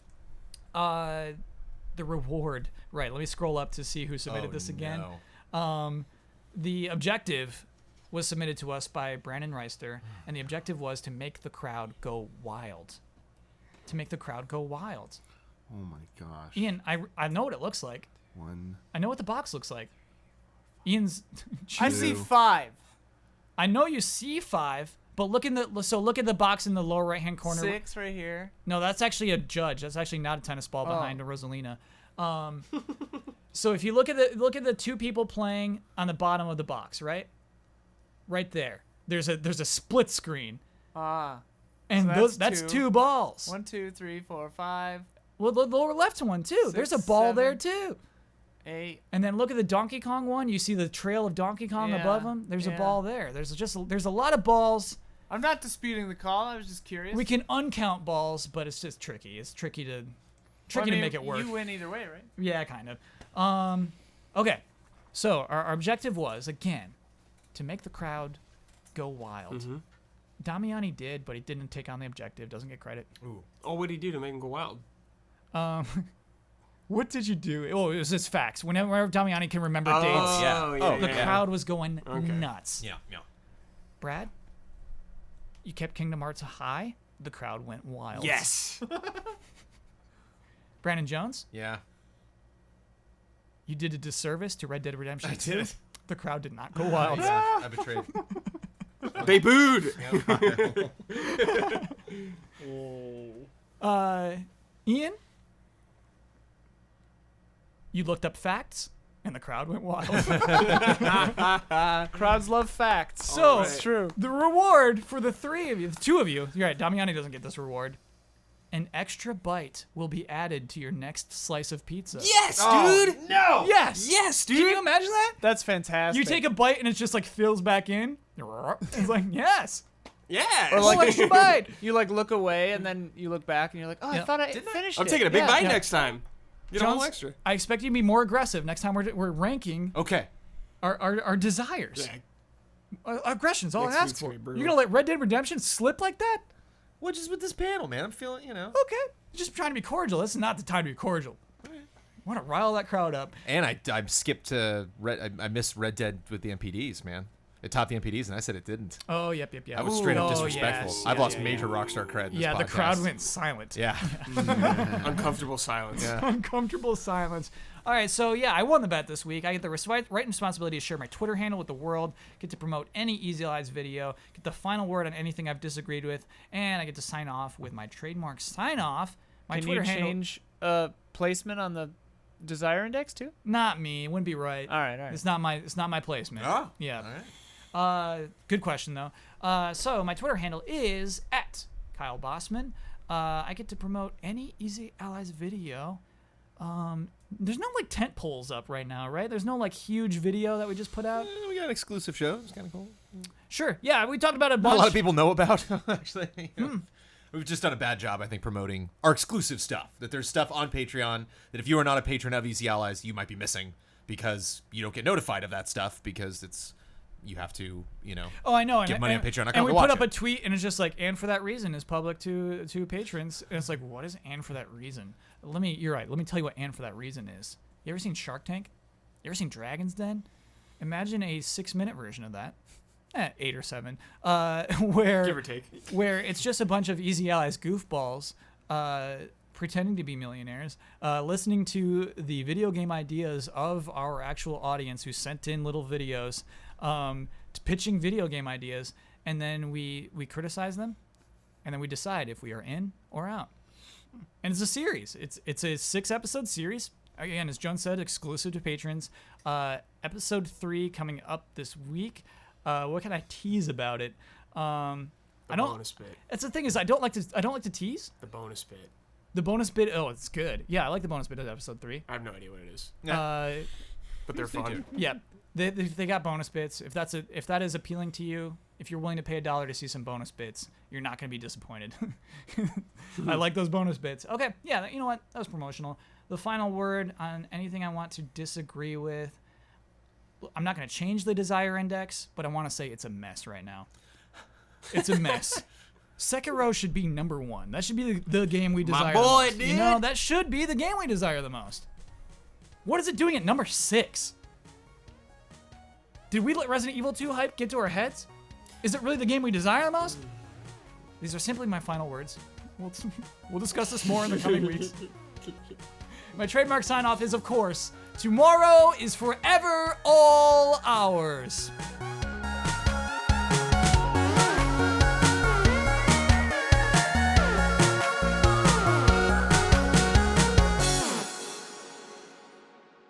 The reward. Right, let me scroll up to see who submitted this again. No. The objective was submitted to us by Brandon Reister, and the objective was to make the crowd go wild. To make the crowd go wild. Oh my gosh. Ian, I know what it looks like. One. I know what the box looks like. Ian's. I see 5. I know you see 5, but look at the box in the lower right hand corner. 6 right here. No, that's actually a judge. That's actually not a tennis ball behind a Rosalina. So if you look at the two people playing on the bottom of the box, right there. There's a split screen. Ah. And So that's two. 2 balls. 1, 2, 3, 4, 5, Well, the lower left one too. 6, There's a ball 7. there too. 8. And then look at the Donkey Kong one. You see the trail of Donkey Kong above him. There's a ball there. There's a lot of balls. I'm not disputing the call. I was just curious. We can uncount balls, but it's just tricky. It's tricky to Well, I mean, make it work. You win either way, right? Yeah, kind of. Okay. So our objective was again to make the crowd go wild. Damiani did, but he didn't take on the objective. Doesn't get credit. Ooh. Oh, what did he do to make him go wild? What did you do? Oh, it was just facts. Whenever Damiani can remember dates, yeah. the crowd was going Okay. nuts. Yeah. Brad, you kept Kingdom Hearts high. The crowd went wild. Yes. Brandon Jones, Yeah. you did a disservice to Red Dead Redemption 2. did. The crowd did not go wild. Yeah, I betrayed. They booed. Ian, you looked up facts, and the crowd went wild. Crowds love facts. So It's true. the reward for the 3 of you, the 2 of you, you're right, Damiani doesn't get this reward. An extra bite will be added to your next slice of pizza. Yes, dude. No. Yes! Yes, dude. Can you imagine that? That's fantastic. You take a bite and it just like fills back in. It's like, yes! Yes. Or Like like extra bite! you like look away and then you look back and you're like, oh, Yeah. I thought I finished I'm it. taking a big Yeah. bite Yeah. next time. Get a whole Jones, extra. I expect you to be more aggressive next time we're ranking Okay. our desires. Aggression's all I Next ask week's for. gonna be brutal. You're gonna let Red Dead Redemption slip like that? Well, just with this panel, man. I'm feeling, Okay. Just trying to be cordial. This is not the time to be cordial. I want to rile that crowd up. And I skipped to I missed Red Dead with the NPDs, man. It topped the NPDs, and I said it didn't. Oh, yep. I was straight up Oh, disrespectful. yes. I've Yeah, lost yeah, major Rockstar cred in this Yeah, the podcast. crowd went silent. Yeah. Uncomfortable silence. Yeah. Uncomfortable silence. All right, so yeah, I won the bet this week. I get the right and responsibility to share my Twitter handle with the world, get to promote any Easy Allies video, get the final word on anything I've disagreed with, and I get to sign off with my trademark sign-off. My Can Twitter you handle. change placement on the Desire Index too? Not me. It wouldn't be right. All right. It's not my placement. Oh, Yeah. all right. Good question though. So my Twitter handle is @Kyle Bossman. I get to promote any Easy Allies video. There's no like tent poles up right now, right? There's no like huge video that we just put out. We got an exclusive show. It's kind of cool. Sure. Yeah, we talked about it a Not bunch. a lot of people know about, actually. We've just done a bad job, I think, promoting our exclusive stuff. That there's stuff on Patreon that if you are not a patron of Easy Allies, you might be missing because you don't get notified of that stuff because it's you have to, Oh, I know. give money on Patreon. And we put up a tweet, and it's just like, and for that reason is public to patrons. And it's like, what is and for that reason? You're right. Let me tell you what and for that reason is. You ever seen Shark Tank? You ever seen Dragon's Den? Imagine a 6-minute version of that. 8 or 7. Where Give or take. Where it's just a bunch of Easy Allies goofballs pretending to be millionaires, listening to the video game ideas of our actual audience who sent in little videos, pitching video game ideas, and then we criticize them, and then we decide if we are in or out. And it's a series. It's a 6-episode series. Again, as John said, exclusive to patrons. Episode 3 coming up this week. What can I tease about it? Bonus bit. That's the thing is I don't like to tease. The bonus bit. The bonus bit. Oh, it's good. Yeah, I like the bonus bit of episode 3. I have no idea what it is. But They're fun. Yeah, they got bonus bits. If that is appealing to you, if you're willing to pay $1 to see some bonus bits, you're not going to be disappointed. I like those bonus bits. Okay, yeah, you know what? That was promotional. The final word on anything I want to disagree with. I'm not going to change the desire index, but I want to say it's a mess right now. It's a mess. Sekiro should be number 1. That should be the game we desire. My boy, the most. dude. You know, that should be the game we desire the most. What is it doing at number 6? Did we let Resident Evil 2 hype get to our heads? Is it really the game we desire the most? These are simply my final words. We'll discuss this more in the coming weeks. My trademark sign-off is, of course, tomorrow is forever all ours.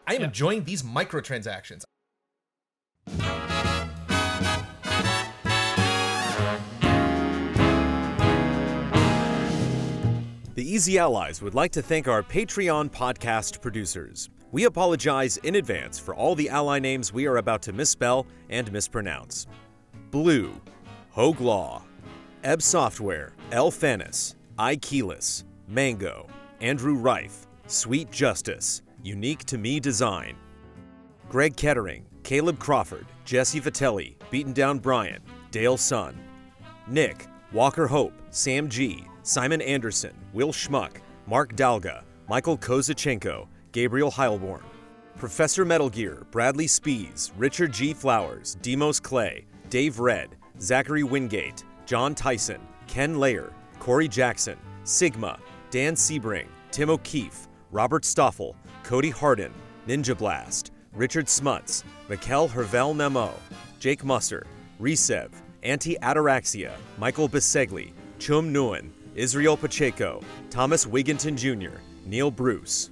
I am enjoying these microtransactions. The Easy Allies would like to thank our Patreon podcast producers. We apologize in advance for all the ally names we are about to misspell and mispronounce. Blue, Hogue Law, Ebb Software, El Fanis, iKeyless, Mango, Andrew Rife, Sweet Justice, Unique to Me Design, Greg Kettering, Caleb Crawford, Jesse Vitelli, Beaten Down Brian, Dale Sun, Nick, Walker Hope, Sam G, Simon Anderson, Will Schmuck, Mark Dalga, Michael Kozachenko, Gabriel Heilborn, Professor Metal Gear, Bradley Spees, Richard G. Flowers, Demos Clay, Dave Red, Zachary Wingate, John Tyson, Ken Layer, Corey Jackson, Sigma, Dan Sebring, Tim O'Keefe, Robert Stoffel, Cody Hardin, Ninja Blast, Richard Smuts, Mikkel Hervel Nemo, Jake Musser, Resev, Anti-Ataraxia, Michael Bisegli, Chum Nguyen, Israel Pacheco, Thomas Wigginton Jr., Neil Bruce,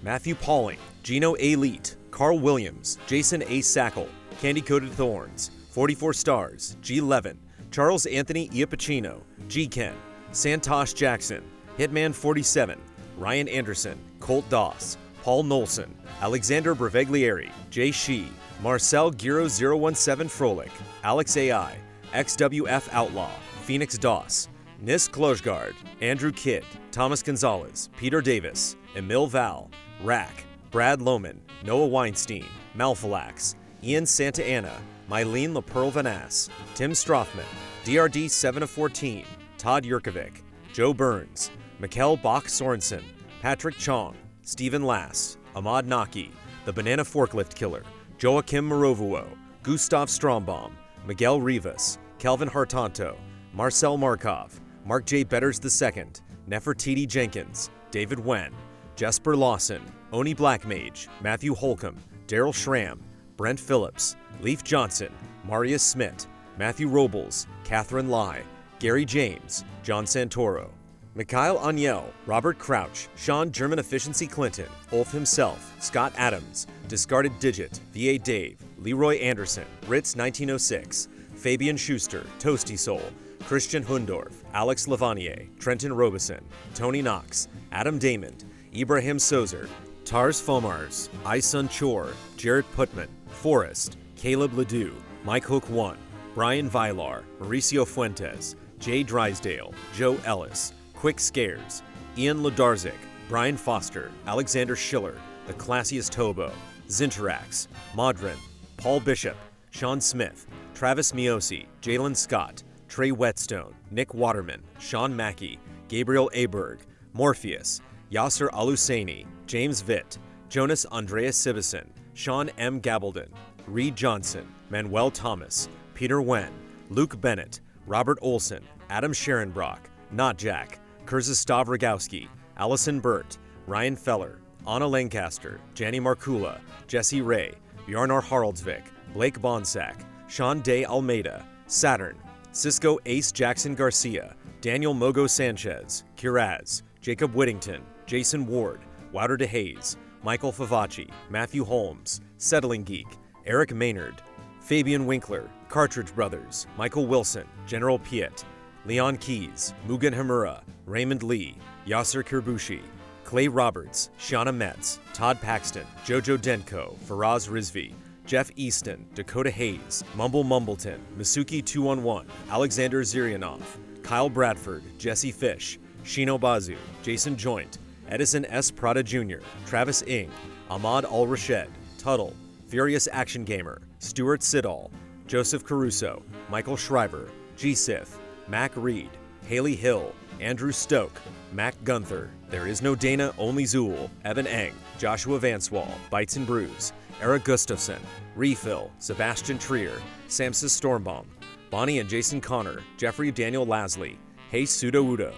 Matthew Pauling, Gino A. Leet, Carl Williams, Jason A. Sackle, Candy Coated Thorns, 44 Stars, G. Levin, Charles Anthony Iapicino, G. Ken, Santosh Jackson, Hitman 47, Ryan Anderson, Colt Doss, Paul Nolson, Alexander Breveglieri, Jay Shee, Marcel Giro 017 Frolik, Alex AI, XWF Outlaw, Phoenix Doss, Nis Klojgard, Andrew Kidd, Thomas Gonzalez, Peter Davis, Emil Val, Rack, Brad Lohman, Noah Weinstein, Malphalax, Ian Santa Anna, Mylene LaPearl Vanass, Tim Strothman, DRD 7 of 14, Todd Yurkovic, Joe Burns, Mikkel Bach Sorensen, Patrick Chong, Stephen Lass, Ahmad Naki, The Banana Forklift Killer, Joachim Morovuo, Gustav Strombaum, Miguel Rivas, Kelvin Hartanto, Marcel Markov, Mark J. Betters II, Nefertiti Jenkins, David Wen, Jesper Lawson, Oni Blackmage, Matthew Holcomb, Daryl Schramm, Brent Phillips, Leaf Johnson, Marius Smith, Matthew Robles, Catherine Lai, Gary James, John Santoro, Mikhail Aniel, Robert Crouch, Sean German Efficiency Clinton, Ulf himself, Scott Adams, Discarded Digit, V.A. Dave, Leroy Anderson, Ritz 1906, Fabian Schuster, Toasty Soul, Christian Hundorf, Alex Lavanier, Trenton Robeson, Tony Knox, Adam Damon, Ibrahim Sozer, Tars Fomars, Isun Chor, Jared Putman, Forrest, Caleb Ledoux, Mike Hook 1, Brian Vilar, Mauricio Fuentes, Jay Drysdale, Joe Ellis, Quick Scares, Ian Lodarzik, Brian Foster, Alexander Schiller, The Classiest Hobo, Zinterax, Modrin, Paul Bishop, Sean Smith, Travis Miosi, Jalen Scott, Trey Whetstone, Nick Waterman, Sean Mackey, Gabriel Aberg, Morpheus, Yasser Aluseni, James Vitt, Jonas Andreas Sibison, Sean M. Gabaldon, Reed Johnson, Manuel Thomas, Peter Wen, Luke Bennett, Robert Olson, Adam Sharonbrock, Not Jack, Kurzistav Rogowski, Allison Burt, Ryan Feller, Anna Lancaster, Janny Markula, Jesse Ray, Bjarnar Haraldsvik, Blake Bonsack, Sean Day Almeida, Saturn, Cisco Ace Jackson Garcia, Daniel Mogo Sanchez, Kiraz, Jacob Whittington, Jason Ward, Wouter DeHaze, Michael Favacci, Matthew Holmes, Settling Geek, Eric Maynard, Fabian Winkler, Cartridge Brothers, Michael Wilson, General Piet, Leon Keys, Mugen Hamura, Raymond Lee, Yasser Kirbushi, Clay Roberts, Shauna Metz, Todd Paxton, Jojo Denko, Faraz Rizvi, Jeff Easton, Dakota Hayes, Mumble Mumbleton, Masuki 211, Alexander Zirianov, Kyle Bradford, Jesse Fish, Shino Bazu, Jason Joint, Edison S. Prada Jr., Travis Ing, Ahmad Al-Rashed, Tuttle, Furious Action Gamer, Stuart Siddall, Joseph Caruso, Michael Schreiber, G-Sith, Mac Reed, Haley Hill, Andrew Stoke, Mac Gunther, There Is No Dana, Only Zool, Evan Eng, Joshua Vanswall, Bites and Brews, Eric Gustafson, Refill, Sebastian Trier, Samsis Stormbaum, Bonnie and Jason Connor, Jeffrey Daniel Lasley, Hey Pseudo Udo,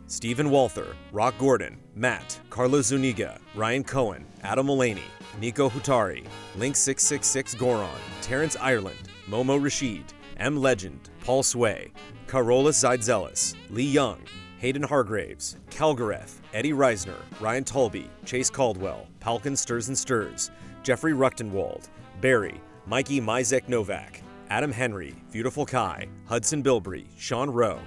Stephen Walther, Rock Gordon, Matt, Carlos Zuniga, Ryan Cohen, Adam Mullaney, Nico Hutari, Link666 Goron, Terrence Ireland, Momo Rashid, M. Legend, Paul Sway, Carolus Zaidzelis, Lee Young, Hayden Hargraves, Calgareth, Eddie Reisner, Ryan Tulby, Chase Caldwell, Palkin Stirs and Stirs, Jeffrey Ruchtenwald, Barry, Mikey Mizek Novak, Adam Henry, Beautiful Kai, Hudson Bilbrey, Sean Rowe,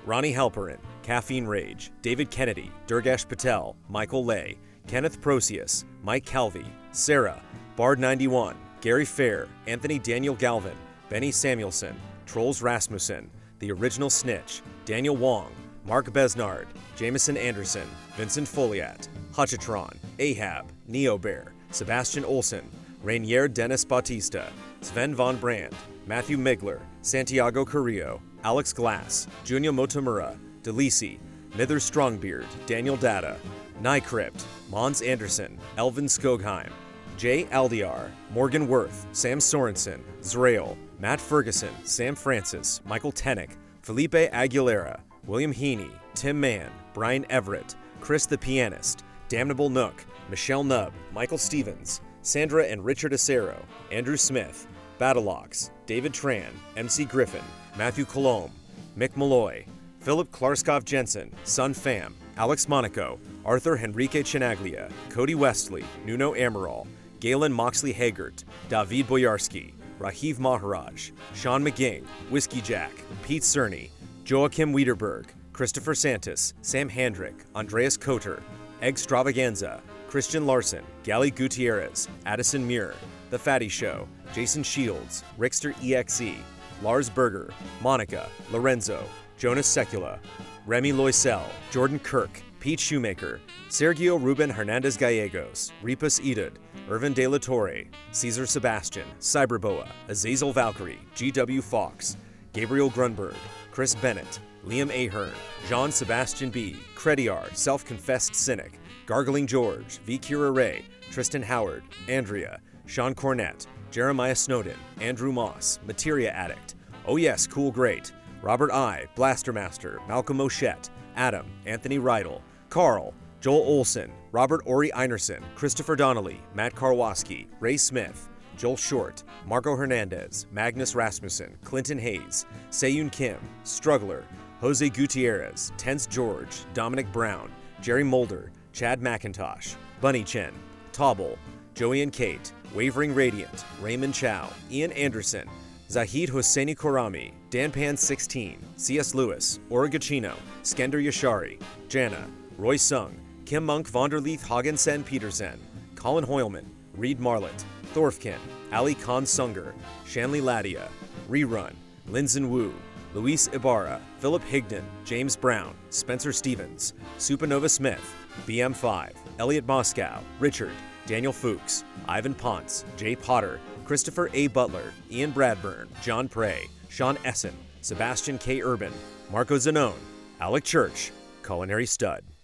Ronnie Halperin, Caffeine Rage, David Kennedy, Durgesh Patel, Michael Lay, Kenneth Procius, Mike Calvi, Sarah, Bard91, Gary Fair, Anthony Daniel Galvin, Benny Samuelson, Trolls Rasmussen, The Original Snitch, Daniel Wong, Mark Besnard, Jameson Anderson, Vincent Foliat, Hutchitron, Ahab, Neo Bear, Sebastian Olson, Rainier Dennis Bautista, Sven Von Brand, Matthew Migler, Santiago Carrillo, Alex Glass, Junya Motomura, Delisi, Mither Strongbeard, Daniel Data, Nycrypt, Mons Anderson, Elvin Skogheim, Jay Aldiar, Morgan Worth, Sam Sorensen, Zrael, Matt Ferguson, Sam Francis, Michael Tenick, Felipe Aguilera, William Heaney, Tim Mann, Brian Everett, Chris the Pianist, Damnable Nook, Michelle Nubb, Michael Stevens, Sandra and Richard Acero, Andrew Smith, Battleox, David Tran, MC Griffin, Matthew Colomb, Mick Malloy, Philip Klarskov Jensen, Sun Pham, Alex Monaco, Arthur Henrique Chinaglia, Cody Westley, Nuno Amaral, Galen Moxley Hagert, David Boyarski, Rahiv Maharaj, Sean McGing, Whiskey Jack, Pete Cerny, Joachim Wiederberg, Christopher Santis, Sam Handrick, Andreas Koter, Extravaganza, Christian Larson, Gally Gutierrez, Addison Muir, The Fatty Show, Jason Shields, Rickster EXE, Lars Berger, Monica, Lorenzo, Jonas Secula, Remy Loisel, Jordan Kirk, Pete Shoemaker, Sergio Ruben Hernandez Gallegos, Repus Edud, Irvin De La Torre, Caesar Sebastian, Cyberboa, Azazel Valkyrie, GW Fox, Gabriel Grunberg, Chris Bennett, Liam Ahern, Jean Sebastian B, Crediar, Self-Confessed Cynic, Gargling George, V. Kira Ray, Tristan Howard, Andrea, Sean Cornett, Jeremiah Snowden, Andrew Moss, Materia Addict, Oh Yes, Cool Great, Robert I, Blastermaster, Malcolm Moschette, Adam, Anthony Rydell, Carl, Joel Olson, Robert Ori Einerson, Christopher Donnelly, Matt Karwoski, Ray Smith, Joel Short, Marco Hernandez, Magnus Rasmussen, Clinton Hayes, Seyun Kim, Struggler, Jose Gutierrez, Tense George, Dominic Brown, Jerry Mulder, Chad McIntosh, Bunny Chen, Tobble, Joey and Kate, Wavering Radiant, Raymond Chow, Ian Anderson, Zahid Hosseini Korami, DanPan16, C.S. Lewis, Origachino, Skender Yashari, Jana, Roy Sung, Kim Monk Vonderleith Hagensen Petersen, Colin Hoylman, Reed Marlett, Thorfkin, Ali Khan Sunger, Shanley Ladia, Rerun, Linzen Wu, Luis Ibarra, Philip Higdon, James Brown, Spencer Stevens, Supernova Smith, BM5, Elliot Moscow, Richard, Daniel Fuchs, Ivan Ponce, Jay Potter, Christopher A. Butler, Ian Bradburn, John Prey, Sean Essen, Sebastian K. Urban, Marco Zanone, Alec Church, Culinary Stud.